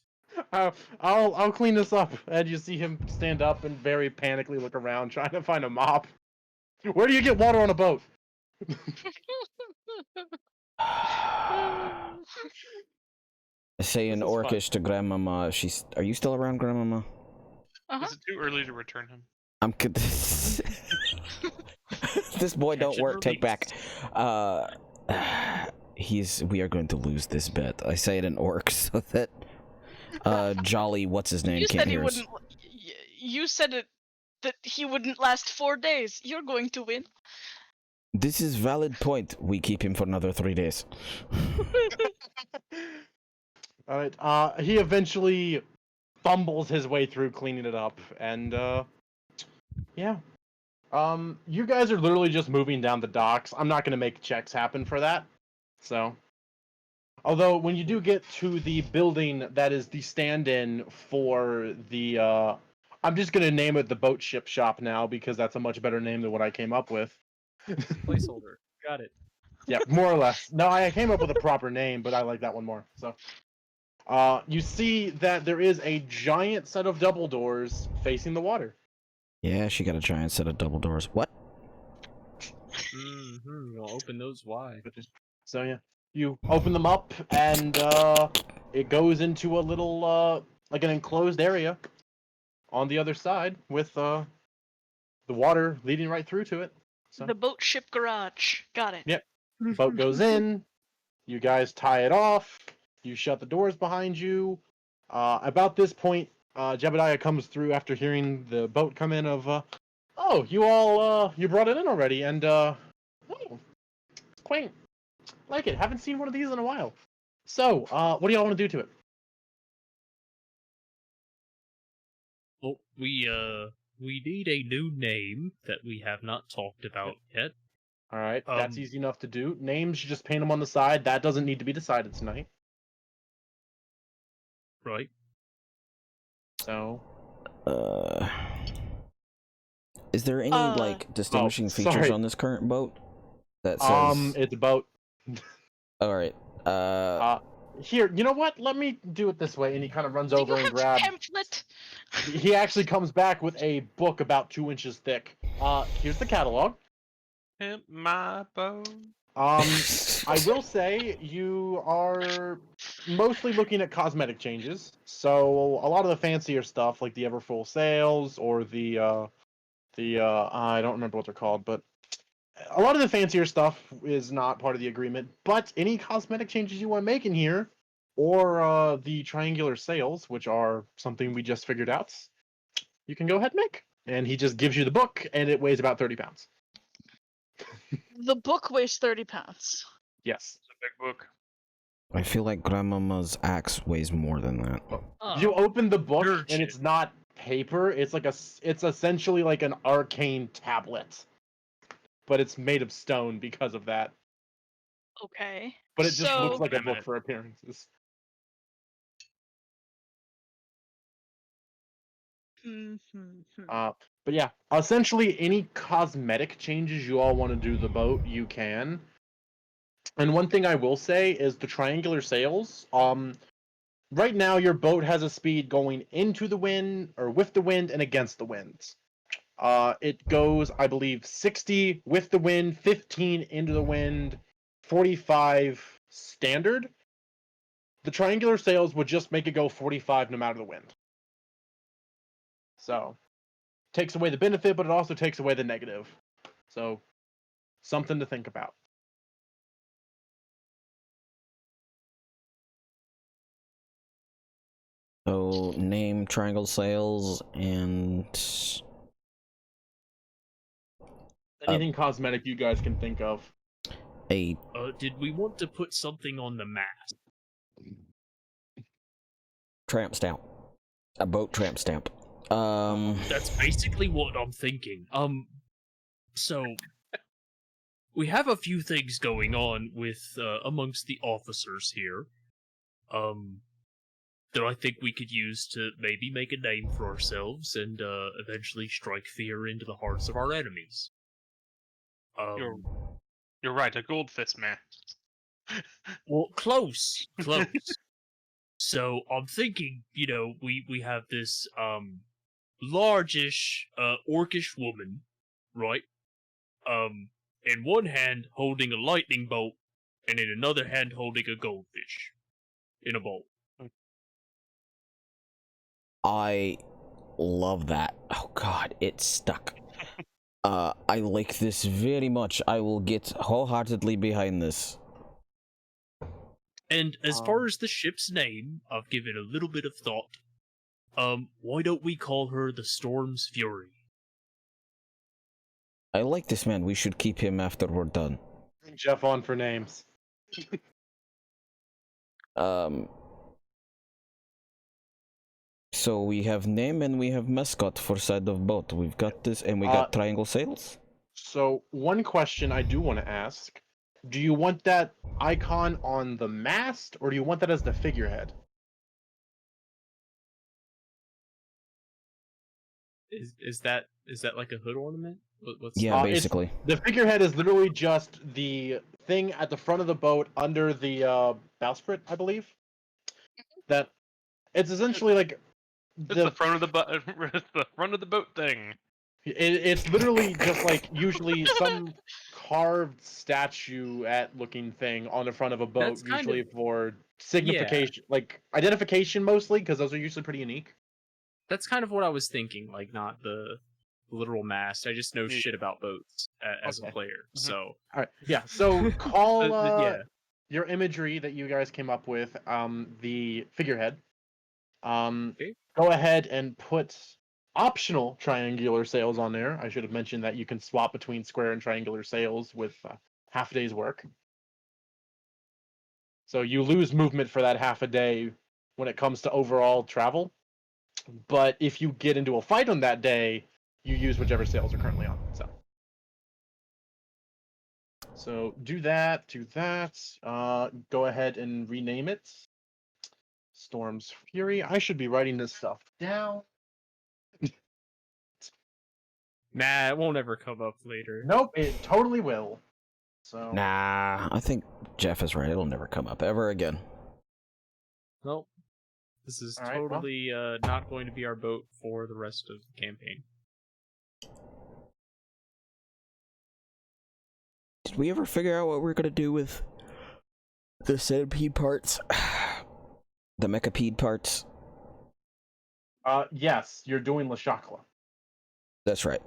I'll clean this up. And you see him stand up and very panically look around, trying to find a mop. Where do you get water on a boat? I say in This is fun. Orcish to grandmama, are you still around, grandmama? Uh-huh. Is it too early to return him? I'm this boy don't Catch and work, take back. release. We are going to lose this bet. I say it in orc so that Jolly, what's his name, You can't said he hear us. wouldn't. You said it that he wouldn't last 4 days. You're going to win. This is valid point. We keep him for another 3 days. Alright, he eventually fumbles his way through cleaning it up, and, yeah. You guys are literally just moving down the docks. I'm not gonna make checks happen for that, so. Although, when you do get to the building that is the stand-in for the, I'm just gonna name it the boat ship shop now, because that's a much better name than what I came up with. Placeholder. Got it. Yeah, more or less. No, I came up with a proper name, but I like that one more, so. You see that there is a giant set of double doors facing the water. Yeah, she got a giant set of double doors. What? We'll open those wide. So yeah, you open them up, and it goes into a little, like an enclosed area on the other side with the water leading right through to it. So The boat ship garage. Got it. Yep. Boat goes in. You guys tie it off. You shut the doors behind you. About this point, Jebediah comes through after hearing the boat come in of, oh, you all, you brought it in already, and, oh, it's quaint. Like it. Haven't seen one of these in a while. So, what do y'all want to do to it? Well, we need a new name that we have not talked about yet. Alright, that's Um, easy enough to do. Names, you just paint them on the side. That doesn't need to be decided tonight. Right. So, Is there any like distinguishing features sorry. on this current boat that says? it's a boat. All right. Here, you know what? Let me do it this way. And he kind of runs Do over you and have grabs. pamphlet? He actually comes back with a book about 2 inches thick. Here's the catalog. Pimp my boat. I will say you are mostly looking at cosmetic changes. So a lot of the fancier stuff, like the ever full sails or the I don't remember what they're called, but a lot of the fancier stuff is not part of the agreement. But any cosmetic changes you want to make in here, or the triangular sails, which are something we just figured out, you can go ahead and make. And he just gives you the book, and it weighs about 30 pounds. The book weighs 30 pounds. Yes. It's a big book. I feel like grandmama's axe weighs more than that. You open the book, Dirt and it's not paper. It's like it's essentially like an arcane tablet, but it's made of stone because of that. Okay. But it just looks So- like a Wait a book minute. for appearances. But yeah, essentially any cosmetic changes you all want to do to the boat, you can. And one thing I will say is the triangular sails. right now your boat has a speed going into the wind or with the wind and against the winds. It goes, I believe, 60 with the wind, 15 into the wind, 45 standard. The triangular sails would just make it go 45 no matter the wind. So, takes away the benefit, but it also takes away the negative. So, something to think about. So name triangle sails and Anything cosmetic you guys can think of. a Did we want to put something on the mast? tramp stamp. A boat tramp stamp. That's basically what I'm thinking. So we have a few things going on with amongst the officers here. That I think we could use to maybe make a name for ourselves and eventually strike fear into the hearts of our enemies. You're right, a goldfish man. Well, close. So I'm thinking, we have this largish orcish woman, right? In one hand holding a lightning bolt, and in another hand holding a goldfish in a bowl. I love that. Oh god, it's stuck. I like this very much. I will get wholeheartedly behind this. And as far as the ship's name, I've given a little bit of thought. Why don't we call her the Storm's Fury? I like this man. We should keep him after we're done. Bring Jeff on for names. So we have name and we have mascot for side of boat. We've got this, and we got triangle sails. So, one question I do want to ask. Do you want that icon on the mast, or do you want that as the figurehead? Is that like a hood ornament? What's Yeah, it's- basically. The figurehead is literally just the thing at the front of the boat under the bowsprit, I believe. That it's essentially like It's the front of the it's the front of the boat thing. it's literally just like usually some carved statue-looking thing on the front of a boat, That's kind usually of- for signification, like identification mostly, because those are usually pretty unique. That's kind of what I was thinking, like not the literal mast. I just know Yeah. shit about boats as a Okay. player. Mhm. So All right, yeah. So call yeah. your imagery that you guys came up with, the figurehead. Okay. Go ahead and put optional triangular sails on there. I should have mentioned that you can swap between square and triangular sails with half a day's work. So you lose movement for that half a day when it comes to overall travel. But if you get into a fight on that day, you use whichever sails are currently on. So do that, go ahead and rename it. Storm's Fury. I should be writing this stuff down. Nah, it won't ever come up later. Nope, it totally will. So Nah, I think Jeff is right. It'll never come up ever again. Nope. This is All right, well. totally not going to be our boat for the rest of the campaign. Did we ever figure out what we're gonna do with the centipede parts? The mechapede parts? yes, you're doing Le Chakla. That's right.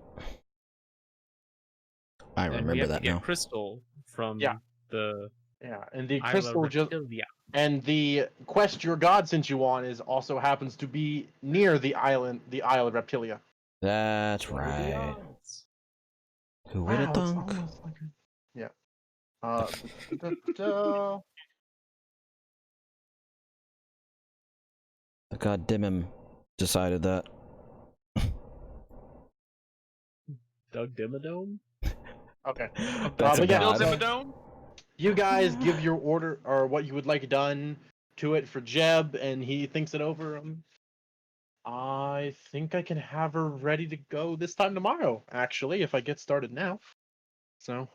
I And we remember have to that get now. Crystal from Yeah. the Yeah, and the Isla crystal Reptilia. and the quest your god sent you on is also happens to be near the Isle of Reptilia. That's What are the right. odds? Who would have Wow, it's thunk? almost like yeah. Da-da-da. The goddamn him decided that. Doug Dimmadome? Okay. That's a but yeah, Build him a god. dome? you guys give your order or what you would like done to it for Jeb, and he thinks it over. I think I can have her ready to go this time tomorrow, actually, if I get started now. So,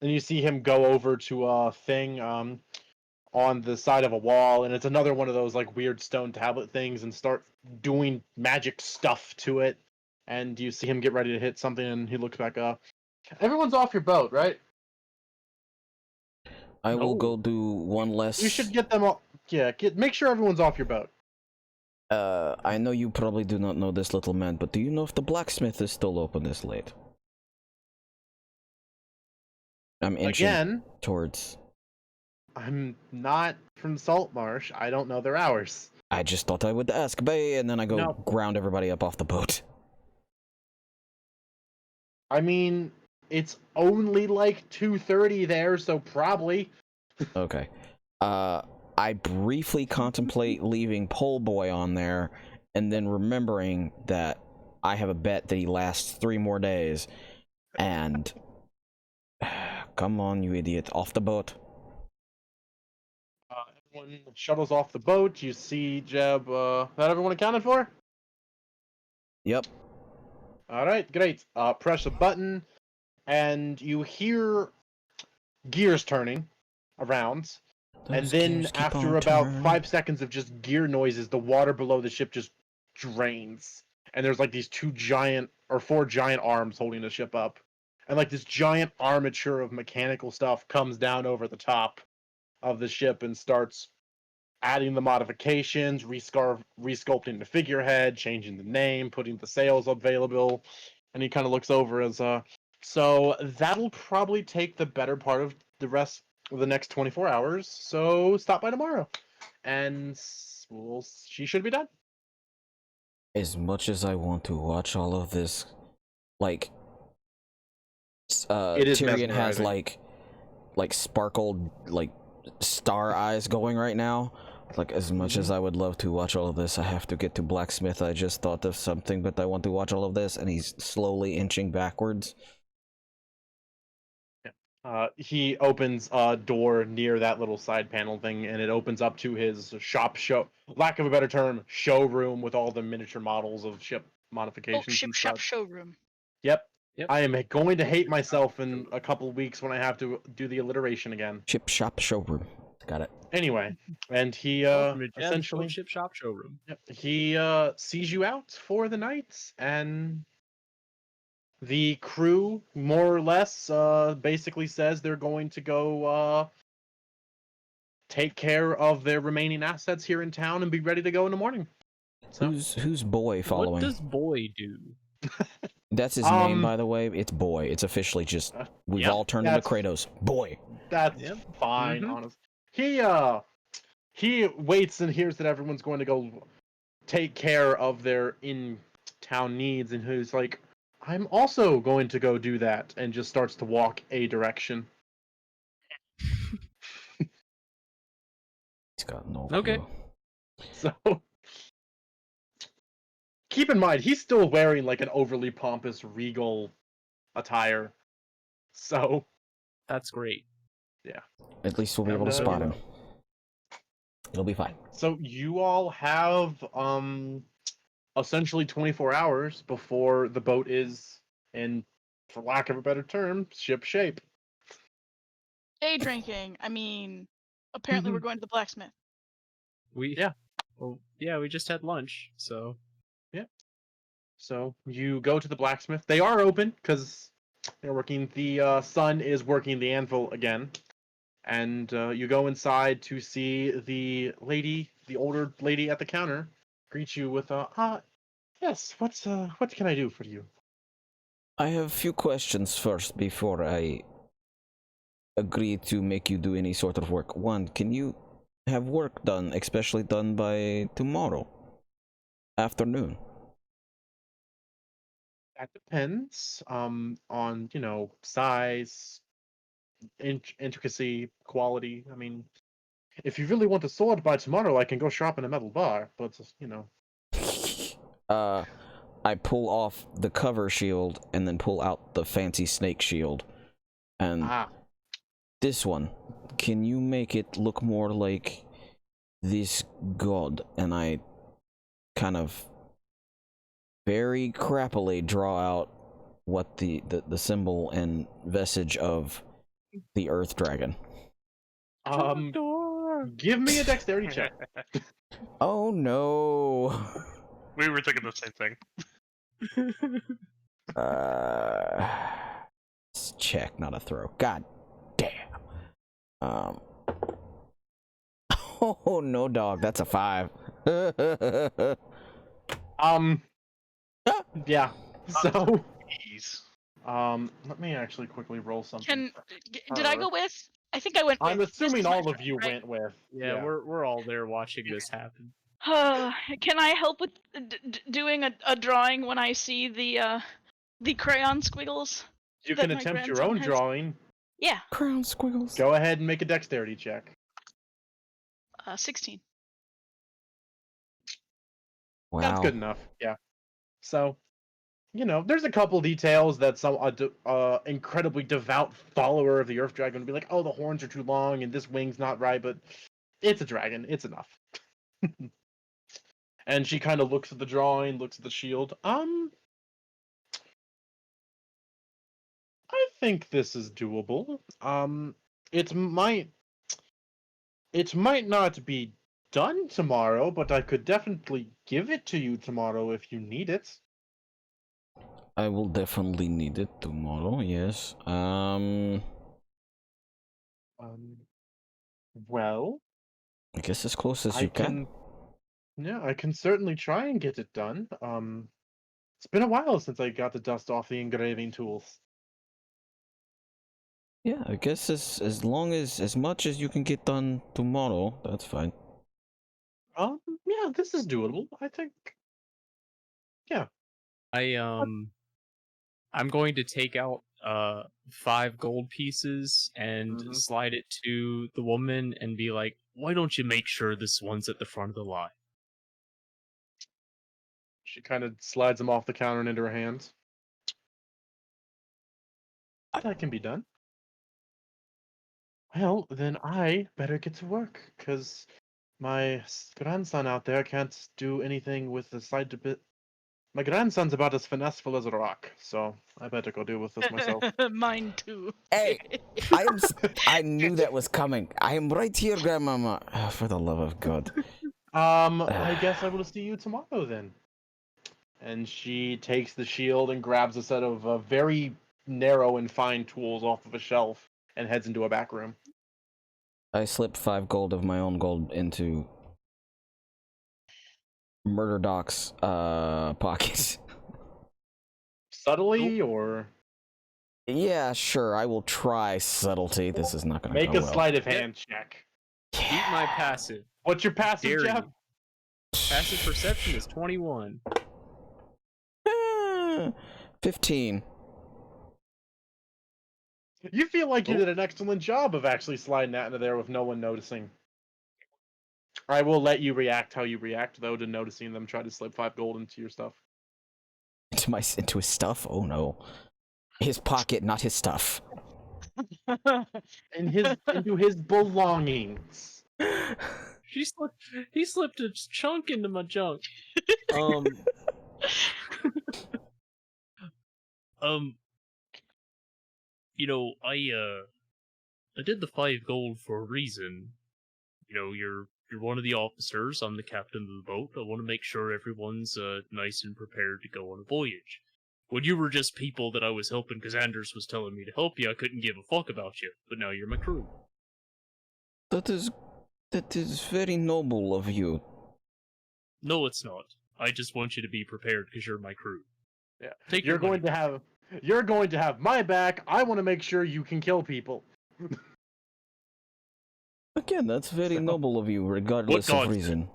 and you see him go over to a thing. on the side of a wall, and it's another one of those like weird stone tablet things, and start doing magic stuff to it. And you see him get ready to hit something, and he looks back up. Everyone's off your boat, right? I will No. go do one less. You should get them all. Yeah, make sure everyone's off your boat. I know you probably do not know this, little man, but do you know if the blacksmith is still open this late? I'm inching Again, towards. I'm not from Saltmarsh. I don't know their hours. I just thought I would ask, Bay, and then I go No. ground everybody up off the boat. I mean, it's only like 2:30 there, so probably. Okay. I briefly contemplate leaving Pole Boy on there, and then remembering that I have a bet that he lasts 3 more days, and... Come on, you idiot. Off the boat. Everyone shuttles off the boat. You see Jeb. That everyone accounted for? Yep. All right, great. Press a button, and you hear gears turning around. And Those then, gears keep after on about turning. 5 seconds of just gear noises, the water below the ship just drains. And there's like these 4 giant arms holding the ship up. And like this giant armature of mechanical stuff comes down over the top of the ship and starts adding the modifications, resculpting the figurehead, changing the name, putting the sails available. And he kind of looks over as, so that'll probably take the better part of the rest of the next 24 hours. So stop by tomorrow. And she should be done. As much as I want to watch all of this, like... It is Tyrion has mesmerizing. like sparkled like star eyes going right now. Like, as much as I would love to watch all of this, I have to get to blacksmith. I just thought of something, but I want to watch all of this, and he's slowly inching backwards. He opens a door near that little side panel thing, and it opens up to his lack of a better term, showroom with all the miniature models of ship modifications. Oh, ship and shop such. showroom. Yep. Yep. I am going to hate myself in a couple of weeks when I have to do the alliteration again. Ship shop showroom. Got it. Anyway, and he Welcome to Jeb's essentially Ship Shop Showroom. he sees you out for the night, and the crew more or less basically says they're going to go take care of their remaining assets here in town and be ready to go in the morning. So, Who's Boy following? What does Boy do? That's his name, by the way. It's Boy. It's officially just we've Yep. all turned into Kratos. Boy. That's Yep. fine, Mhm. honest. He waits and hears that everyone's going to go take care of their in-town needs, and he's like, I'm also going to go do that, and just starts to walk a direction. He's got no Okay. clue. So keep in mind, he's still wearing like an overly pompous regal attire. So That's great. At least we'll be able to And, spot him. It'll be fine. So you all have essentially 24 hours before the boat is in, for lack of a better term, ship shape. Day drinking. I mean, apparently we're going to the blacksmith. We Yeah. Well, yeah, we just had lunch, so So you go to the blacksmith. They are open because they're working. The sun is working the anvil again, and you go inside to see the older lady at the counter, greet you with yes. What can I do for you? I have a few questions first before I agree to make you do any sort of work. One, can you have work done, especially done by tomorrow afternoon? That depends on size, intricacy, quality. I mean, if you really want the sword by tomorrow, I can go shop in a metal bar. But I pull off the cover shield and then pull out the fancy snake shield. And this one, can you make it look more like this god? And I kind of very crappily draw out what the symbol and vestige of the earth dragon. Trapdoor! Give me a dexterity check. Oh no. We were thinking the same thing. It's check, not a throw. God damn. Oh no, dog. That's a 5. Yeah. So, Jeez. let me actually quickly roll something. Did I go with? I think I went with. I'm This assuming is my all of turn, you right? went with. Yeah, we're all there watching this happen. Can I help with doing a drawing when I see the crayon squiggles? You that can my attempt your grandson own has? drawing. Yeah. Crown squiggles. Go ahead and make a dexterity check. 16. Wow. That's good enough. Yeah. So, there's a couple details that some incredibly devout follower of the Earth Dragon would be like, oh, the horns are too long and this wing's not right, but it's a dragon. It's enough. And she kind of looks at the drawing, looks at the shield. I think this is doable. It might not be done tomorrow, but I could definitely give it to you tomorrow if you need it. I will definitely need it tomorrow, yes. Well, I guess as close as I you can. yeah, I can certainly try and get it done. It's been a while since I got to dust off the engraving tools. Yeah, I guess as long as much as you can get done tomorrow, that's fine. Yeah, this is doable. I think. Yeah. I'm going to take out 5 gold pieces and Mhm. slide it to the woman and be like, "Why don't you make sure this one's at the front of the line?" She kind of slides them off the counter and into her hands. That can be done. Well, then I better get to work, because my grandson out there can't do anything with the side bit. My grandson's about as finesseful as a rock, so I better go deal with this myself. Mine too. Hey, I knew that was coming. I am right here, Grandmama. Oh, for the love of God. I guess I will see you tomorrow then. And she takes the shield and grabs a set of very narrow and fine tools off of a shelf and heads into a back room. I slipped 5 gold of my own gold into Murder Doc's pocket. Subtly, or Yeah, sure. I will try subtlety. This is not gonna make go a well. sleight of hand check. Keep my passive. What's your passive, Dare Jeff? you. Passive perception is 21. 15. You feel like you did an excellent job of actually sliding that into there with no one noticing. I will let you react how you react, though, to noticing them try to slip 5 gold into your stuff. Into his stuff? Oh no. His pocket, not his stuff. Into his belongings. He slipped a chunk into my junk. I did the 5 gold for a reason. You're one of the officers. I'm the captain of the boat. I want to make sure everyone's nice and prepared to go on a voyage. When you were just people that I was helping because Anders was telling me to help you, I couldn't give a fuck about you. But now you're my crew. That is very noble of you. No, it's not. I just want you to be prepared because you're my crew. Yeah. Take You're your money. You're going to have my back. I want to make sure you can kill people. Again, that's very noble of you, regardless of reason.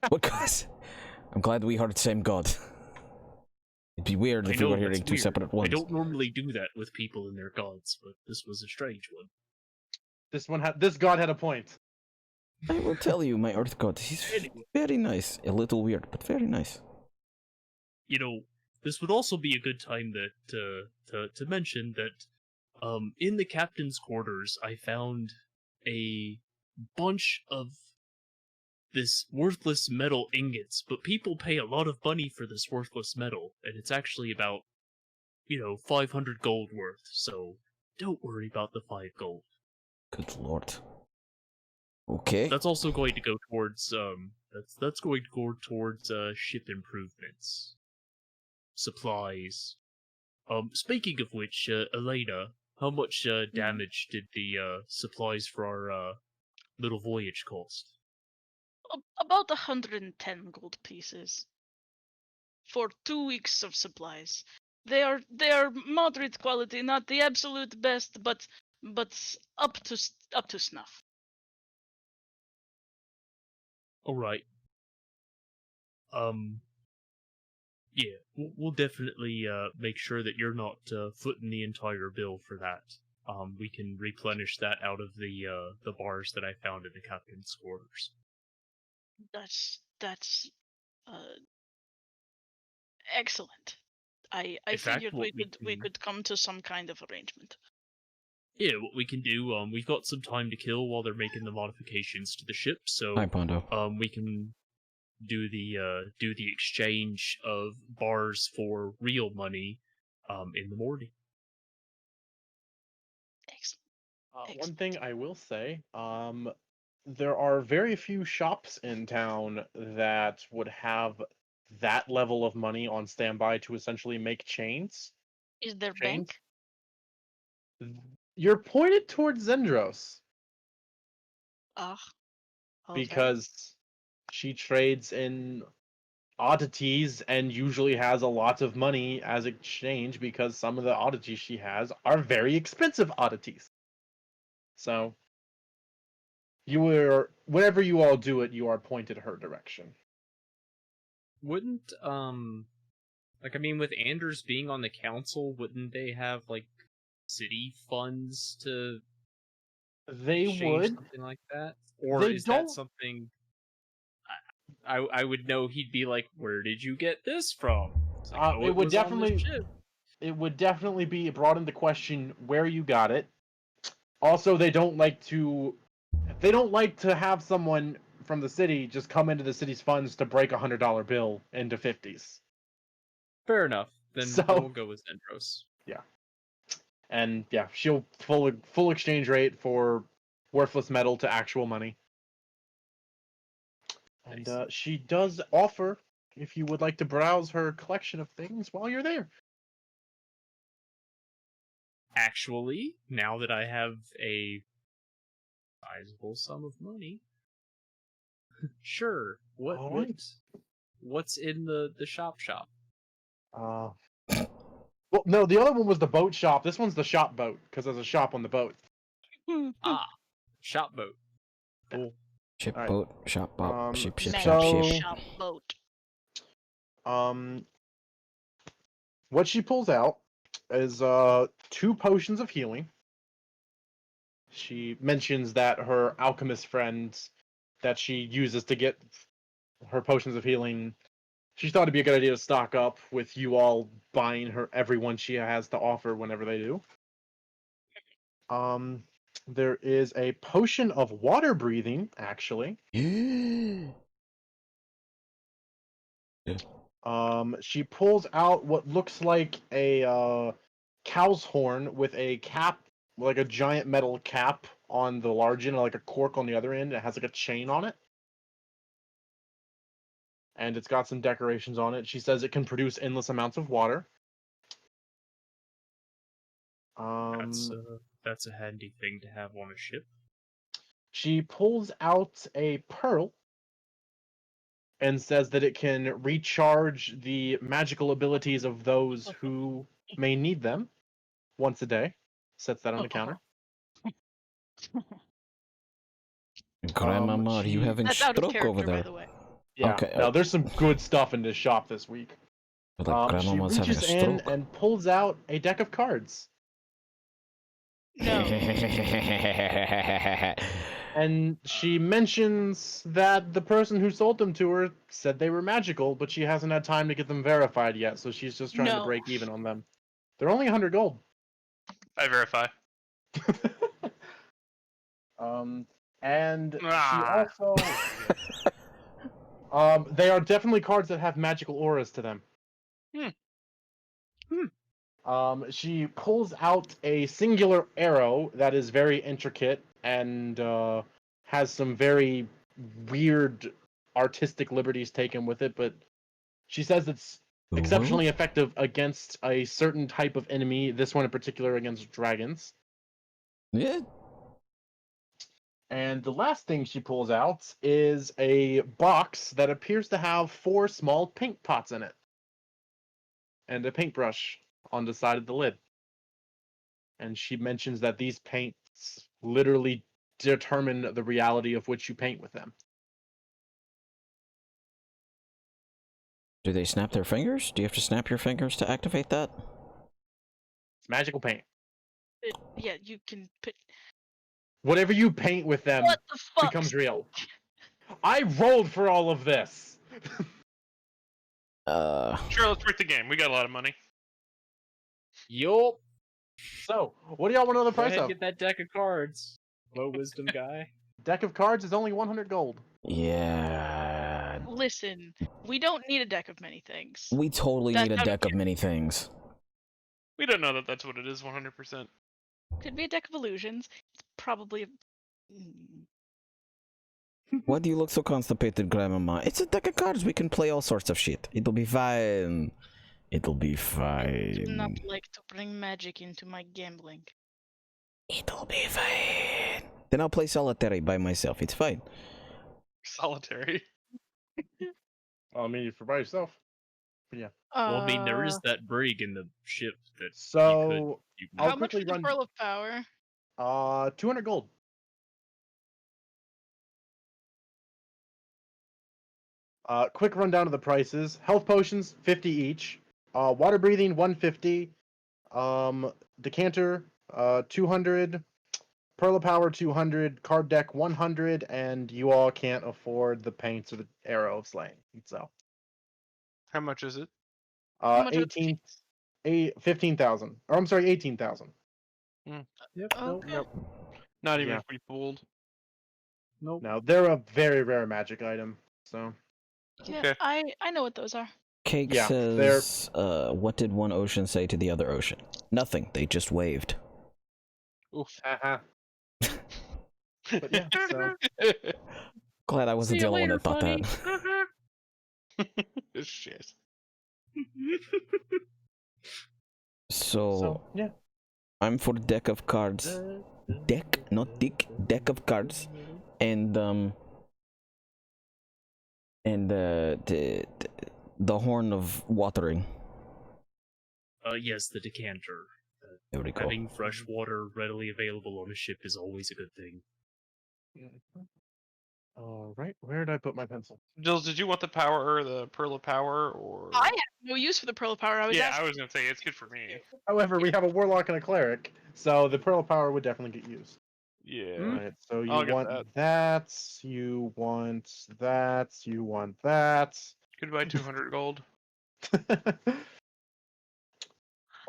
What god? I'm glad we heard the same god. It'd be weird if we were hearing two separate ones. I don't normally do that with people and their gods, but this was a strange one. This god had a point. I will tell you, my earth god, he's very nice. A little weird, but very nice. This would also be a good time to mention that in the captain's quarters I found a bunch of this worthless metal ingots, but people pay a lot of money for this worthless metal, and it's actually about 500 gold worth, so don't worry about the 5 gold. Good lord. Okay. That's also going to go towards that's going to go towards ship improvements, supplies. Speaking of which, Elena, how much damage did the supplies for our little voyage cost? About 110 gold pieces for 2 weeks of supplies. They are moderate quality, not the absolute best, but up to snuff. All right. Yeah, we'll definitely make sure that you're not footing the entire bill for that. We can replenish that out of the bars that I found in the captain's quarters. That's excellent. I In fact, figured what we could come to some kind of arrangement. Yeah, what we can do, we've got some time to kill while they're making the modifications to the ship, so Hi, Pondo. we can do the exchange of bars for real money in the morning. Excellent. One thing I will say, there are very few shops in town that would have that level of money on standby to essentially make chains. Is there Chains? bank? You're pointed towards Zendros Ah, all right. because she trades in oddities and usually has a lot of money as exchange because some of the oddities she has are very expensive oddities. So whenever you all do it, you are pointed her direction. Wouldn't like I mean, with Anders being on the council, wouldn't they have like city funds to They exchange would. something like that? Or They is don't. that something I would know? He'd be like, "Where did you get this from?" It's like, "Oh, It would was on the definitely. ship." It would definitely be brought into question where you got it. Also, they don't like to. They don't like to have someone from the city just come into the city's funds to break $100 bill into 50s. Fair enough. Then So we'll go with Zendros. yeah, and yeah, she'll full exchange rate for worthless metal to actual money. And Nice. she does offer if you would like to browse her collection of things while you're there. Actually, now that I have a sizable sum of money, sure. All right. What's in the shop? Well, no, the other one was the boat shop. This one's the shop boat because there's a shop on the boat. Ah, shop boat. Cool. Ship, Alright. boat, shop, boat, ship, Nice so- ship. shop boat. What she pulls out is 2 potions of healing. She mentions that her alchemist friend that she uses to get her potions of healing, she thought it'd be a good idea to stock up with you all buying her every one she has to offer whenever they do. There is a potion of water breathing, actually. She pulls out what looks like a cow's horn with a cap, like a giant metal cap on the large end, like a cork on the other end. It has like a chain on it. And it's got some decorations on it. She says it can produce endless amounts of water. That's a handy thing to have on a ship. She pulls out a pearl and says that it can recharge the magical abilities of those who may need them once a day. Sets that on the counter. Grandmama, are you having That's out of stroke over character, by there? the way. Yeah, Okay, no, there's some good stuff in this shop this week. Like She grandmama's having a reaches in stroke. and pulls out a deck of cards. No. And she mentions that the person who sold them to her said they were magical, but she hasn't had time to get them verified yet, so she's just trying to No. break even on them. They're only 100 gold. I verify. And she Ah. also they are definitely cards that have magical auras to them. She pulls out a singular arrow that is very intricate and has some very weird artistic liberties taken with it, but she says it's exceptionally effective against a certain type of enemy, this one in particular against dragons. Yeah. And the last thing she pulls out is a box that appears to have 4 small paint pots in it. And a paintbrush on the side of the lid. And she mentions that these paints literally determine the reality of which you paint with them. Do they snap their fingers? Do you have to snap your fingers to activate that? It's magical paint. Yeah, you can put. Whatever you paint with them What the fuck? becomes real. I rolled for all of this. Sure, let's break the game. We got a lot of money. Yup. So, what do y'all want to know the Go price ahead of? and get that deck of cards. Low wisdom guy. Deck of cards is only 100 gold. Yeah. Listen, we don't need a deck of many things. We totally That's need a how- deck of many things. We don't know that that's what it is 100%. Could be a deck of illusions. It's probably a... Why do you look so constipated, Grandmama? It's a deck of cards. We can play all sorts of shit. It'll be fine. It'll be I do fine. not like to bring magic into my gambling. It'll be fine. Then I'll play solitary by myself. It's fine. Solitary. I mean, for by yourself. But yeah. Well, I mean, there is that brig in the ship that So, you could. I'll How much quickly for the run- Pearl of Power? 200 gold. Quick rundown of the prices. Health potions, 50 each. Water breathing, 150. Decanter, 200. Pearl of Power, 200. Card deck, 100. And you all can't afford the paints or the arrow of slaying. So, How much is it? How much are the 18, 15,000. Or I'm sorry, 18,000. Yep. Okay. Nope. Not even Yeah. if we pooled. Nope. Now, they're a very rare magic item. So, Yeah, Okay. I know what those are. Cake Yeah, says, what did one ocean say to the other ocean? Nothing. They just waved. Oof. haha. But yeah, so. Glad I wasn't the only one that thought that. Shit. So, Yeah. I'm for deck of cards. Deck, not dick. Deck of cards. And the horn of watering. Yes, the decanter. There we go. Having fresh water readily available on a ship is always a good thing. All right, where did I put my pencil? Jules, did you want the power or the Pearl of Power or? I have no use for the Pearl of Power. I was Yeah, asking. I was gonna say it's good for me. However, we have a warlock and a cleric, so the Pearl of Power would definitely get used. Yeah. All right, so you I'll get want that. You want that. You want that. Goodbye, 200 gold.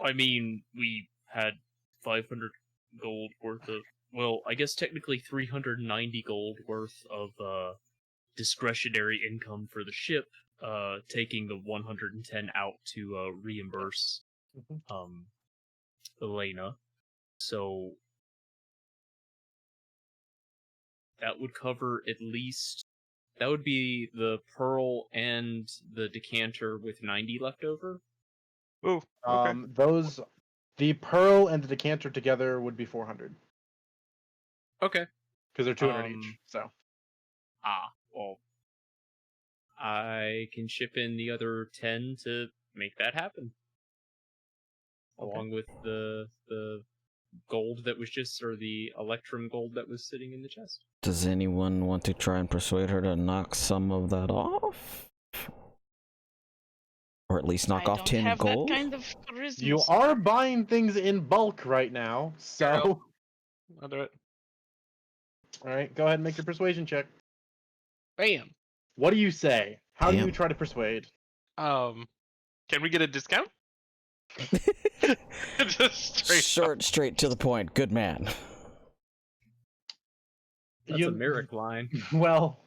I mean, we had 500 gold worth of. Well, I guess technically 390 gold worth of discretionary income for the ship, taking the 110 out to reimburse Elena. So that would cover at least. That would be the pearl and the decanter with 90 left over. Ooh. Okay. Those, the Pearl and the decanter together would be 400 Okay. because they're 200 each. So Well, I can ship in the other 10 to make that happen. Okay. Along with the gold that was just, or the electrum gold that was sitting in the chest. Does anyone want to try and persuade her to knock some of that off? Or at least knock I off don't 10 have gold? that kind of charisma. you are buying things in bulk right now. So I'll do it. all right, go ahead and make your persuasion check. Bam. What do you say? How do Damn. you try to persuade? Can we get a discount? Just straight. Short, straight to the point. Good man. That's a Merrick line. Well,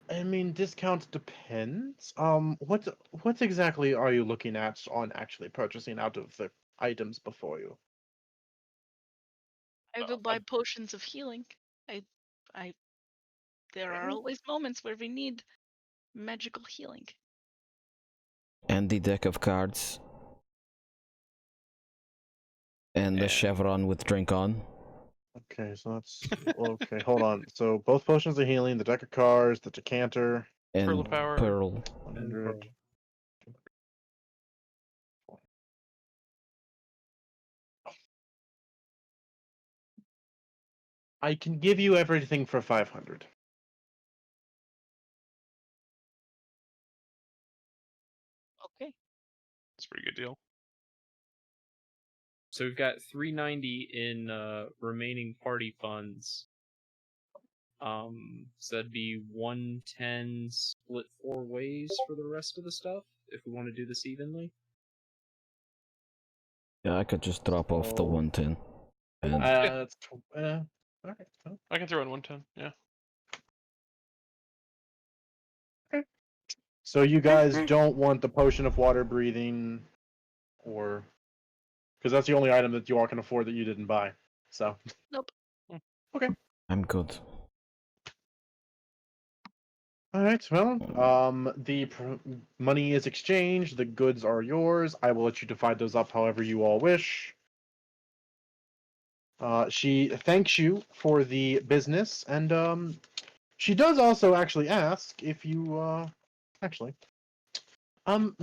I mean, discount depends. What exactly are you looking at on actually purchasing out of the items before you? I will buy potions of healing. I, I. There are always moments where we need magical healing. And the deck of cards. And the And- chevron with drink on. Okay, so that's okay. Hold on. So both potions of healing, the deck of cards, the decanter, And Pearl of Power. Pearl. 100. I can give you everything for 500. Okay. That's a pretty good deal. So we've got 390 in remaining party funds. So that'd be 110 split 4 ways for the rest of the stuff if we want to do this evenly. Yeah, I could just drop off the So- 110. And That's alright. I can throw in 110. Yeah. So you guys don't want the potion of water breathing, or because that's the only item that you all can afford that you didn't buy. So I'm good. all right. Well, the money is exchanged. The goods are yours. I will let you divide those up however you all wish. She thanks you for the business, and she does also actually ask if you actually.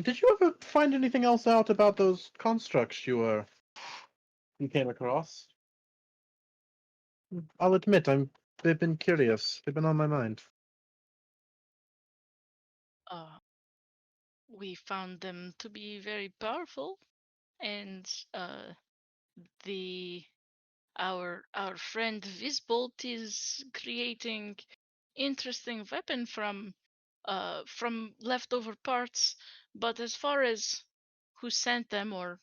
Did you ever find anything else out about those constructs you came across? I'll admit, they've been curious. They've been on my mind. We found them to be very powerful, and the our friend Visbolt is creating interesting weapon from leftover parts. But as far as who sent them or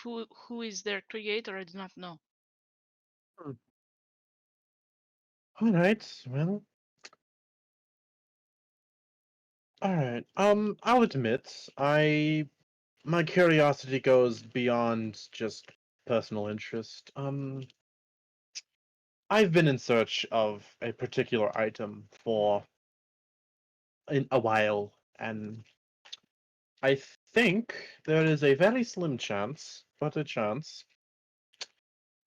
who is their creator, I do not know. All right. Well. All right. I'll admit, my curiosity goes beyond just personal interest. I've been in search of a particular item for a while, and I think there is a very slim chance, but a chance,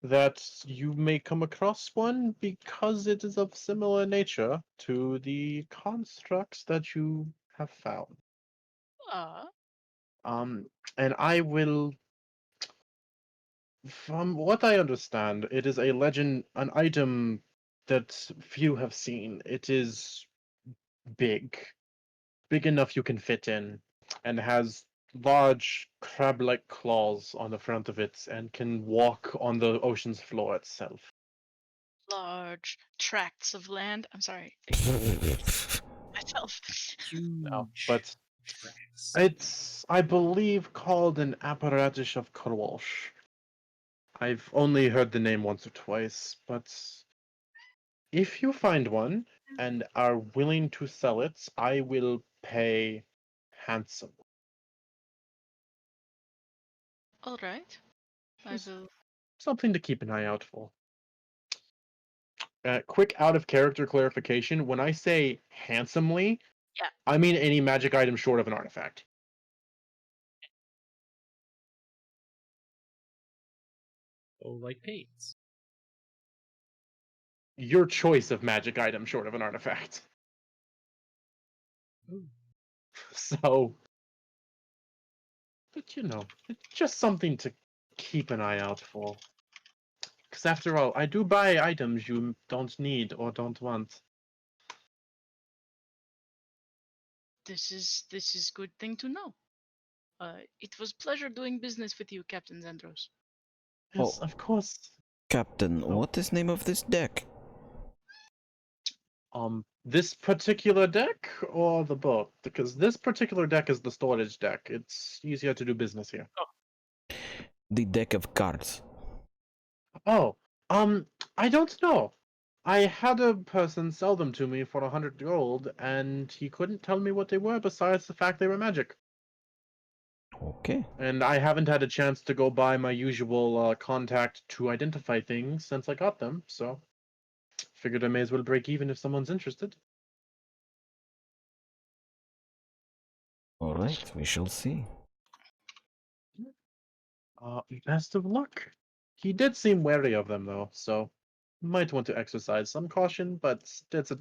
that you may come across one because it is of similar nature to the constructs that you have found. Uh, Um, and I will, from what I understand, it is a legend, an item that few have seen. It is big, big enough you can fit in, and has large crab-like claws on the front of it, and can walk on the ocean's floor itself. large tracts of land. I'm sorry. Myself. No, Huge but tracks. it's, I believe, called an apparatus of Krwalsh. I've only heard the name once or twice, but if you find one and are willing to sell it, I will pay handsomely. All right. I Just will. something to keep an eye out for. Quick out of character clarification: when I say handsomely, Yeah. I mean any magic item short of an artifact. Oh, like paints. Your choice of magic item short of an artifact. Ooh. So, but you know, it's just something to keep an eye out for. Because after all, I do buy items you don't need or don't want. This is good thing to know. It was pleasure doing business with you, Captain Zandros. Yes, Oh. of course. Captain, Oh. what is name of this deck? This particular deck or the book? Because this particular deck is the storage deck. It's easier to do business here. The deck of cards. Oh, I don't know. I had a person sell them to me for 100 gold, and he couldn't tell me what they were besides the fact they were magic. Okay. And I haven't had a chance to go by my usual contact to identify things since I got them, so figured I may as well break even if someone's interested. All right, we shall see. Best of luck. He did seem wary of them though, so might want to exercise some caution, but it's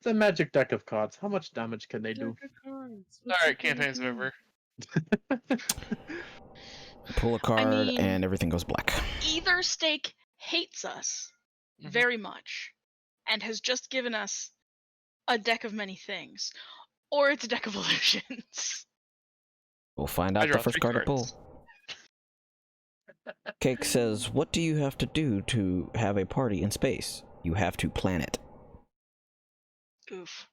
a magic deck of cards. How much damage can they do? Alright, campaign's over. Pull a card, mean- and everything goes black. Either Stake hates us Mhm. very much and has just given us a deck of many things, or it's a deck of illusions. We'll find I out the draw first 3 card to cards. pull. Cake says, "What do you have to do to have a party in space? You have to plan it." Oof.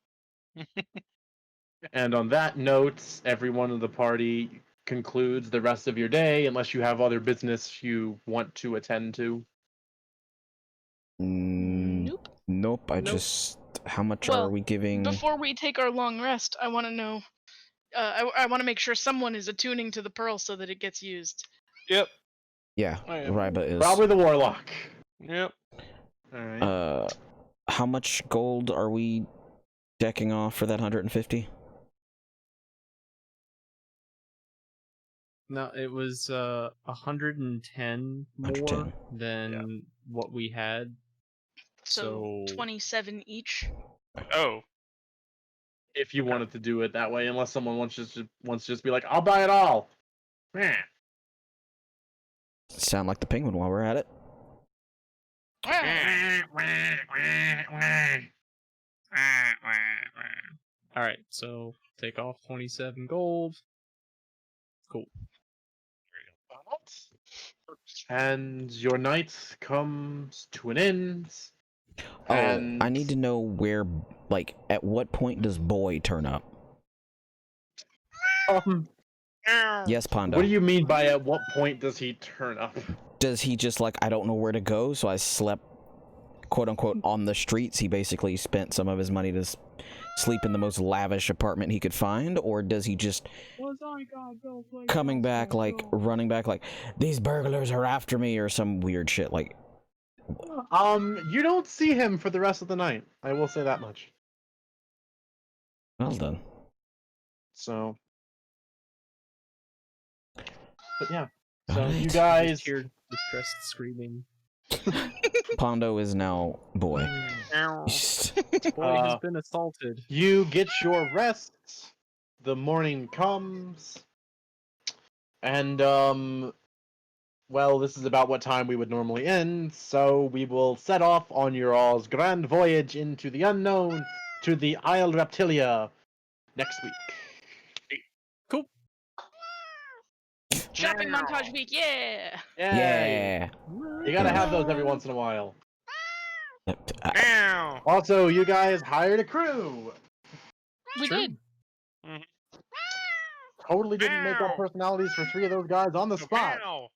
And on that note, everyone in the party concludes the rest of your day, unless you have other business you want to attend to. Nope. Nope. I Nope. just. How much Well, are we giving? Before we take our long rest, I want to know. I want to make sure someone is attuning to the pearl so that it gets used. Yep. Yeah, I am. Ryba is. Probably the warlock. Yep. Alright. How much gold are we decking off for that 150? No, it was 110 more 110. than what we had. So So 27 each. Oh. If you wanted to do it that way, unless someone wants to just be like, I'll buy it all. Meh. Sound like the penguin while we're at it. all right, so take off 27 gold. Cool. And your night comes to an end. Oh, And I need to know where, like, at what point does Boy turn up? Yes, Pondo. What do you mean by at what point does he turn up? Does he just, like, I don't know where to go, so I slept, quote-unquote, on the streets? He basically spent some of his money to sleep in the most lavish apartment he could find? Or does he just coming back, like, running back, like, these burglars are after me, or some weird shit, like... You don't see him for the rest of the night. I will say that much. Well done. So, but yeah. So Alright. you guys, Heard distressed screaming. Pondo is now Boy. Boy has been assaulted. you get your rest. The morning comes, and well, this is about what time we would normally end. So we will set off on your all's grand voyage into the unknown to the Isle Reptilia next week. Cool. Shopping montage week, yeah! Yay! Yeah. You gotta have those every once in a while. Meow. Also, you guys hired a crew. We True. did. Totally didn't make up personalities for 3 of those guys on the spot. Meow.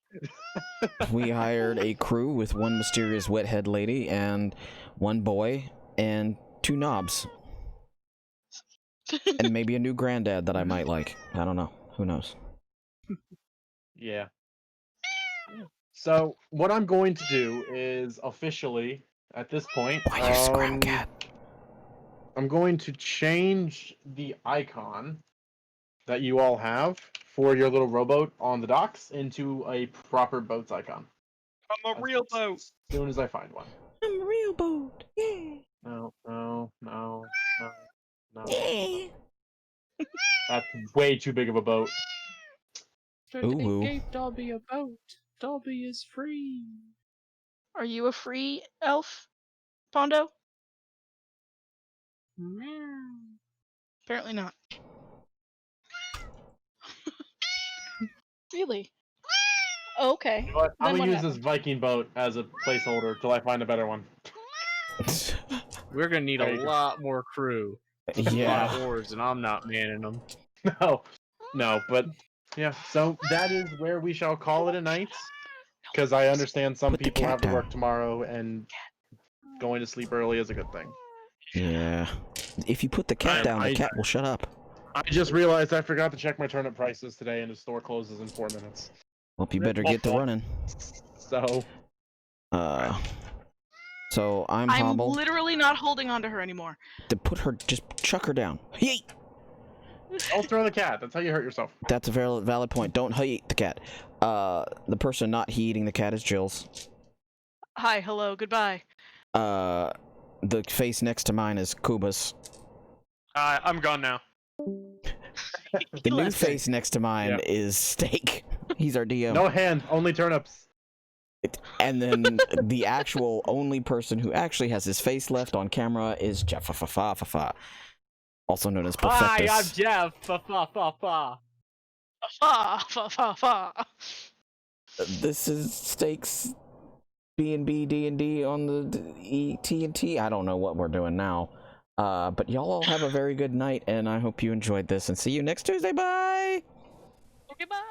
We hired a crew with one mysterious wet-head lady and one boy and 2 knobs. And maybe a new granddad that I might like. I don't know. Who knows? Yeah. So what I'm going to do is officially, at this point, Why you scram cat? I'm going to change the icon that you all have for your little rowboat on the docks into a proper boat's icon. I'm a real boat. As soon as I find one. I'm a real boat. Yeah. No. Yeah. That's way too big of a boat. Ooh. Gave Dobby a boat. Dobby is free. Are you a free elf, Pondo? Apparently not. Really? Oh, okay. You know what? I'm Then gonna what use happened? this Viking boat as a placeholder till I find a better one. We're gonna need There a you go. lot more crew. A lot Yeah. of oars, and I'm not manning them. No, but yeah, so that is where we shall call it a night. Because I understand some Put the people cat have to work down. tomorrow, and going to sleep early is a good thing. Yeah. If you put the cat down, the cat will shut up. I just realized I forgot to check my turnip prices today, and the store closes in 4 minutes. Well, you better get to running. So, So I'm I'm Hobble. literally not holding on to her anymore. To put her, just chuck her down. Yeet! don't throw the cat. That's how you hurt yourself. That's a very valid point. Don't eat the cat. The person not eating the cat is Jill's. Hi, hello, goodbye. The face next to mine is Kuba's. I'm gone now. The new left. face next to mine is Steak. He's our DM. No hand, only turnips. And then the actual only person who actually has his face left on camera is Jeff, also known as Perfectus. Hi, I'm Jeff. Fa. Fa. This is Steak's B&B D&D on the TNT. I don't know what we're doing now. But y'all all have a very good night, and I hope you enjoyed this, and see you next Tuesday. Bye! Okay, bye.